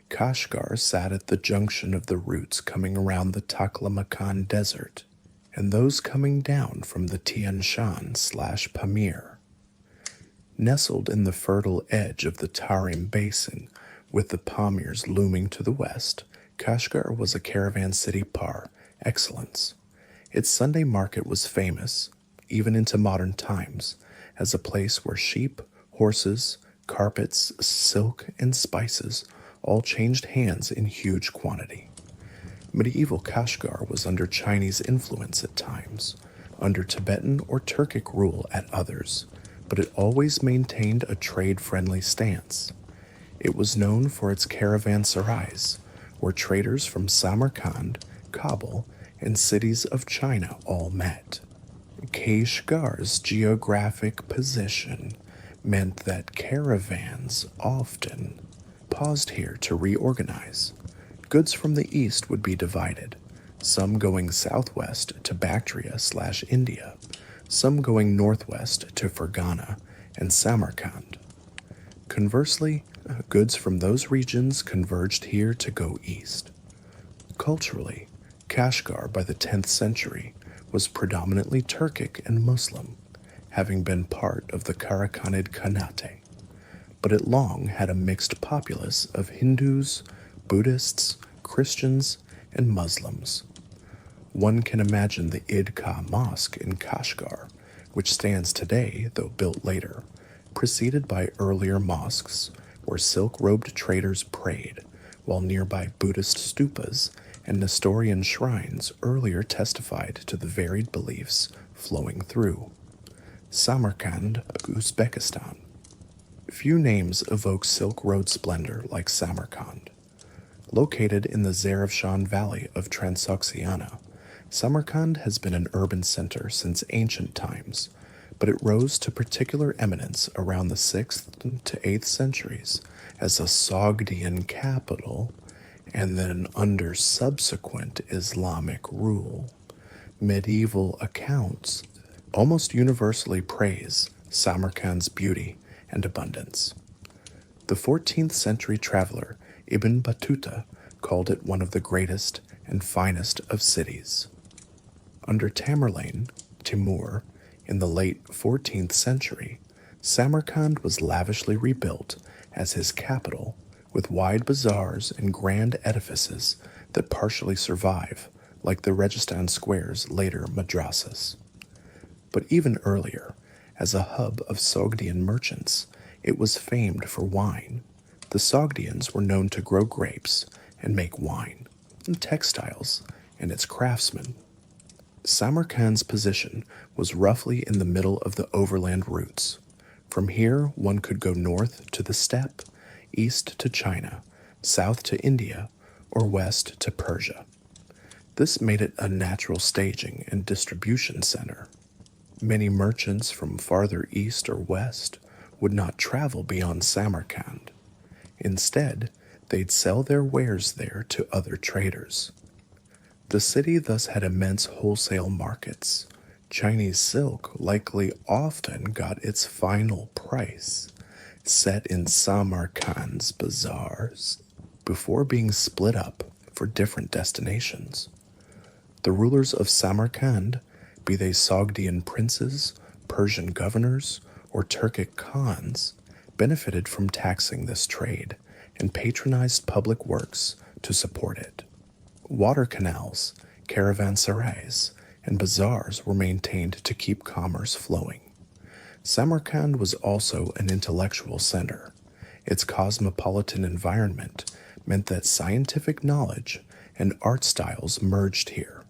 [SPEAKER 1] Kashgar sat at the junction of the routes coming around the Taklamakan Desert and those coming down from the Tian Shan/Pamir. Nestled in the fertile edge of the Tarim Basin, with the Pamirs looming to the west, Kashgar was a caravan city par excellence. Its Sunday market was famous, even into modern times, as a place where sheep, horses, carpets, silk, and spices all changed hands in huge quantity. Medieval Kashgar was under Chinese influence at times, under Tibetan or Turkic rule at others, but it always maintained a trade-friendly stance. It was known for its caravanserais, where traders from Samarkand, Kabul, and cities of China all met. Kashgar's geographic position meant that caravans often paused here to reorganize. Goods from the east would be divided, some going southwest to Bactria/India, some going northwest to Fergana and Samarkand. Conversely, goods from those regions converged here to go east. Culturally, Kashgar by the 10th century was predominantly Turkic and Muslim, having been part of the Karakhanid Khanate, but it long had a mixed populace of Hindus, Buddhists, Christians, and Muslims. One can imagine the Idka Mosque in Kashgar, which stands today, though built later, preceded by earlier mosques where silk-robed traders prayed, while nearby Buddhist stupas and Nestorian shrines earlier testified to the varied beliefs flowing through. Samarkand, Uzbekistan. Few names evoke Silk Road splendor like Samarkand. Located in the Zarafshan Valley of Trans-Eurasian, Samarkand has been an urban center since ancient times, but it rose to particular eminence around the 6th to 8th centuries as a Sogdian capital and then under subsequent Islamic rule. Medieval accounts almost universally praise Samarkand's beauty and abundance. The 14th century traveler Ibn Battuta called it one of the greatest and finest of cities. Under Tamerlane, Timur, in the late 14th century, Samarkand was lavishly rebuilt as his capital, with wide bazaars and grand edifices that partially survive, like the Registan Square's later madrasas. But even earlier, as a hub of Sogdian merchants, it was famed for wine. The Sogdians were known to grow grapes and make wine, and textiles, and its craftsmen. Samarkand's position was roughly in the middle of the overland routes. From here, one could go north to the steppe, east to China, south to India, or west to Persia. This made it a natural staging and distribution center. Many merchants from farther east or west would not travel beyond Samarkand. Instead, they'd sell their wares there to other traders. The city thus had immense wholesale markets. Chinese silk likely often got its final price set in Samarkand's bazaars before being split up for different destinations. The rulers of Samarkand, be they Sogdian princes, Persian governors, or Turkic khans, benefited from taxing this trade and patronized public works to support it. Water canals, caravanserais, and bazaars were maintained to keep commerce flowing. Samarkand was also an intellectual center. Its cosmopolitan environment meant that scientific knowledge and art styles merged here.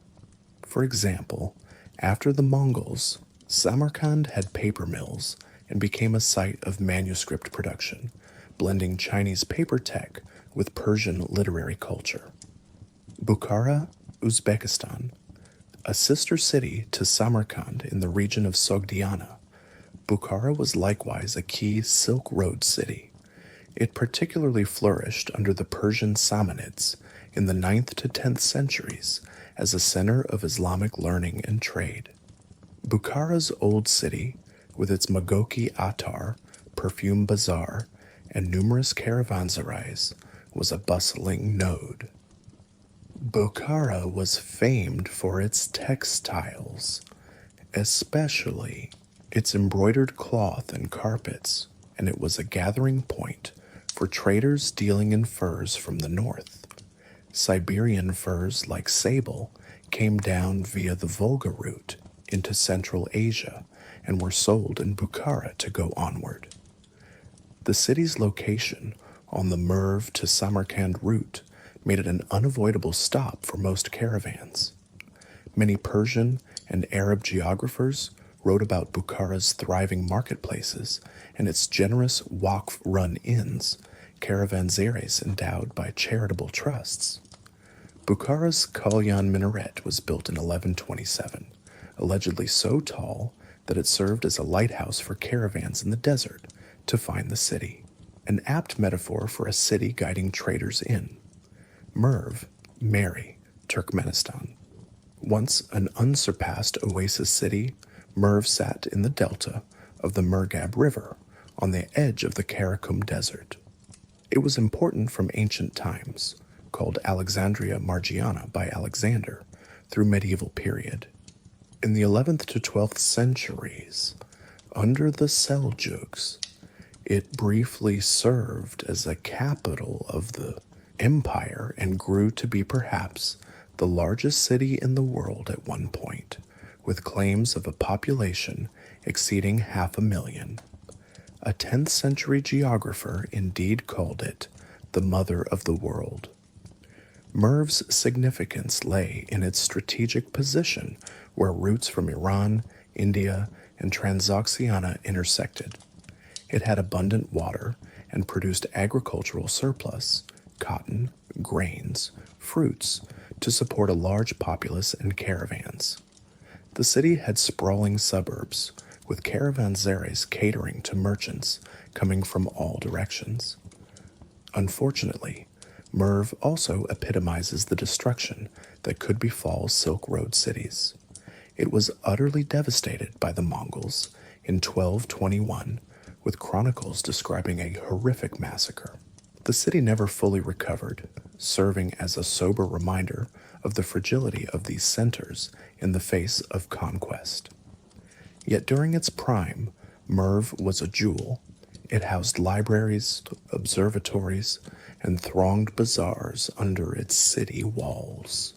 [SPEAKER 1] For example, after the Mongols, Samarkand had paper mills and became a site of manuscript production, blending Chinese paper tech with Persian literary culture. Bukhara, Uzbekistan. A sister city to Samarkand in the region of Sogdiana, Bukhara was likewise a key Silk Road city. It particularly flourished under the Persian Samanids in the 9th to 10th centuries as a center of Islamic learning and trade. Bukhara's old city, with its Magoki Attar, perfume bazaar, and numerous caravanserais, was a bustling node. Bukhara was famed for its textiles, especially its embroidered cloth and carpets, and it was a gathering point for traders dealing in furs from the north. Siberian furs like sable came down via the Volga route into Central Asia and were sold in Bukhara to go onward. The city's location on the Merv to Samarkand route made it an unavoidable stop for most caravans. Many Persian and Arab geographers wrote about Bukhara's thriving marketplaces and its generous waqf-run inns, caravanserais endowed by charitable trusts. Bukhara's Kalyan minaret was built in 1127, allegedly so tall that it served as a lighthouse for caravans in the desert to find the city. an apt metaphor for a city guiding traders in. Merv, Mary, Turkmenistan. Once an unsurpassed oasis city, Merv sat in the delta of the Murgab River on the edge of the Karakum Desert. It was important from ancient times, called Alexandria Margiana by Alexander, through medieval period. In the 11th to 12th centuries, under the Seljuks, it briefly served as a capital of the empire and grew to be perhaps the largest city in the world at one point, with claims of a population exceeding 500,000. A 10th century geographer indeed called it the mother of the world. Merv's significance lay in its strategic position where routes from Iran, India, and Trans-Oxiana intersected. It had abundant water and produced agricultural surplus, cotton, grains, fruits, to support a large populace and caravans. The city had sprawling suburbs, with caravanserais catering to merchants coming from all directions. Unfortunately, Merv also epitomizes the destruction that could befall Silk Road cities. It was utterly devastated by the Mongols in 1221, with chronicles describing a horrific massacre. The city never fully recovered, serving as a sober reminder of the fragility of these centers in the face of conquest. Yet during its prime, Merv was a jewel. It housed libraries, observatories, and thronged bazaars under its city walls.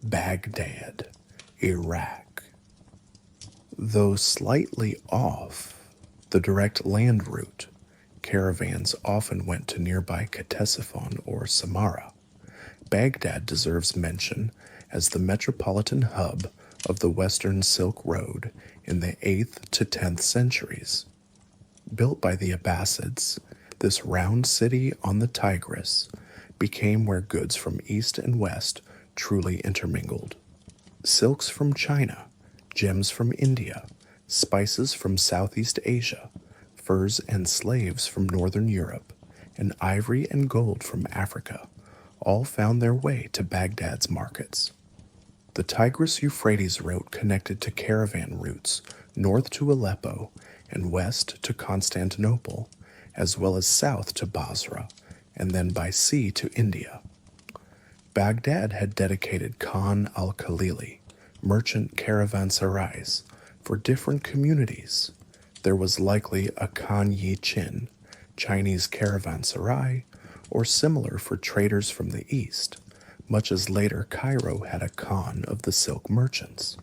[SPEAKER 1] Baghdad, Iraq. Though slightly off the direct land route, caravans often went to nearby Ctesiphon or Samarra. Baghdad deserves mention as the metropolitan hub of the Western Silk Road in the 8th to 10th centuries. Built by the Abbasids, this round city on the Tigris became where goods from east and west truly intermingled. Silks from China, gems from India, spices from Southeast Asia, furs and slaves from Northern Europe, and ivory and gold from Africa all found their way to Baghdad's markets. The Tigris-Euphrates route connected to caravan routes north to Aleppo and west to Constantinople, as well as south to Basra, and then by sea to India. Baghdad had dedicated Khan al-Khalili, merchant caravanserais, for different communities. There was likely a Khan Yi Chin, Chinese caravanserai, or similar for traders from the east, much as later Cairo had a Khan of the silk merchants.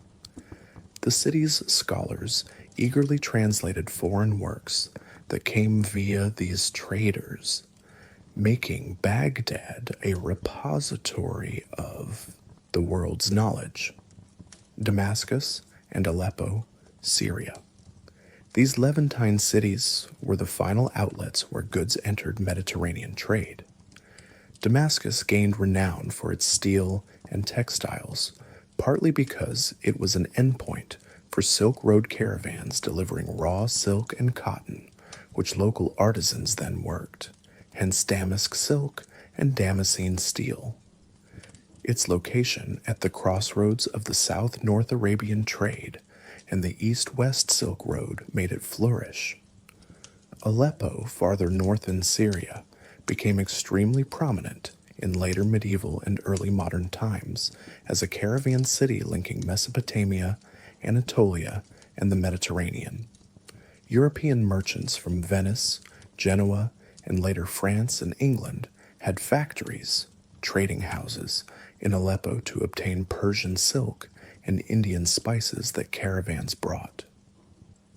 [SPEAKER 1] The city's scholars eagerly translated foreign works that came via these traders, making Baghdad a repository of the world's knowledge. Damascus and Aleppo, Syria. These Levantine cities were the final outlets where goods entered Mediterranean trade. Damascus gained renown for its steel and textiles, partly because it was an endpoint for Silk Road caravans delivering raw silk and cotton, which local artisans then worked, hence damask silk and damascene steel. Its location at the crossroads of the South-North Arabian trade and the East-West Silk Road made it flourish. Aleppo, farther north in Syria, became extremely prominent in later medieval and early modern times as a caravan city linking Mesopotamia, Anatolia, and the Mediterranean. European merchants from Venice, Genoa, and later France and England had factories, trading houses, in Aleppo to obtain Persian silk and Indian spices that caravans brought.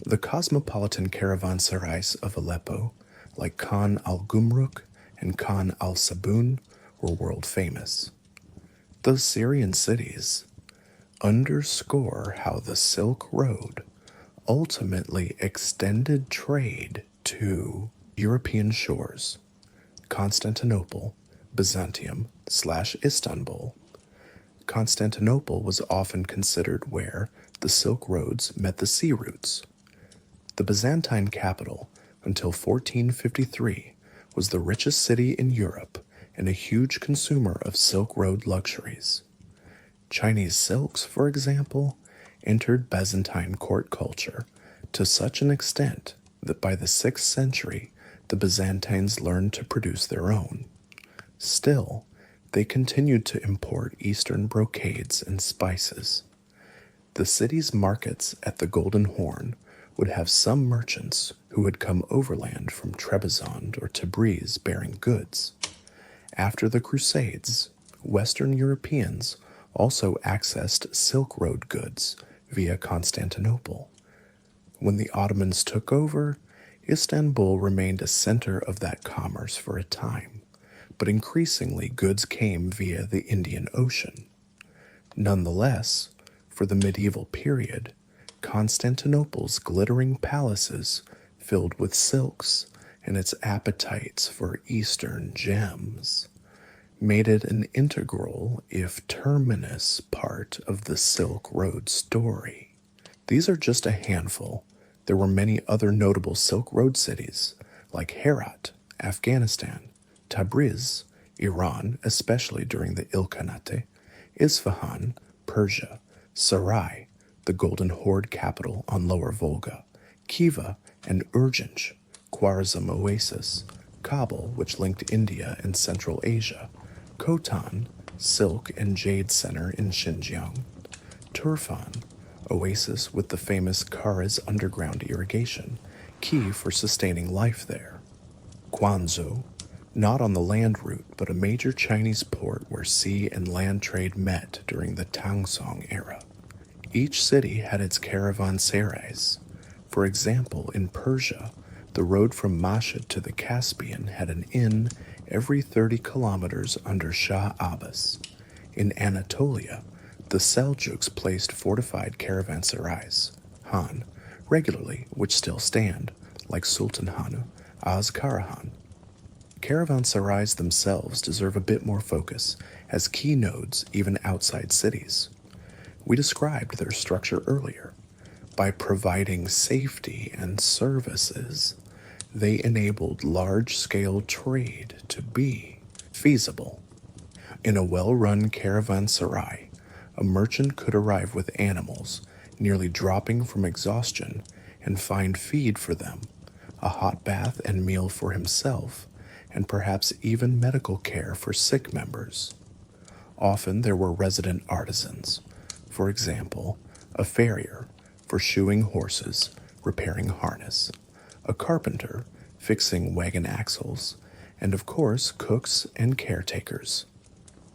[SPEAKER 1] The cosmopolitan caravanserais of Aleppo, like Khan al-Gumruk and Khan al-Sabun, were world famous. Those Syrian cities underscore how the Silk Road ultimately extended trade to European shores, Constantinople, Byzantium/Istanbul. Constantinople was often considered where the Silk Roads met the sea routes. The Byzantine capital, until 1453, was the richest city in Europe and a huge consumer of Silk Road luxuries. Chinese silks, for example, entered Byzantine court culture to such an extent that by the 6th century the Byzantines learned to produce their own. Still, they continued to import Eastern brocades and spices. The city's markets at the Golden Horn would have some merchants who had come overland from Trebizond or Tabriz bearing goods. After the Crusades, Western Europeans also accessed Silk Road goods via Constantinople. When the Ottomans took over, Istanbul remained a center of that commerce for a time, but increasingly goods came via the Indian Ocean. Nonetheless, for the medieval period, Constantinople's glittering palaces filled with silks and its appetites for Eastern gems made it an integral, if terminus, part of the Silk Road story. These are just a handful. There were many other notable Silk Road cities, like Herat, Afghanistan, Tabriz, Iran, especially during the Ilkhanate, Isfahan, Persia, Sarai, the Golden Horde capital on Lower Volga, Khiva and Urgench, Khwarazm Oasis, Kabul, which linked India and Central Asia, Khotan, Silk and Jade Center in Xinjiang, Turfan, oasis with the famous Kara's underground irrigation, key for sustaining life there, Guangzhou, not on the land route but a major Chinese port where sea and land trade met during the Tangsong era. Each city had its caravanserais. For example, in Persia, the road from Mashhad to the Caspian had an inn every 30 kilometers under Shah Abbas. In Anatolia, the Seljuks placed fortified caravanserais, Han, regularly, which still stand, like Sultan Hanu, Az Karahan. Caravanserais themselves deserve a bit more focus as key nodes even outside cities. We described their structure earlier. By providing safety and services, they enabled large-scale trade to be feasible. In a well-run caravanserai, a merchant could arrive with animals, nearly dropping from exhaustion, and find feed for them, a hot bath and meal for himself, and perhaps even medical care for sick members. Often there were resident artisans, for example, a farrier for shoeing horses, repairing harness, a carpenter fixing wagon axles, and of course cooks and caretakers.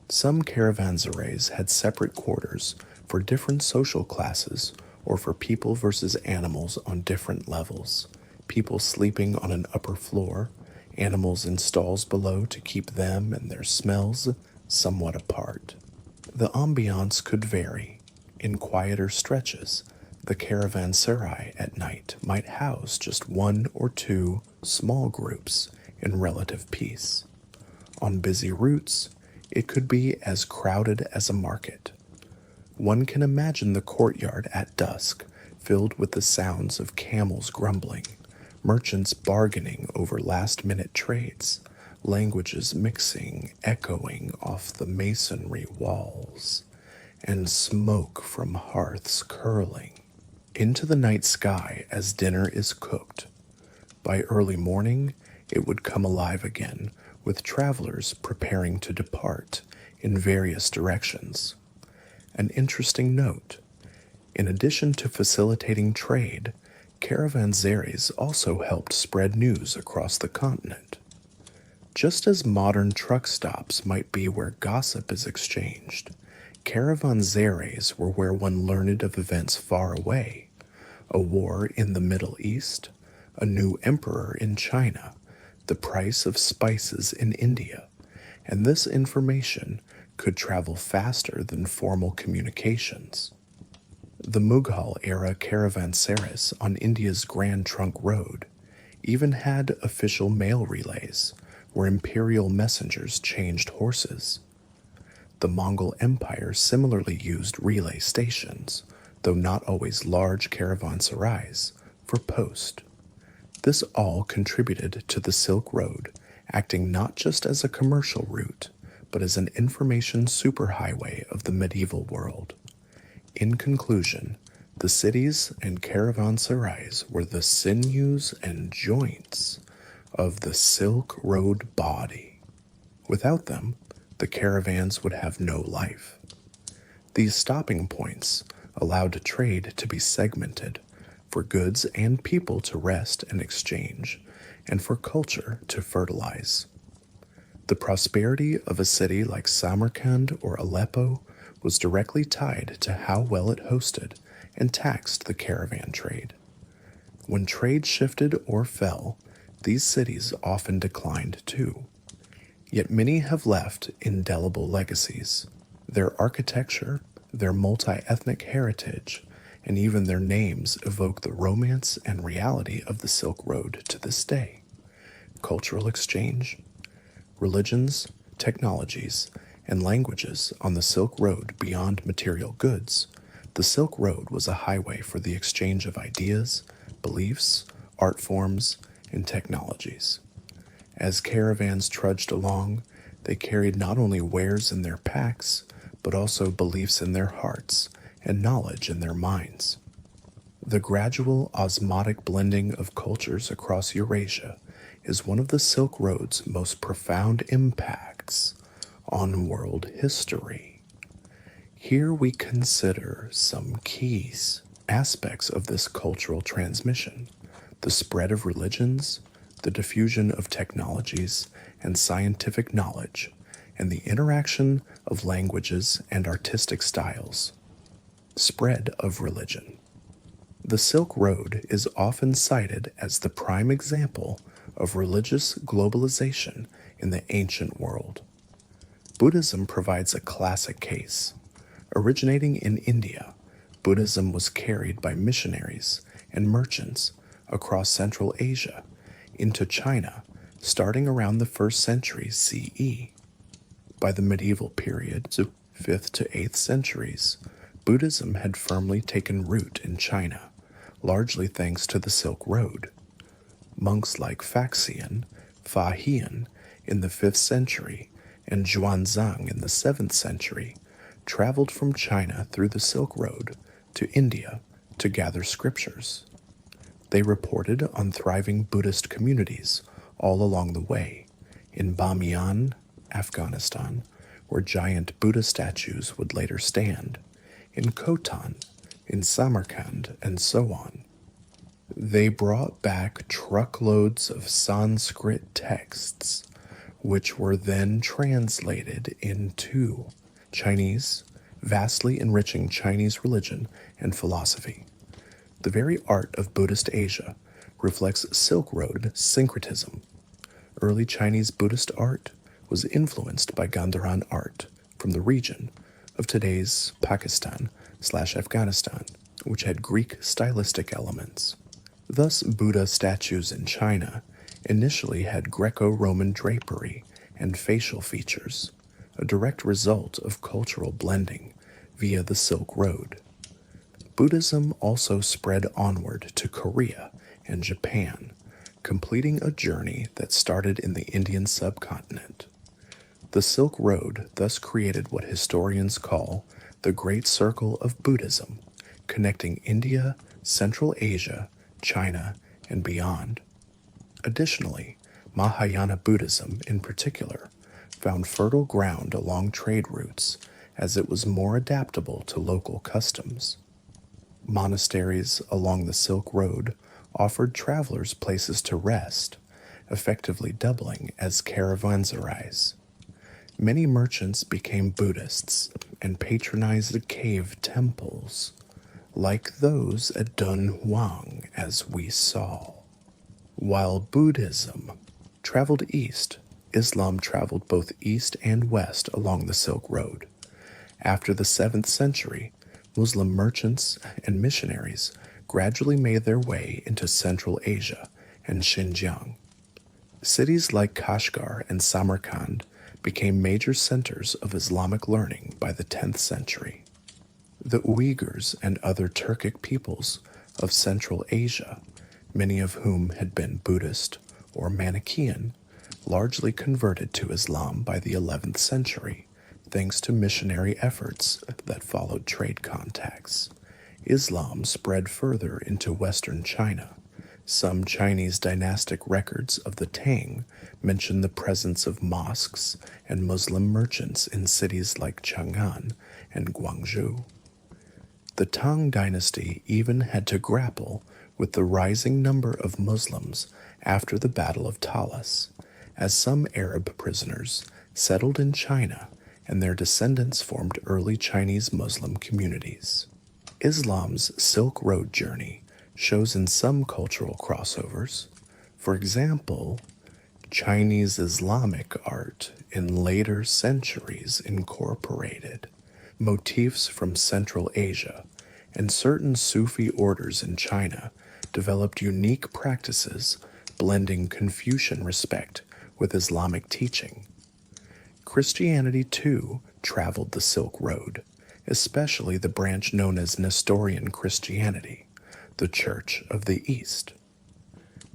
[SPEAKER 1] Some caravanserais had separate quarters for different social classes or for people versus animals on different levels, people sleeping on an upper floor, animals in stalls below to keep them and their smells somewhat apart. The ambiance could vary. In quieter stretches, the caravanserai at night might house just one or two small groups in relative peace. On busy routes, it could be as crowded as a market. One can imagine the courtyard at dusk filled with the sounds of camels grumbling, merchants bargaining over last-minute trades, languages mixing, echoing off the masonry walls, and smoke from hearths curling into the night sky as dinner is cooked. By early morning, it would come alive again, with travelers preparing to depart in various directions. An interesting note: in addition to facilitating trade, caravanserais also helped spread news across the continent. Just as modern truck stops might be where gossip is exchanged, caravanserais were where one learned of events far away: a war in the Middle East, a new emperor in China, the price of spices in India, and this information could travel faster than formal communications. The Mughal-era caravanserais on India's Grand Trunk Road even had official mail relays where imperial messengers changed horses. The Mongol Empire similarly used relay stations, though not always large caravanserais, for post. This all contributed to the Silk Road acting not just as a commercial route, but as an information superhighway of the medieval world. In conclusion, the cities and caravanserais were the sinews and joints of the Silk Road body. Without them, the caravans would have no life. These stopping points allowed trade to be segmented, for goods and people to rest and exchange, and for culture to fertilize. The prosperity of a city like Samarkand or Aleppo was directly tied to how well it hosted and taxed the caravan trade. When trade shifted or fell, these cities often declined too. Yet many have left indelible legacies. Their architecture, their multi-ethnic heritage, and even their names evoke the romance and reality of the Silk Road to this day. Cultural exchange, religions, technologies, and languages on the Silk Road beyond material goods, the Silk Road was a highway for the exchange of ideas, beliefs, art forms, and technologies. As caravans trudged along, they carried not only wares in their packs, but also beliefs in their hearts and knowledge in their minds. The gradual osmotic blending of cultures across Eurasia is one of the Silk Road's most profound impacts on world history. Here we consider some key aspects of this cultural transmission: the spread of religions, the diffusion of technologies and scientific knowledge, and the interaction of languages and artistic styles. Spread of religion. The Silk Road is often cited as the prime example of religious globalization in the ancient world. Buddhism provides a classic case. Originating in India, Buddhism was carried by missionaries and merchants across Central Asia into China starting around the 1st century CE. By the medieval period, 5th to 8th centuries, Buddhism had firmly taken root in China, largely thanks to the Silk Road. Monks like Faxian, Fa Hian in the 5th century and Xuanzang in the 7th century traveled from China through the Silk Road to India to gather scriptures. They reported on thriving Buddhist communities all along the way, in Bamiyan, Afghanistan, where giant Buddha statues would later stand, in Khotan, in Samarkand, and so on. They brought back truckloads of Sanskrit texts, which were then translated into Chinese, vastly enriching Chinese religion and philosophy. The very art of Buddhist Asia reflects Silk Road syncretism. Early Chinese Buddhist art was influenced by Gandharan art from the region of today's Pakistan/Afghanistan, which had Greek stylistic elements. Thus, Buddha statues in China initially had Greco-Roman drapery and facial features, a direct result of cultural blending via the Silk Road. Buddhism also spread onward to Korea and Japan, completing a journey that started in the Indian subcontinent. The Silk Road thus created what historians call the Great Circle of Buddhism, connecting India, Central Asia, China, and beyond. Additionally, Mahayana Buddhism in particular found fertile ground along trade routes as it was more adaptable to local customs. Monasteries along the Silk Road offered travelers places to rest, effectively doubling as caravanserais. Many merchants became Buddhists and patronized cave temples, like those at Dunhuang, as we saw. While Buddhism traveled east, Islam traveled both east and west along the Silk Road. After the 7th century, Muslim merchants and missionaries gradually made their way into Central Asia and Xinjiang. Cities like Kashgar and Samarkand became major centers of Islamic learning by the 10th century. The Uyghurs and other Turkic peoples of Central Asia, many of whom had been Buddhist or Manichaean, largely converted to Islam by the 11th century, thanks to missionary efforts that followed trade contacts. Islam spread further into western China. Some Chinese dynastic records of the Tang mention the presence of mosques and Muslim merchants in cities like Chang'an and Guangzhou. The Tang dynasty even had to grapple with the rising number of Muslims after the Battle of Talas, as some Arab prisoners settled in China and their descendants formed early Chinese Muslim communities. Islam's Silk Road journey shows in some cultural crossovers. For example, Chinese Islamic art in later centuries incorporated motifs from Central Asia, and certain Sufi orders in China developed unique practices blending Confucian respect with Islamic teaching. Christianity, too, traveled the Silk Road, especially the branch known as Nestorian Christianity, the Church of the East.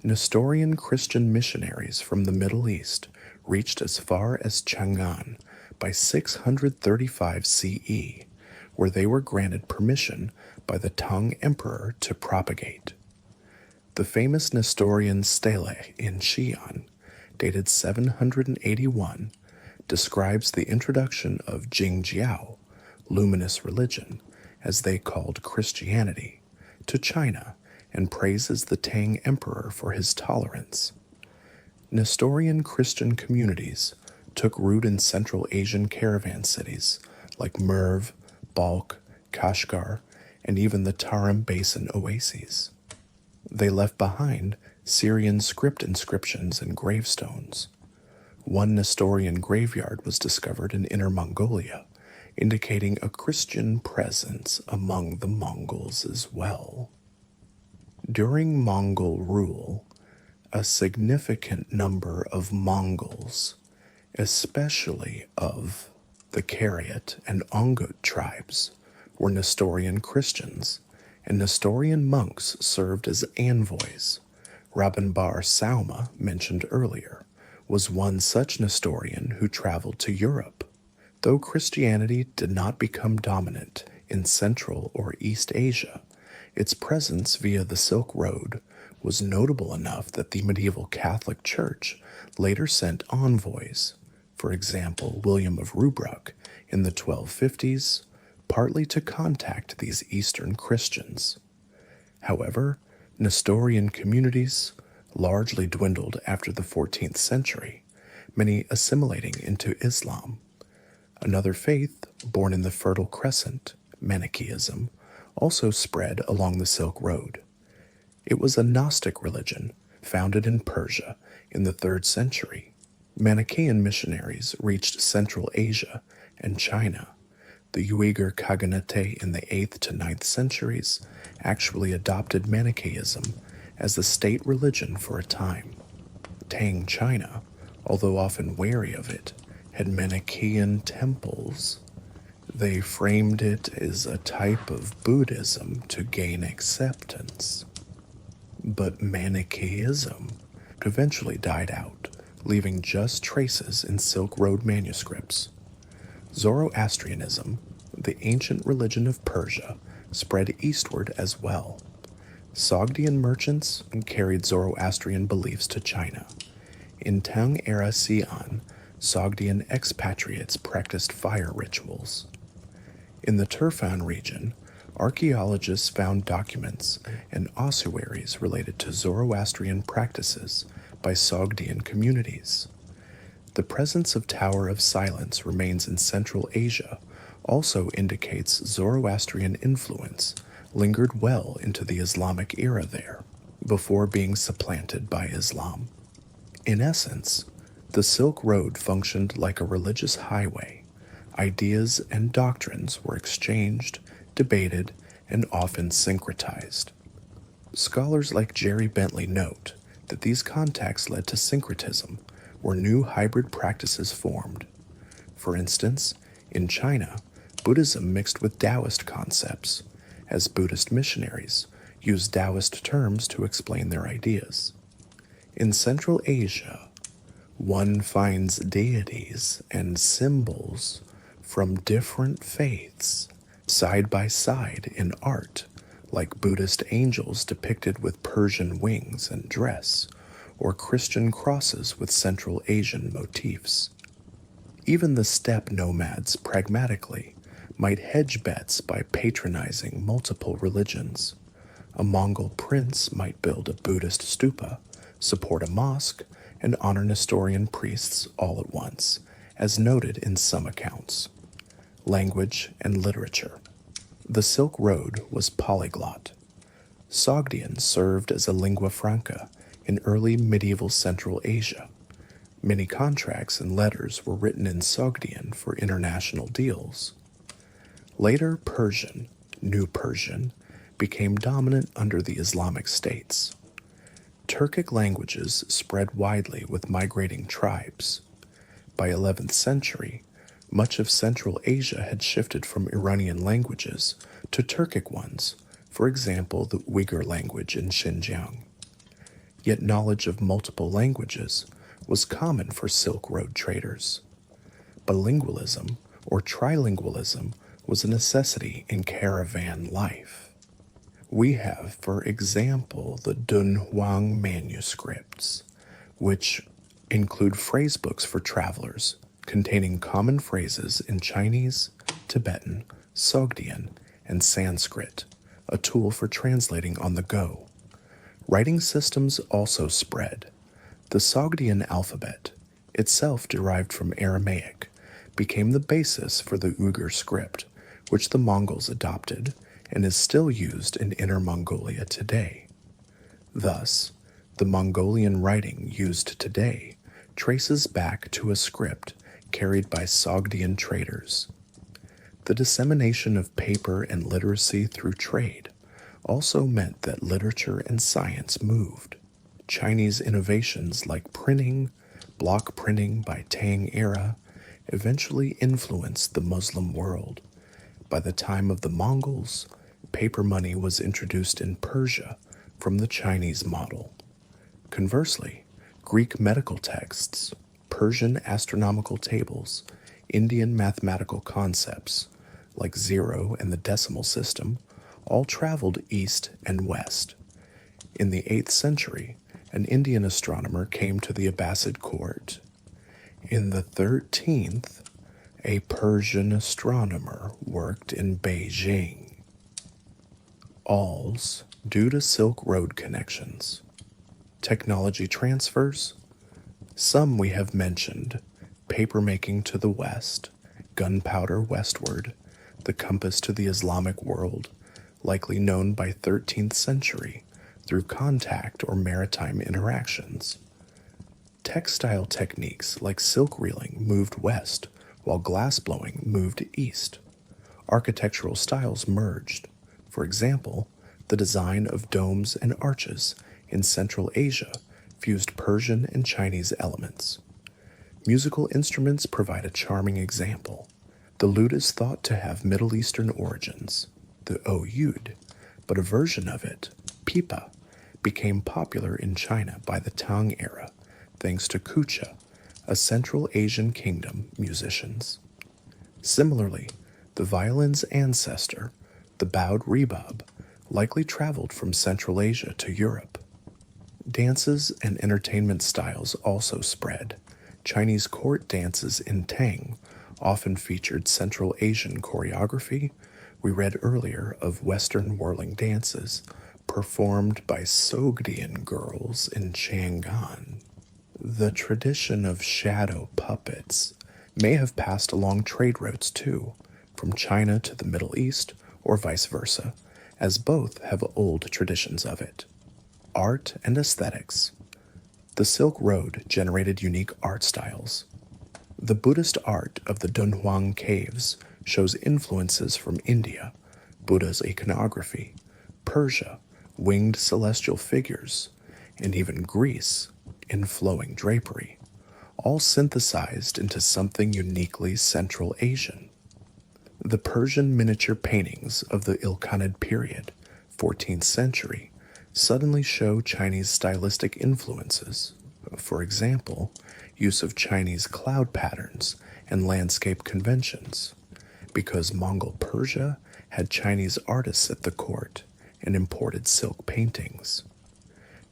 [SPEAKER 1] Nestorian Christian missionaries from the Middle East reached as far as Chang'an by 635 CE, where they were granted permission by the Tang Emperor to propagate. The famous Nestorian stele in Xi'an, dated 781, describes the introduction of Jingjiao, luminous religion, as they called Christianity, to China, and praises the Tang Emperor for his tolerance. Nestorian Christian communities took root in Central Asian caravan cities like Merv, Balkh, Kashgar, and even the Tarim Basin oases. They left behind Syrian script inscriptions and gravestones. One Nestorian graveyard was discovered in Inner Mongolia, indicating a Christian presence among the Mongols as well. During Mongol rule, a significant number of Mongols, especially of the Kariot and Ongut tribes, were Nestorian Christians, and Nestorian monks served as envoys. Rabban Bar Sauma, mentioned earlier, was one such Nestorian who traveled to Europe. Though Christianity did not become dominant in Central or East Asia, its presence via the Silk Road was notable enough that the medieval Catholic Church later sent envoys, for example William of Rubruck in the 1250s, partly to contact these Eastern Christians. However, Nestorian communities largely dwindled after the 14th century, many assimilating into Islam. Another faith, born in the Fertile Crescent, Manichaeism, also spread along the Silk Road. It was a Gnostic religion founded in Persia in the 3rd century. Manichaean missionaries reached Central Asia and China. The Uyghur Khaganate in the 8th to 9th centuries actually adopted Manichaeism as the state religion for a time. Tang China, although often wary of it, had Manichaean temples. They framed it as a type of Buddhism to gain acceptance. But Manichaeism eventually died out, leaving just traces in Silk Road manuscripts. Zoroastrianism, the ancient religion of Persia, spread eastward as well. Sogdian merchants carried Zoroastrian beliefs to China. In Trans-Eurasian, Sogdian expatriates practiced fire rituals. In the Turfan region, archaeologists found documents and ossuaries related to Zoroastrian practices by Sogdian communities. The presence of Tower of Silence remains in Central Asia also indicates Zoroastrian influence lingered well into the Islamic era there, before being supplanted by Islam. In essence, the Silk Road functioned like a religious highway. Ideas and doctrines were exchanged, debated, and often syncretized. Scholars like Jerry Bentley note that these contacts led to syncretism, where new hybrid practices formed. For instance, in China, Buddhism mixed with Taoist concepts, as Buddhist missionaries used Taoist terms to explain their ideas. In Central Asia, One finds deities and symbols from different faiths side by side in art, like Buddhist angels depicted with Persian wings and dress, or Christian crosses with Central Asian motifs. Even the steppe nomads pragmatically might hedge bets by patronizing multiple religions. A Mongol prince might build a Buddhist stupa, support a mosque, and honor Nestorian priests all at once, as noted in some accounts. Language and literature. The Silk Road was polyglot. Sogdian served as a lingua franca in early medieval Central Asia. Many contracts and letters were written in Sogdian for international deals. Later Persian, New Persian, became dominant under the Islamic states. Turkic languages spread widely with migrating tribes. By 11th century, much of Central Asia had shifted from Iranian languages to Turkic ones, for example, the Uyghur language in Xinjiang. Yet knowledge of multiple languages was common for Silk Road traders. Bilingualism or trilingualism was a necessity in caravan life. We have, for example, the Dunhuang manuscripts, which include phrase books for travelers containing common phrases in Chinese, Tibetan, Sogdian, and Sanskrit, a tool for translating on the go. Writing systems also spread. The Sogdian alphabet, itself derived from Aramaic, became the basis for the Uyghur script, which the Mongols adopted and is still used in Inner Mongolia today. Thus, the Mongolian writing used today traces back to a script carried by Sogdian traders. The dissemination of paper and literacy through trade also meant that literature and science moved. Chinese innovations like printing, block printing by Tang era, eventually influenced the Muslim world. By the time of the Mongols, paper money was introduced in Persia from the Chinese model. Conversely, Greek medical texts, Persian astronomical tables, Indian mathematical concepts, like zero and the decimal system, all traveled east and west. In the 8th century, an Indian astronomer came to the Abbasid court. In the 13th, a Persian astronomer worked in Beijing. Alls due to Silk Road connections. Technology transfers. Some we have mentioned: papermaking to the west, gunpowder westward, the compass to the Islamic world, likely known by 13th century through contact or maritime interactions. Textile techniques like silk reeling moved west, while glassblowing moved east. Architectural styles merged. For example, the design of domes and arches in Central Asia fused Persian and Chinese elements. Musical instruments provide a charming example. The lute is thought to have Middle Eastern origins, the oud, but a version of it, pipa, became popular in China by the Tang era, thanks to Kucha, a Central Asian kingdom musicians. Similarly, the violin's ancestor, the bowed rebab, likely traveled from Central Asia to Europe. Dances and entertainment styles also spread. Chinese court dances in Tang often featured Central Asian choreography. We read earlier of Western whirling dances performed by Sogdian girls in Chang'an. The tradition of shadow puppets may have passed along trade routes too, from China to the Middle East or vice versa, as both have old traditions of it. Art and aesthetics. The Silk Road generated unique art styles. The Buddhist art of the Dunhuang caves shows influences from India, Buddha's iconography, Persia, winged celestial figures, and even Greece in flowing drapery, all synthesized into something uniquely Central Asian. The Persian miniature paintings of the Ilkhanid period, 14th century, suddenly show Chinese stylistic influences. For example, use of Chinese cloud patterns and landscape conventions, because Mongol Persia had Chinese artists at the court and imported silk paintings.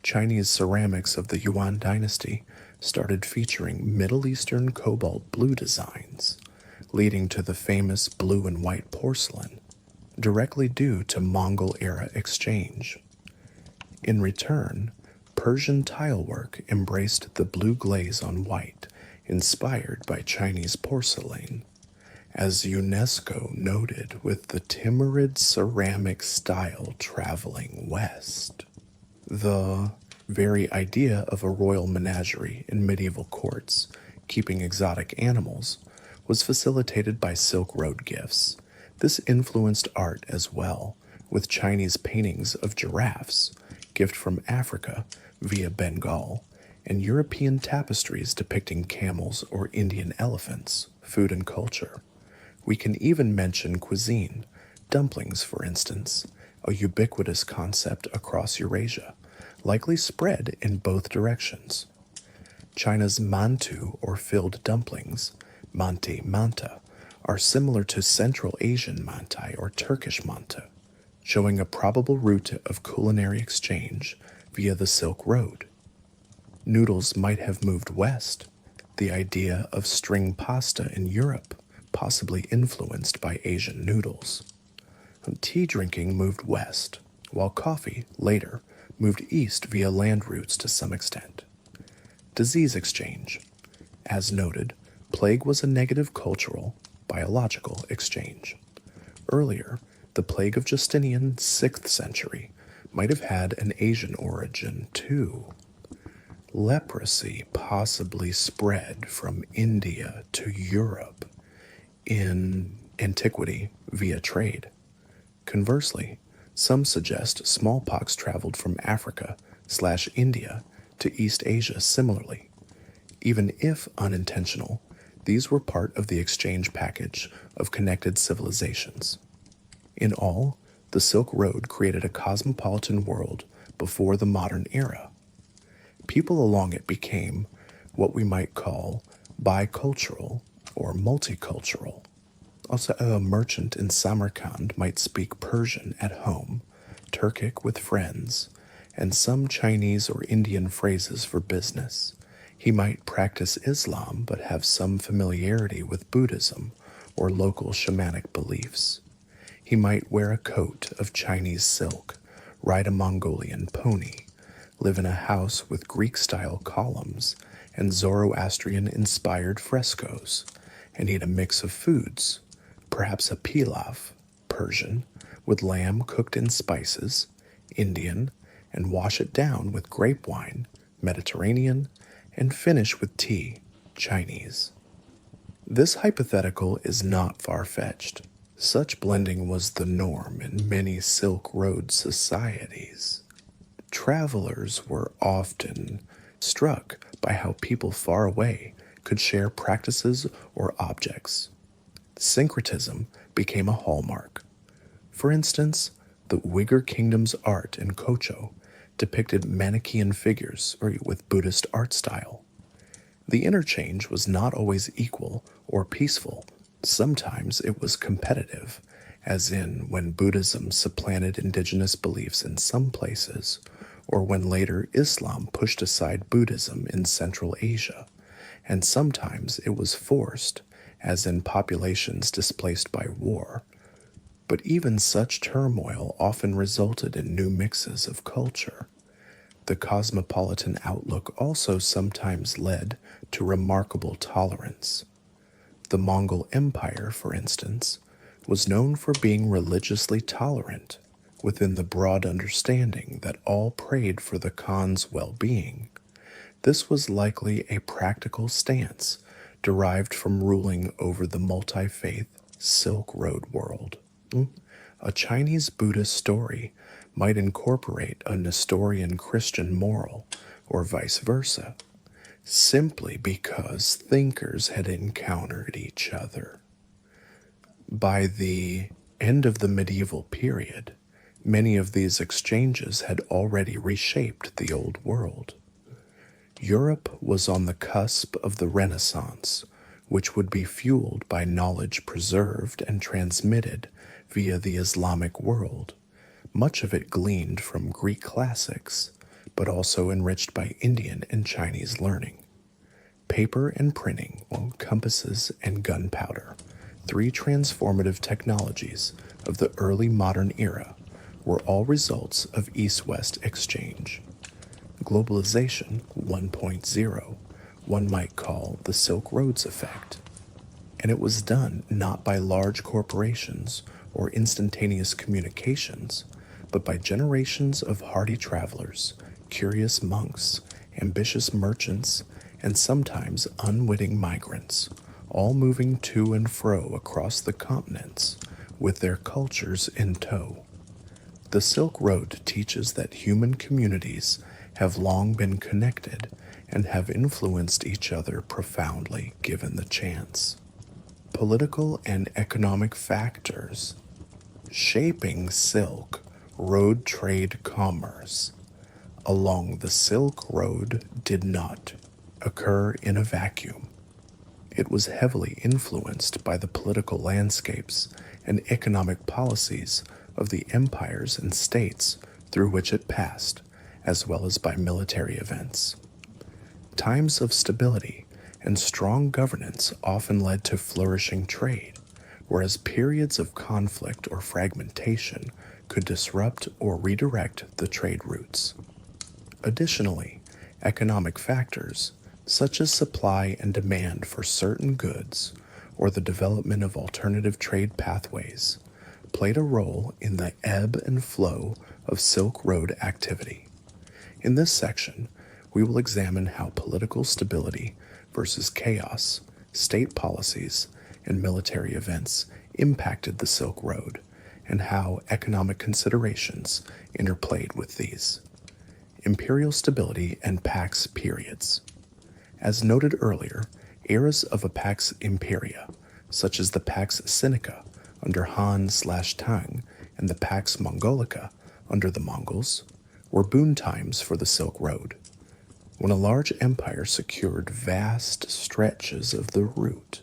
[SPEAKER 1] Chinese ceramics of the Yuan dynasty started featuring Middle Eastern cobalt blue designs, leading to the famous blue and white porcelain, directly due to Mongol-era exchange. In return, Persian tilework embraced the blue glaze on white, inspired by Chinese porcelain, as UNESCO noted, with the Timurid ceramic style traveling west. The very idea of a royal menagerie in medieval courts, keeping exotic animals, was facilitated by Silk Road gifts. This influenced art as well, with Chinese paintings of giraffes, gift from Africa via Bengal, and European tapestries depicting camels or Indian elephants, food and culture. We can even mention cuisine, dumplings for instance, a ubiquitous concept across Eurasia, likely spread in both directions. China's mantu or filled dumplings, manti manta, are similar to Central Asian mantai or Turkish manta, showing a probable route of culinary exchange via the Silk Road. Noodles might have moved west, the idea of string pasta in Europe possibly influenced by Asian noodles. Tea drinking moved west, while coffee, later, moved east via land routes to some extent. Disease exchange. As noted, plague was a negative cultural, biological exchange. Earlier, the plague of Justinian 6th century might have had an Asian origin too. Leprosy possibly spread from India to Europe in antiquity via trade. Conversely, some suggest smallpox traveled from Africa/India to East Asia similarly. Even if unintentional, these were part of the exchange package of connected civilizations. In all, the Silk Road created a cosmopolitan world before the modern era. People along it became what we might call bicultural or multicultural. Also, a merchant in Samarkand might speak Persian at home, Turkic with friends, and some Chinese or Indian phrases for business. He might practice Islam but have some familiarity with Buddhism or local shamanic beliefs. He might wear a coat of Chinese silk, ride a Mongolian pony, live in a house with Greek-style columns and Zoroastrian-inspired frescoes, and eat a mix of foods, perhaps a pilaf, Persian, with lamb cooked in spices, Indian, and wash it down with grape wine, Mediterranean, and finish with tea, Chinese. This hypothetical is not far-fetched. Such blending was the norm in many Silk Road societies. Travelers were often struck by how people far away could share practices or objects. Syncretism became a hallmark. For instance, the Uyghur Kingdom's art in Kocho depicted Manichaean figures with Buddhist art style. The interchange was not always equal or peaceful. Sometimes it was competitive, as in when Buddhism supplanted indigenous beliefs in some places, or when later Islam pushed aside Buddhism in Central Asia, and sometimes it was forced, as in populations displaced by war. But even such turmoil often resulted in new mixes of culture. The cosmopolitan outlook also sometimes led to remarkable tolerance. The Mongol Empire, for instance, was known for being religiously tolerant, within the broad understanding that all prayed for the Khan's well-being. This was likely a practical stance derived from ruling over the multi-faith Silk Road world. A Chinese Buddhist story might incorporate a Nestorian Christian moral, or vice versa, simply because thinkers had encountered each other. By the end of the medieval period, many of these exchanges had already reshaped the old world. Europe was on the cusp of the Renaissance, which would be fueled by knowledge preserved and transmitted via the Islamic world, much of it gleaned from Greek classics, but also enriched by Indian and Chinese learning. Paper and printing, compasses and gunpowder, three transformative technologies of the early modern era, were all results of East-West exchange. Globalization 1.0, one might call the Silk Roads effect. And it was done not by large corporations or instantaneous communications, but by generations of hardy travelers, curious monks, ambitious merchants, and sometimes unwitting migrants, all moving to and fro across the continents with their cultures in tow. The Silk Road teaches that human communities have long been connected and have influenced each other profoundly given the chance. Political and economic factors shaping Silk Road trade commerce along the Silk Road did not occur in a vacuum. It was heavily influenced by the political landscapes and economic policies of the empires and states through which it passed, as well as by military events. Times of stability and strong governance often led to flourishing trade, whereas periods of conflict or fragmentation could disrupt or redirect the trade routes. Additionally, economic factors, such as supply and demand for certain goods or the development of alternative trade pathways, played a role in the ebb and flow of Silk Road activity. In this section, we will examine how political stability versus chaos, state policies, and military events impacted the Silk Road, and how economic considerations interplayed with these. Imperial stability and Pax periods. As noted earlier, eras of a Pax Imperia, such as the Pax Sinica under Han/Tang and the Pax Mongolica under the Mongols, were boon times for the Silk Road. When a large empire secured vast stretches of the route,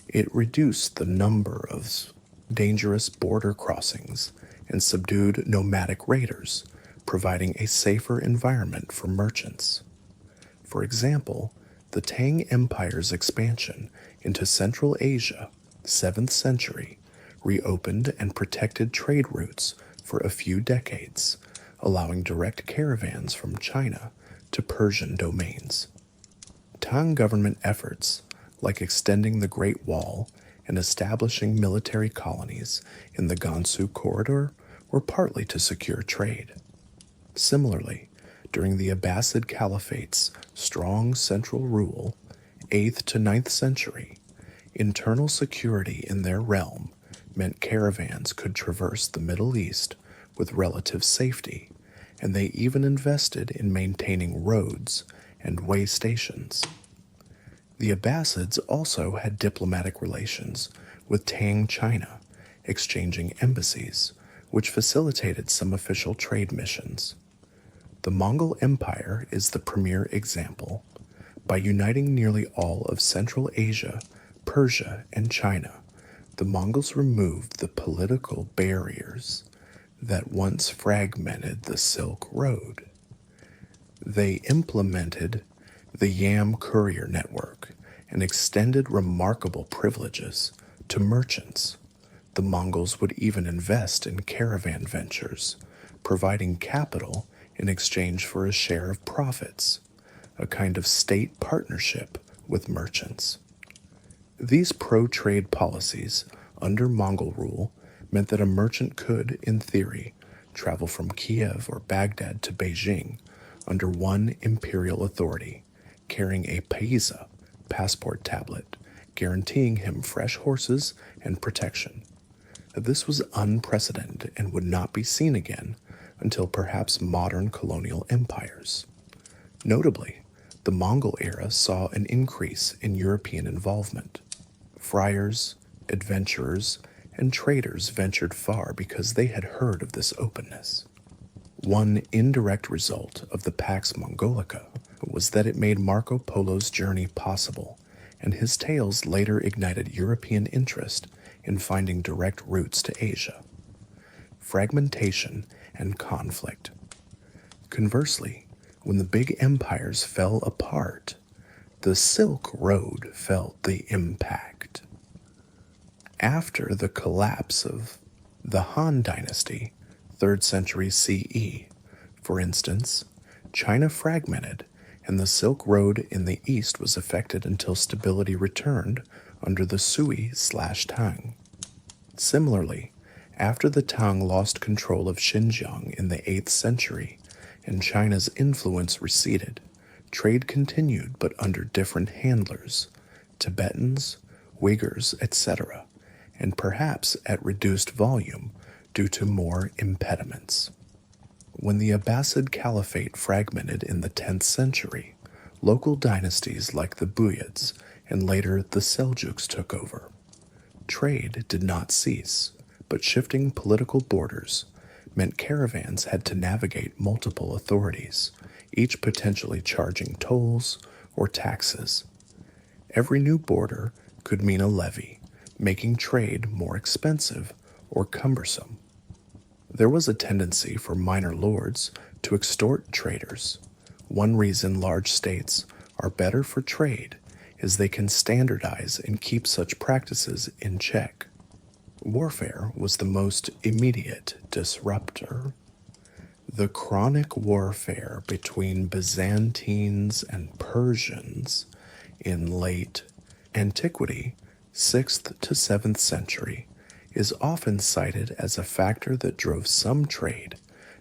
[SPEAKER 1] it reduced the number of dangerous border crossings and subdued nomadic raiders, providing a safer environment for merchants. For example, the Tang Empire's expansion into Central Asia, 7th century, reopened and protected trade routes for a few decades, allowing direct caravans from China to Persian domains. Tang government efforts, like extending the Great Wall and establishing military colonies in the Gansu corridor, were partly to secure trade. Similarly, during the Abbasid Caliphate's strong central rule, 8th to 9th century, internal security in their realm meant caravans could traverse the Middle East with relative safety, and they even invested in maintaining roads and way stations. The Abbasids also had diplomatic relations with Tang China, exchanging embassies, which facilitated some official trade missions. The Mongol Empire is the premier example. By uniting nearly all of Central Asia, Persia, and China, the Mongols removed the political barriers that once fragmented the Silk Road. They implemented the Yam courier network and extended remarkable privileges to merchants. The Mongols would even invest in caravan ventures, providing capital in exchange for a share of profits, a kind of state partnership with merchants. These pro-trade policies under Mongol rule meant that a merchant could, in theory, travel from Kiev or Baghdad to Beijing under one imperial authority, carrying a paisa, passport tablet, guaranteeing him fresh horses and protection. This was unprecedented and would not be seen again until perhaps modern colonial empires. Notably, the Mongol era saw an increase in European involvement. Friars, adventurers, and traders ventured far because they had heard of this openness. One indirect result of the Pax Mongolica was that it made Marco Polo's journey possible, and his tales later ignited European interest in finding direct routes to Asia. Fragmentation and conflict. Conversely, when the big empires fell apart, the Silk Road felt the impact. After the collapse of the Han Dynasty, 3rd century CE, for instance, China fragmented, and the Silk Road in the east was affected until stability returned under the Sui/Tang. Similarly, after the Tang lost control of Xinjiang in the 8th century and China's influence receded, trade continued but under different handlers, Tibetans, Uyghurs, etc., and perhaps at reduced volume due to more impediments. When the Abbasid Caliphate fragmented in the 10th century, local dynasties like the Buyids and later the Seljuks took over. Trade did not cease, but shifting political borders meant caravans had to navigate multiple authorities, each potentially charging tolls or taxes. Every new border could mean a levy, making trade more expensive or cumbersome. There was a tendency for minor lords to extort traders. One reason large states are better for trade is they can standardize and keep such practices in check. Warfare was the most immediate disruptor. The chronic warfare between Byzantines and Persians in late antiquity, 6th to 7th century, is often cited as a factor that drove some trade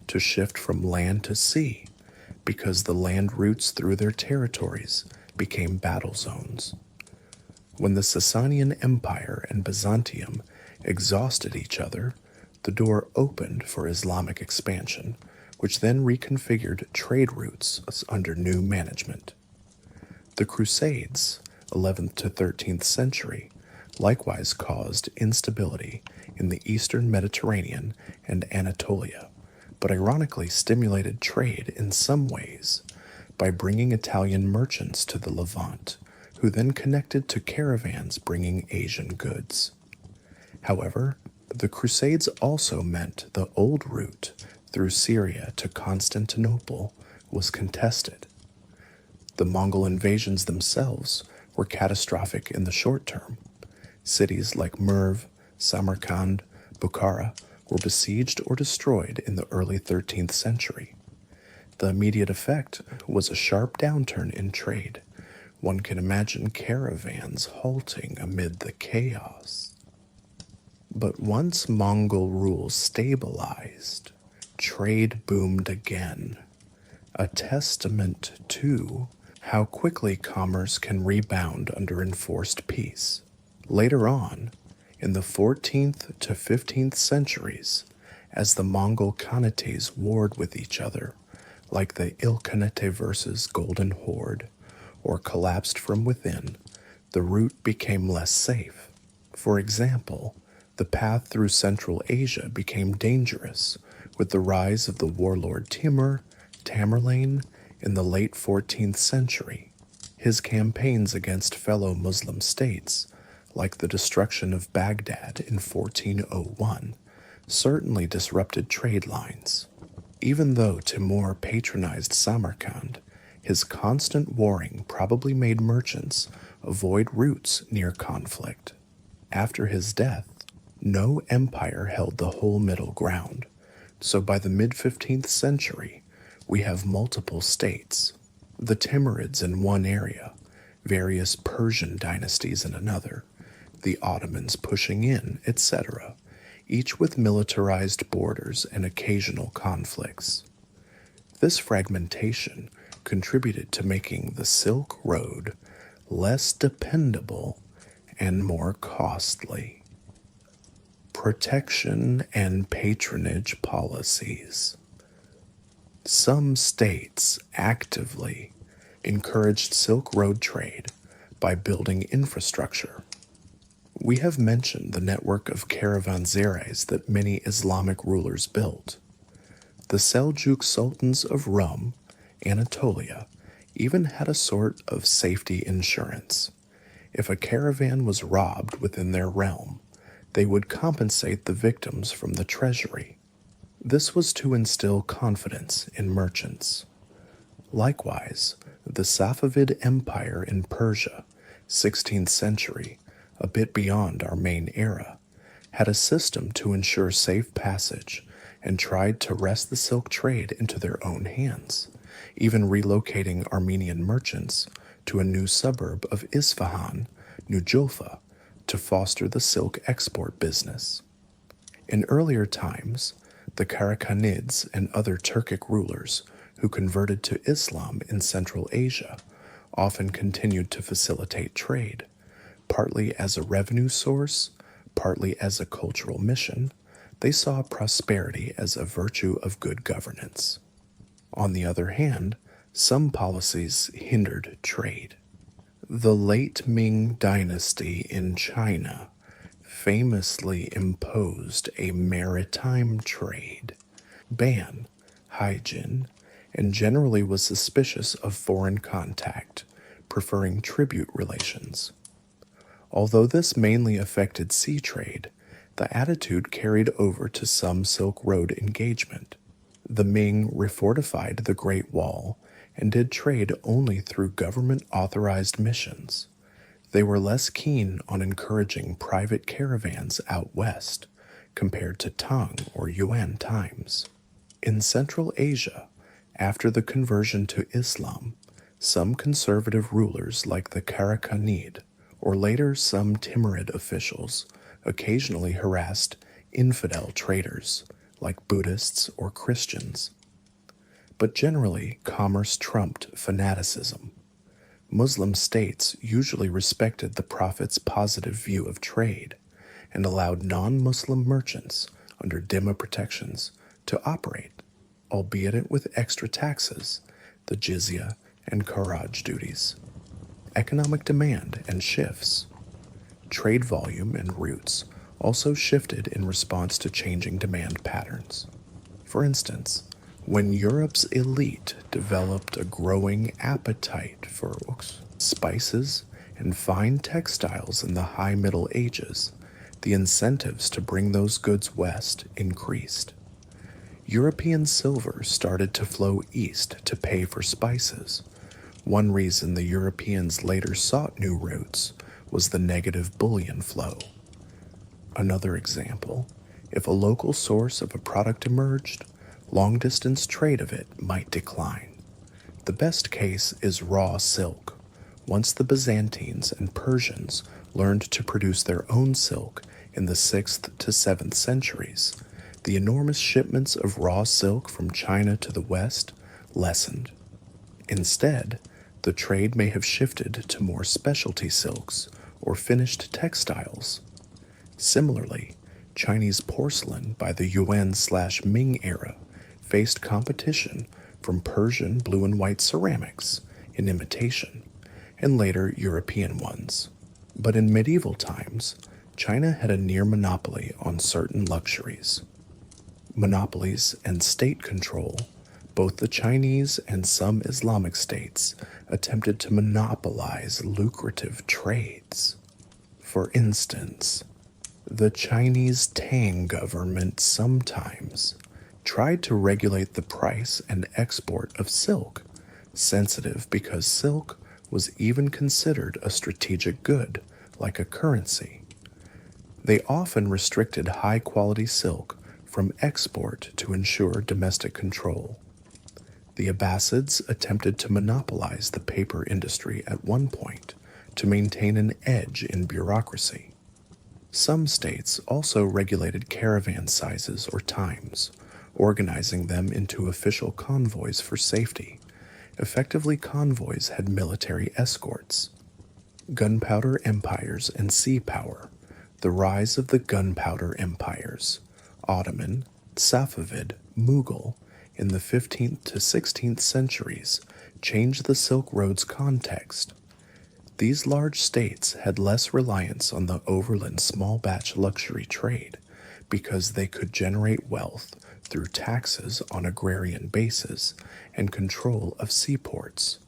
[SPEAKER 1] to shift from land to sea because the land routes through their territories became battle zones. When the Sasanian Empire and Byzantium exhausted each other, the door opened for Islamic expansion, which then reconfigured trade routes under new management. The Crusades, 11th to 13th century, likewise caused instability in the eastern Mediterranean and Anatolia, but ironically stimulated trade in some ways by bringing Italian merchants to the Levant, who then connected to caravans bringing Asian goods. However, the Crusades also meant the old route through Syria to Constantinople was contested. The Mongol invasions themselves were catastrophic in the short term. Cities like Merv, Samarkand, Bukhara were besieged or destroyed in the early 13th century. The immediate effect was a sharp downturn in trade. One can imagine caravans halting amid the chaos. But once Mongol rule stabilized, trade boomed again, a testament to how quickly commerce can rebound under enforced peace. Later on, in the 14th to 15th centuries, as the Mongol Khanates warred with each other, like the Ilkhanate versus Golden Horde, or collapsed from within, the route became less safe. For example, the path through Central Asia became dangerous with the rise of the warlord Timur, Tamerlane, in the late 14th century. His campaigns against fellow Muslim states, like the destruction of Baghdad in 1401, certainly disrupted trade lines. Even though Timur patronized Samarkand, his constant warring probably made merchants avoid routes near conflict. After his death, no empire held the whole middle ground, so by the mid-15th century, we have multiple states, the Timurids in one area, various Persian dynasties in another, the Ottomans pushing in, etc., each with militarized borders and occasional conflicts. This fragmentation contributed to making the Silk Road less dependable and more costly. Protection and patronage policies. Some states actively encouraged Silk Road trade by building infrastructure. We have mentioned the network of caravanserais that many Islamic rulers built. The Seljuk sultans of Rum, Anatolia, even had a sort of safety insurance. If a caravan was robbed within their realm, they would compensate the victims from the treasury. This was to instill confidence in merchants. Likewise, the Safavid Empire in Persia, 16th century, a bit beyond our main era, had a system to ensure safe passage and tried to wrest the silk trade into their own hands, even relocating Armenian merchants to a new suburb of Isfahan, New Julfa, to foster the silk export business. In earlier times, the Karakhanids and other Turkic rulers who converted to Islam in Central Asia often continued to facilitate trade, partly as a revenue source, partly as a cultural mission. They saw prosperity as a virtue of good governance. On the other hand, some policies hindered trade. The late Ming dynasty in China famously imposed a maritime trade ban, hygiene, and generally was suspicious of foreign contact, preferring tribute relations. Although this mainly affected sea trade, the attitude carried over to some Silk Road engagement. The Ming refortified the Great Wall and did trade only through government-authorized missions. They were less keen on encouraging private caravans out west compared to Tang or Yuan times. In Central Asia, after the conversion to Islam, some conservative rulers like the Karakhanid, or later some Timurid officials, occasionally harassed infidel traders like Buddhists or Christians. But generally, commerce trumped fanaticism. Muslim states usually respected the Prophet's positive view of trade and allowed non-Muslim merchants under dhimma protections to operate, albeit with extra taxes, the jizya and kharaj duties. Economic demand and shifts. Trade volume and routes also shifted in response to changing demand patterns. For instance, when Europe's elite developed a growing appetite for spices and fine textiles in the High Middle Ages, the incentives to bring those goods west increased. European silver started to flow east to pay for spices. One reason the Europeans later sought new routes was the negative bullion flow. Another example, if a local source of a product emerged, long-distance trade of it might decline. The best case is raw silk. Once the Byzantines and Persians learned to produce their own silk in the 6th to 7th centuries, the enormous shipments of raw silk from China to the west lessened. Instead, the trade may have shifted to more specialty silks or finished textiles. Similarly, Chinese porcelain by the Yuan/Ming era faced competition from Persian blue and white ceramics in imitation, and later European ones. But in medieval times, China had a near monopoly on certain luxuries. Monopolies and state control, both the Chinese and some Islamic states attempted to monopolize lucrative trades. For instance, the Chinese Tang government sometimes tried to regulate the price and export of silk, sensitive because silk was even considered a strategic good, like a currency. They often restricted high-quality silk from export to ensure domestic control. The Abbasids attempted to monopolize the paper industry at one point to maintain an edge in bureaucracy. Some states also regulated caravan sizes or times, organizing them into official convoys for safety. Effectively, convoys had military escorts. Gunpowder empires and sea power. The rise of the gunpowder empires, Ottoman, Safavid, Mughal, in the 15th to 16th centuries, changed the Silk Road's context. These large states had less reliance on the overland small-batch luxury trade because they could generate wealth through taxes on agrarian bases and control of seaports.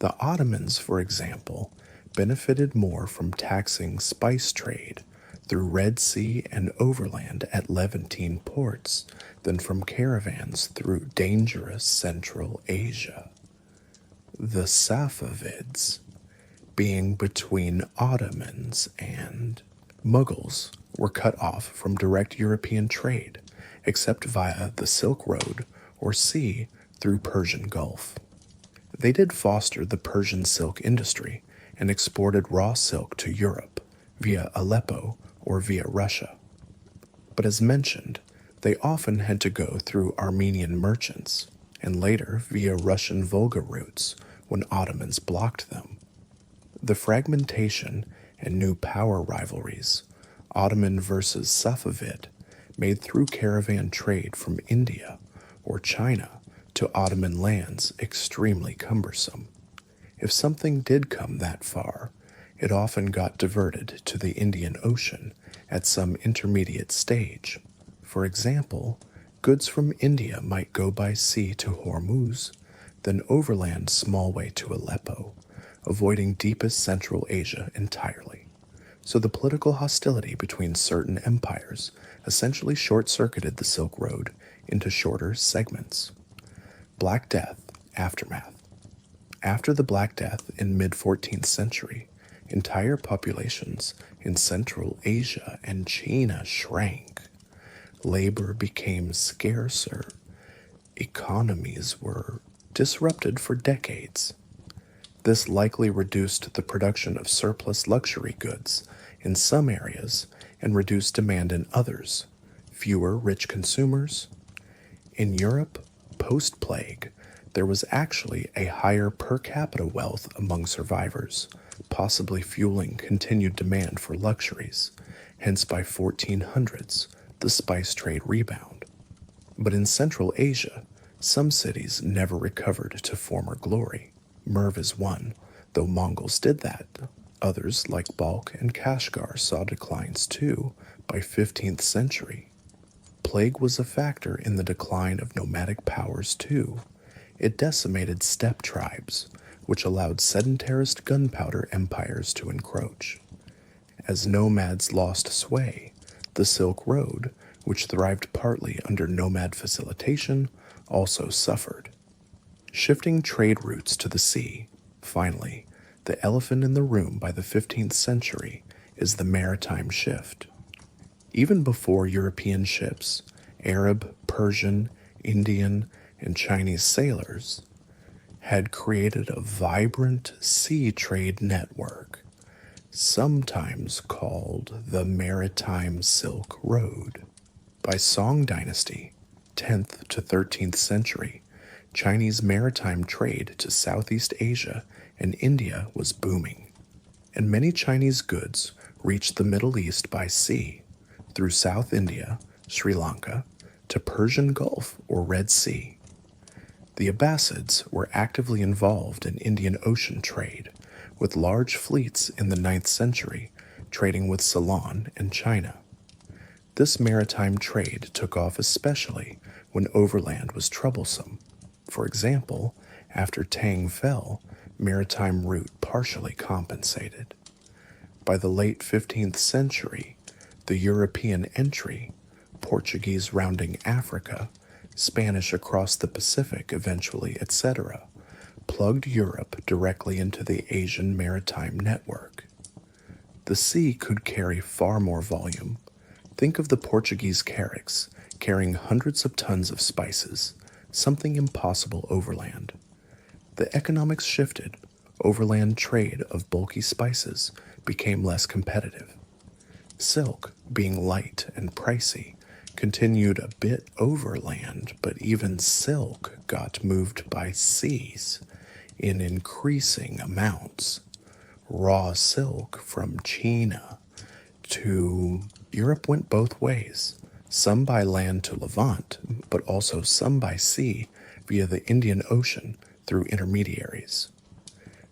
[SPEAKER 1] The Ottomans, for example, benefited more from taxing spice trade through Red Sea and overland at Levantine ports than from caravans through dangerous Central Asia. The Safavids, being between Ottomans and Mughals, were cut off from direct European trade, except via the Silk Road or sea through Persian Gulf. They did foster the Persian silk industry and exported raw silk to Europe via Aleppo or via Russia. But as mentioned, they often had to go through Armenian merchants and later via Russian Volga routes when Ottomans blocked them. The fragmentation and new power rivalries, Ottoman versus Safavid, made through caravan trade from India or China to Ottoman lands extremely cumbersome. If something did come that far, it often got diverted to the Indian Ocean at some intermediate stage. For example, goods from India might go by sea to Hormuz, then overland small way to Aleppo, avoiding deepest Central Asia entirely. So the political hostility between certain empires essentially short-circuited the Silk Road into shorter segments. Black Death, aftermath. After the Black Death in mid-14th century, entire populations in Central Asia and China shrank. Labor became scarcer. Economies were disrupted for decades. This likely reduced the production of surplus luxury goods in some areas and reduced demand in others. Fewer rich consumers. In Europe, post-plague, there was actually a higher per capita wealth among survivors, possibly fueling continued demand for luxuries. Hence, by 1400s, the spice trade rebound. But in Central Asia, some cities never recovered to former glory. Merv is one, though Mongols did that. Others, like Balkh and Kashgar, saw declines too by 15th century. Plague was a factor in the decline of nomadic powers too. It decimated steppe tribes, which allowed sedentarist gunpowder empires to encroach. As nomads lost sway, the Silk Road, which thrived partly under nomad facilitation, also suffered. Shifting trade routes to the sea, finally, the elephant in the room by the 15th century is the maritime shift. Even before European ships, Arab, Persian, Indian, and Chinese sailors had created a vibrant sea trade network, sometimes called the Maritime Silk Road. By Song Dynasty, 10th to 13th century, Chinese maritime trade to Southeast Asia and India was booming, and many Chinese goods reached the Middle East by sea, through South India, Sri Lanka, to Persian Gulf or Red Sea. The Abbasids were actively involved in Indian Ocean trade, with large fleets in the 9th century trading with Ceylon and China. This maritime trade took off especially when overland was troublesome. For example, after Tang fell, maritime route partially compensated. By the late 15th century, the European entry, Portuguese rounding Africa, Spanish across the Pacific eventually, etc., plugged Europe directly into the Asian maritime network. The sea could carry far more volume. Think of the Portuguese carracks carrying hundreds of tons of spices, something impossible overland. The economics shifted. Overland trade of bulky spices became less competitive. Silk, being light and pricey, continued a bit overland, but even silk got moved by seas in increasing amounts. Raw silk from China to Europe went both ways, some by land to Levant, but also some by sea via the Indian Ocean through intermediaries.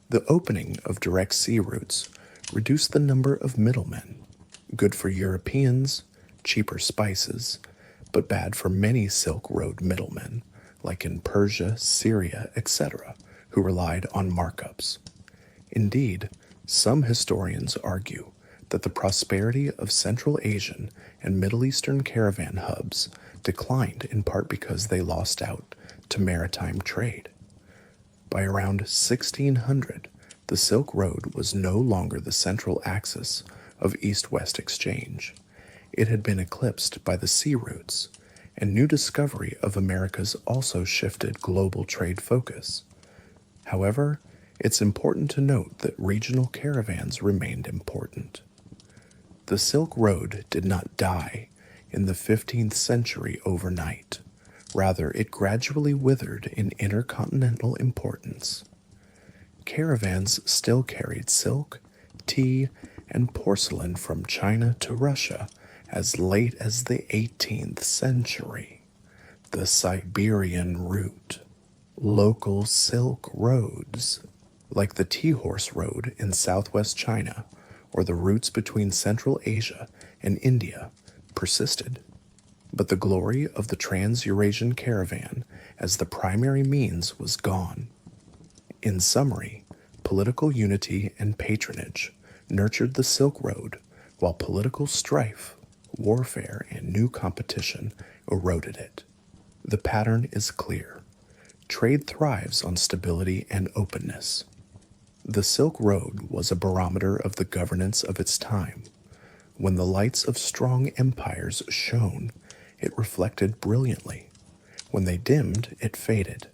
[SPEAKER 1] The opening of direct sea routes reduced the number of middlemen, good for Europeans, cheaper spices, but bad for many Silk Road middlemen, like in Persia, Syria, etc., who relied on markups. Indeed, some historians argue that the prosperity of Central Asian and Middle Eastern caravan hubs declined in part because they lost out to maritime trade. By around 1600, the Silk Road was no longer the central axis of east-west exchange. It had been eclipsed by the sea routes, and new discovery of Americas also shifted global trade focus. However, it's important to note that regional caravans remained important. The Silk Road did not die in the 15th century overnight. Rather, it gradually withered in intercontinental importance. Caravans still carried silk, tea, and porcelain from China to Russia as late as the 18th century. The Siberian route. Local silk roads, like the Tea Horse Road in southwest China or the routes between Central Asia and India, persisted. But the glory of the Trans-Eurasian caravan as the primary means was gone. In summary, political unity and patronage nurtured the Silk Road, while political strife, warfare, and new competition eroded it. The pattern is clear. Trade thrives on stability and openness. The Silk Road was a barometer of the governance of its time. When the lights of strong empires shone, it reflected brilliantly. When they dimmed, it faded.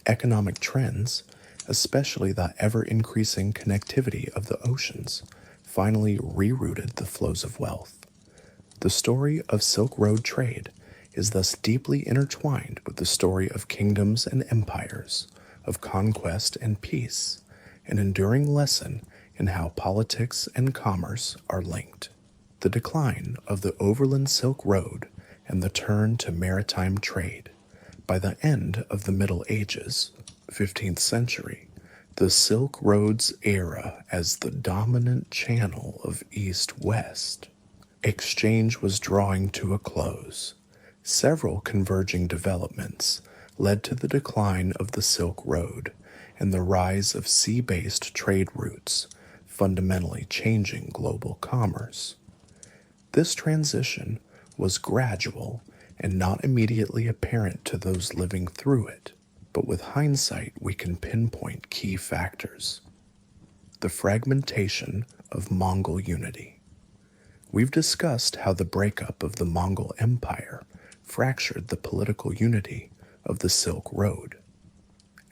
[SPEAKER 1] Economic trends, especially the ever-increasing connectivity of the oceans, finally rerouted the flows of wealth. The story of Silk Road trade is thus deeply intertwined with the story of kingdoms and empires, of conquest and peace, an enduring lesson in how politics and commerce are linked. The decline of the overland Silk Road and the turn to maritime trade. By the end of the Middle Ages, 15th century, the Silk Road's era as the dominant channel of East-West exchange was drawing to a close. Several converging developments led to the decline of the Silk Road and the rise of sea-based trade routes, fundamentally changing global commerce. This transition was gradual and not immediately apparent to those living through it, but with hindsight we can pinpoint key factors. The fragmentation of Mongol unity. We've discussed how the breakup of the Mongol Empire fractured the political unity of the Silk Road.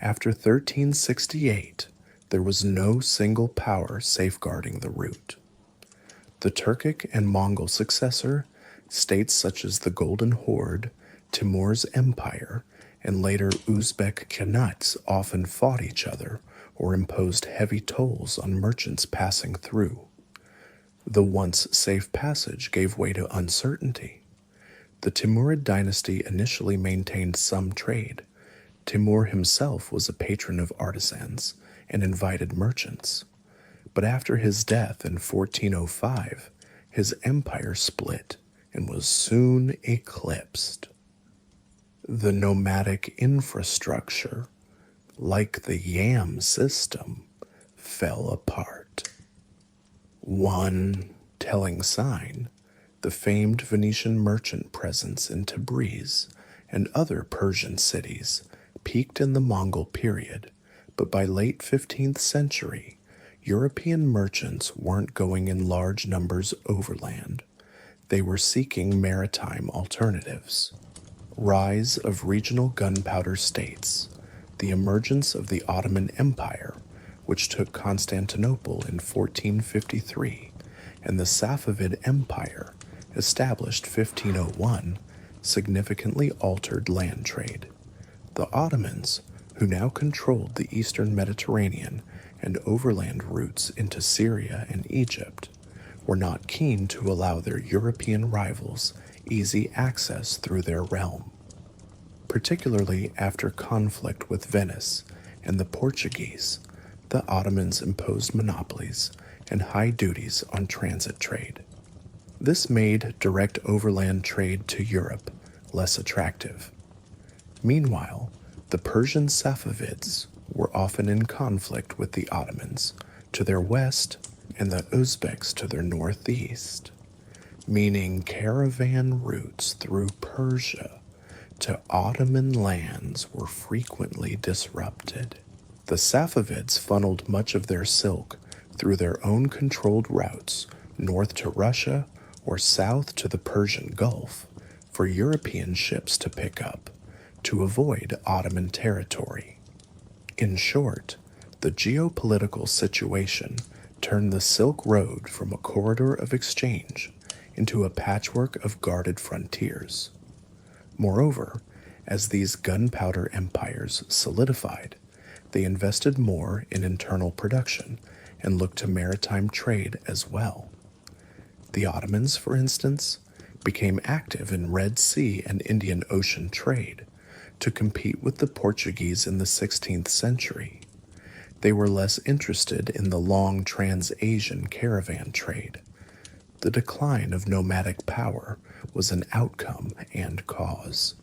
[SPEAKER 1] After 1368, there was no single power safeguarding the route. The Turkic and Mongol successor, states such as the Golden Horde, Timur's empire, and later Uzbek Khanates often fought each other or imposed heavy tolls on merchants passing through. The once safe passage gave way to uncertainty. The Timurid dynasty initially maintained some trade. Timur himself was a patron of artisans and invited merchants. But after his death in 1405, his empire split and was soon eclipsed. The nomadic infrastructure, like the Yam system, fell apart. One telling sign, the famed Venetian merchant presence in Tabriz and other Persian cities peaked in the Mongol period, but by late 15th century, European merchants weren't going in large numbers overland. They were seeking maritime alternatives. Rise of regional gunpowder states, the emergence of the Ottoman Empire, which took Constantinople in 1453, and the Safavid Empire, established 1501, significantly altered land trade. The Ottomans, who now controlled the eastern Mediterranean and overland routes into Syria and Egypt, were not keen to allow their European rivals easy access through their realm. Particularly after conflict with Venice and the Portuguese, the Ottomans imposed monopolies and high duties on transit trade. This made direct overland trade to Europe less attractive. Meanwhile, the Persian Safavids, were often in conflict with the Ottomans to their west and the Uzbeks to their northeast, meaning caravan routes through Persia to Ottoman lands were frequently disrupted. The Safavids funneled much of their silk through their own controlled routes north to Russia or south to the Persian Gulf for European ships to pick up to avoid Ottoman territory. In short, the geopolitical situation turned the Silk Road from a corridor of exchange into a patchwork of guarded frontiers. Moreover, as these gunpowder empires solidified, they invested more in internal production and looked to maritime trade as well. The Ottomans, for instance, became active in Red Sea and Indian Ocean trade to compete with the Portuguese in the 16th century. They were less interested in the long Trans-Asian caravan trade. The decline of nomadic power was an outcome and cause.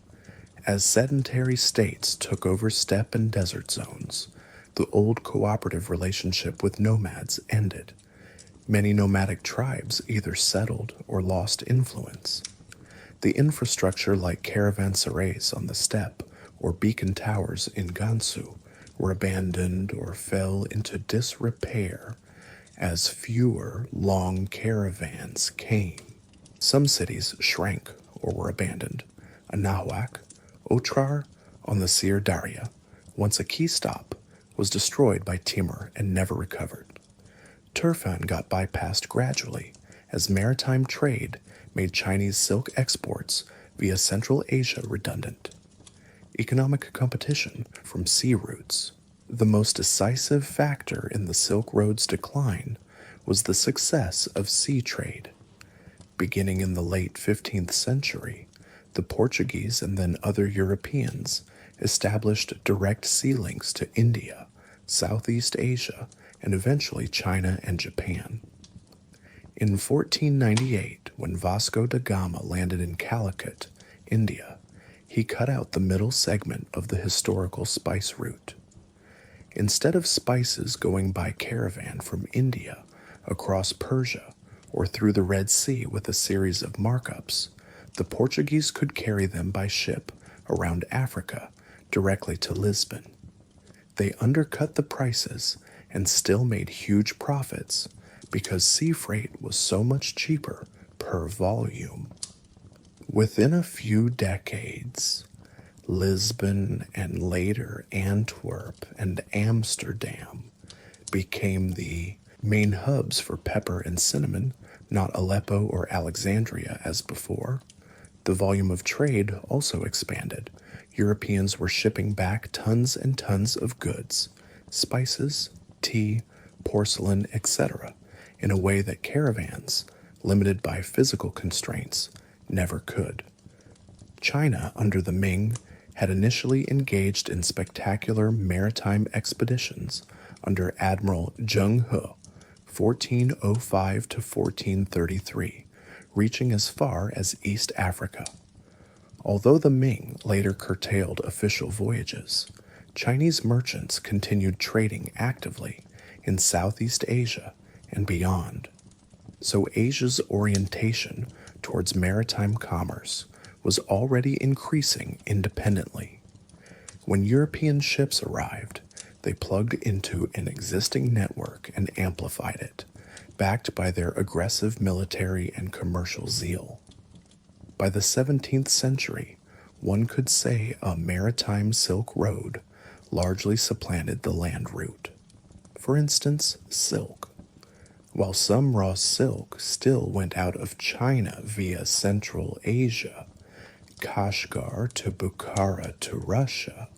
[SPEAKER 1] As sedentary states took over steppe and desert zones, the old cooperative relationship with nomads ended. Many nomadic tribes either settled or lost influence. The infrastructure like caravanserais on the steppe or beacon towers in Gansu were abandoned or fell into disrepair as fewer long caravans came. Some cities shrank or were abandoned. Anahuac, Otrar on the Sir Darya, once a key stop, was destroyed by Timur and never recovered. Turfan got bypassed gradually as maritime trade made Chinese silk exports via Central Asia redundant. Economic competition from sea routes. The most decisive factor in the Silk Road's decline was the success of sea trade. Beginning in the late 15th century, the Portuguese and then other Europeans established direct sea links to India, Southeast Asia, and eventually China and Japan. In 1498, when Vasco da Gama landed in Calicut, India, he cut out the middle segment of the historical spice route. Instead of spices going by caravan from India across Persia or through the Red Sea with a series of markups, the Portuguese could carry them by ship around Africa directly to Lisbon. They undercut the prices and still made huge profits because sea freight was so much cheaper per volume. Within a few decades, Lisbon and later Antwerp and Amsterdam became the main hubs for pepper and cinnamon, not Aleppo or Alexandria as before. The volume of trade also expanded. Europeans were shipping back tons and tons of goods, spices, tea, porcelain, etc., in a way that caravans, limited by physical constraints, never could. China, under the Ming, had initially engaged in spectacular maritime expeditions under Admiral Zheng He, 1405 to 1433, reaching as far as East Africa. Although the Ming later curtailed official voyages, Chinese merchants continued trading actively in Southeast Asia and beyond. So Asia's orientation towards maritime commerce was already increasing independently. When European ships arrived, they plugged into an existing network and amplified it, backed by their aggressive military and commercial zeal. By the 17th century, one could say a maritime Silk Road largely supplanted the land route. For instance, silk. While some raw silk still went out of China via Central Asia, Kashgar to Bukhara to Russia,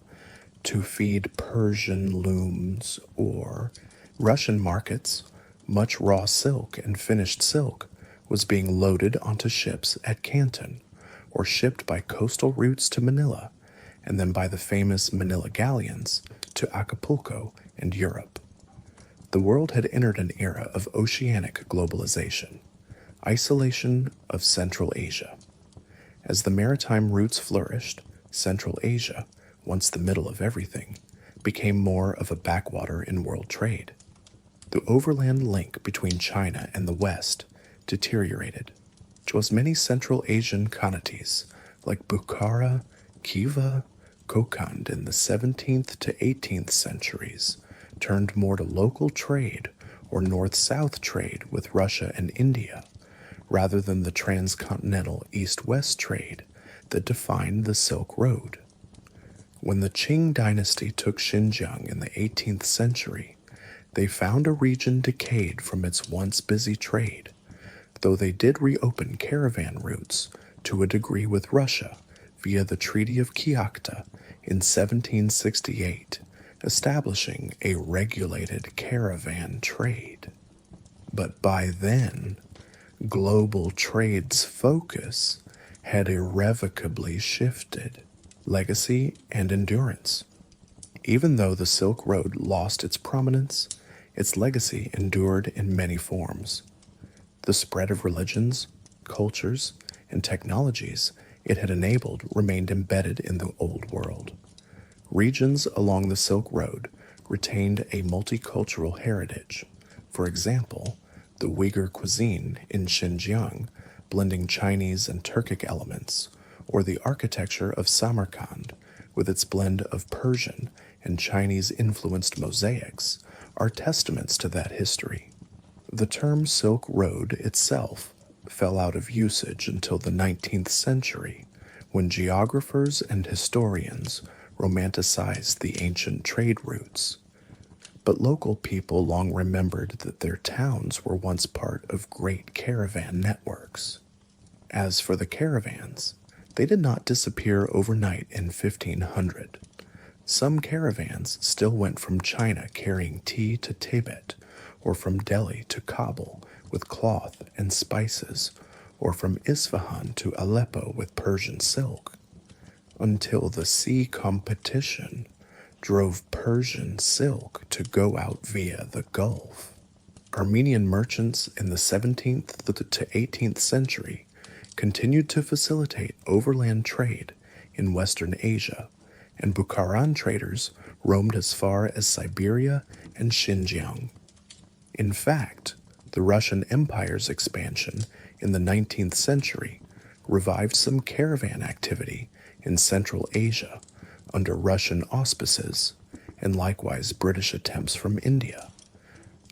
[SPEAKER 1] to feed Persian looms or Russian markets, much raw silk and finished silk was being loaded onto ships at Canton or shipped by coastal routes to Manila and then by the famous Manila galleons to Acapulco and Europe. The world had entered an era of oceanic globalization, isolation of Central Asia. As the maritime routes flourished, Central Asia, once the middle of everything, became more of a backwater in world trade. The overland link between China and the West deteriorated, as many Central Asian khanates like Bukhara, Khiva, Kokand in the 17th to 18th centuries turned more to local trade or north-south trade with Russia and India, rather than the transcontinental east-west trade that defined the Silk Road. When the Qing dynasty took Xinjiang in the 18th century, they found a region decayed from its once busy trade, though they did reopen caravan routes to a degree with Russia via the Treaty of Kyakhta in 1768, establishing a regulated caravan trade. But by then, global trade's focus had irrevocably shifted legacy and endurance. Even though the Silk Road lost its prominence, its legacy endured in many forms. The spread of religions, cultures, and technologies it had enabled remained embedded in the Old World. Regions along the Silk Road retained a multicultural heritage. For example, the Uyghur cuisine in Xinjiang, blending Chinese and Turkic elements, or the architecture of Samarkand, with its blend of Persian and Chinese-influenced mosaics, are testaments to that history. The term Silk Road itself fell out of usage until the 19th century, when geographers and historians romanticized the ancient trade routes. But local people long remembered that their towns were once part of great caravan networks. As for the caravans, they did not disappear overnight in 1500. Some caravans still went from China carrying tea to Tibet, or from Delhi to Kabul with cloth and spices, or from Isfahan to Aleppo with Persian silk, until the sea competition drove Persian silk to go out via the Gulf. Armenian merchants in the 17th to 18th century continued to facilitate overland trade in Western Asia, and Bukharan traders roamed as far as Siberia and Xinjiang. In fact, the Russian Empire's expansion in the 19th century revived some caravan activity in Central Asia under Russian auspices, and likewise British attempts from India.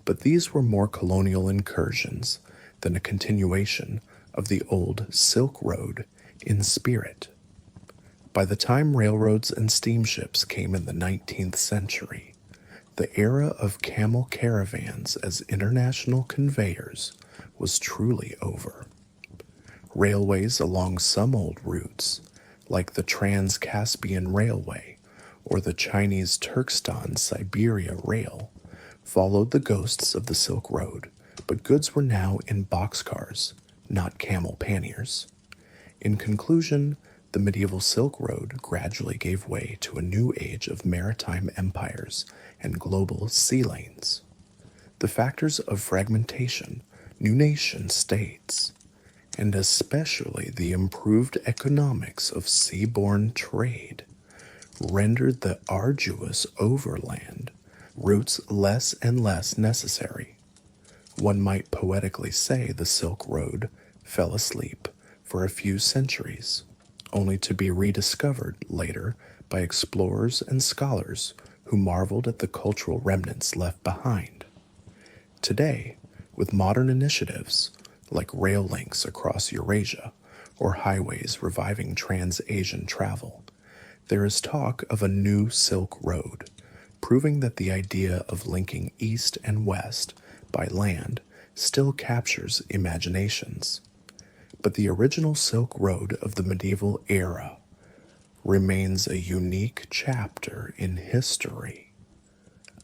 [SPEAKER 1] But these were more colonial incursions than a continuation of the old Silk Road in spirit. By the time railroads and steamships came in the 19th century, the era of camel caravans as international conveyors was truly over. Railways along some old routes, like the Trans-Caspian Railway or the Chinese Turkestan-Siberia Rail, followed the ghosts of the Silk Road, but goods were now in boxcars, not camel panniers. In conclusion, the medieval Silk Road gradually gave way to a new age of maritime empires and global sea lanes. The factors of fragmentation, new nation states, and especially the improved economics of seaborne trade, rendered the arduous overland routes less and less necessary. One might poetically say the Silk Road fell asleep for a few centuries, only to be rediscovered later by explorers and scholars who marveled at the cultural remnants left behind. Today, with modern initiatives like rail links across Eurasia or highways reviving Trans-Asian travel, there is talk of a new Silk Road, proving that the idea of linking east and west by land still captures imaginations. But the original Silk Road of the medieval era remains a unique chapter in history,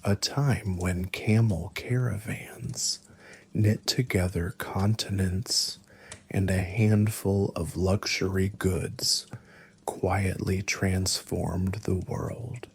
[SPEAKER 1] a time when camel caravans knit together continents and a handful of luxury goods quietly transformed the world.